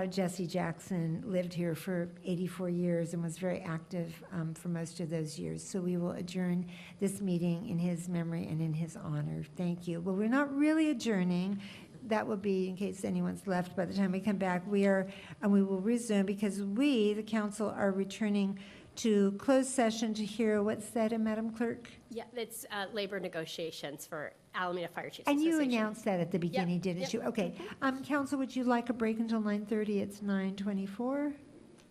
Jesse Jackson lived here for 84 years and was very active for most of those years. So we will adjourn this meeting in his memory and in his honor. Thank you. Well, we're not really adjourning. That will be in case anyone's left by the time we come back. We will resume because we, the council, are returning to closed session to hear what's said, Madam Clerk. Yeah, it's labor negotiations for Alameda Fire Chiefs And you Association. announced that at the beginning, didn't you? Okay. Council, would you like a break until 9:30? It's 9:24. Does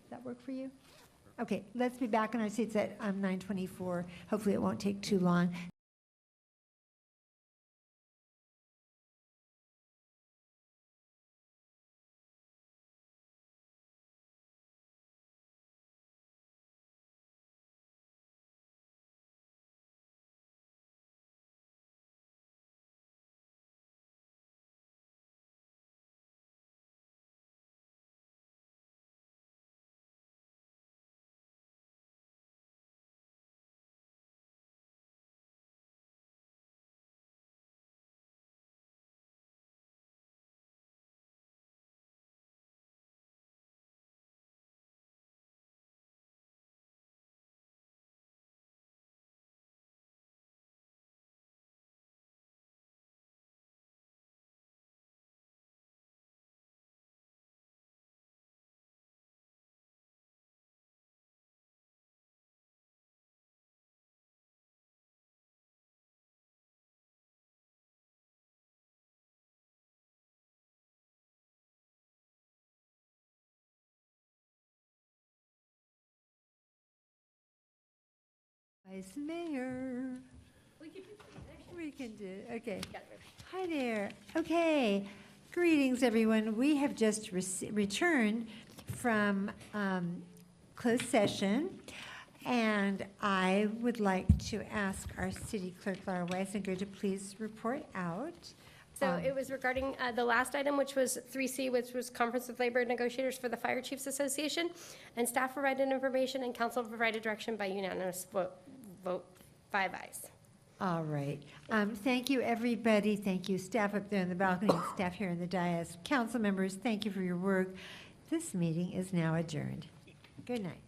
that work for you? Okay, let's be back in our seats at 9:24. Hopefully it won't take too long. Vice Mayor. We can do, okay. Hi there. Okay. Greetings, everyone. We have just returned from closed session, and I would like to ask our city clerk, Laura Weisinger, to please report out. So it was regarding the last item, which was 3C, which was Conference with Labor Negotiators for the Fire Chiefs Association. And staff provided information and council provided direction by unanimous vote, 5 ayes. All right. Thank you, everybody. Thank you, staff up there in the balcony, and staff here in the dais. Council members, thank you for your work. This meeting is now adjourned. Good night.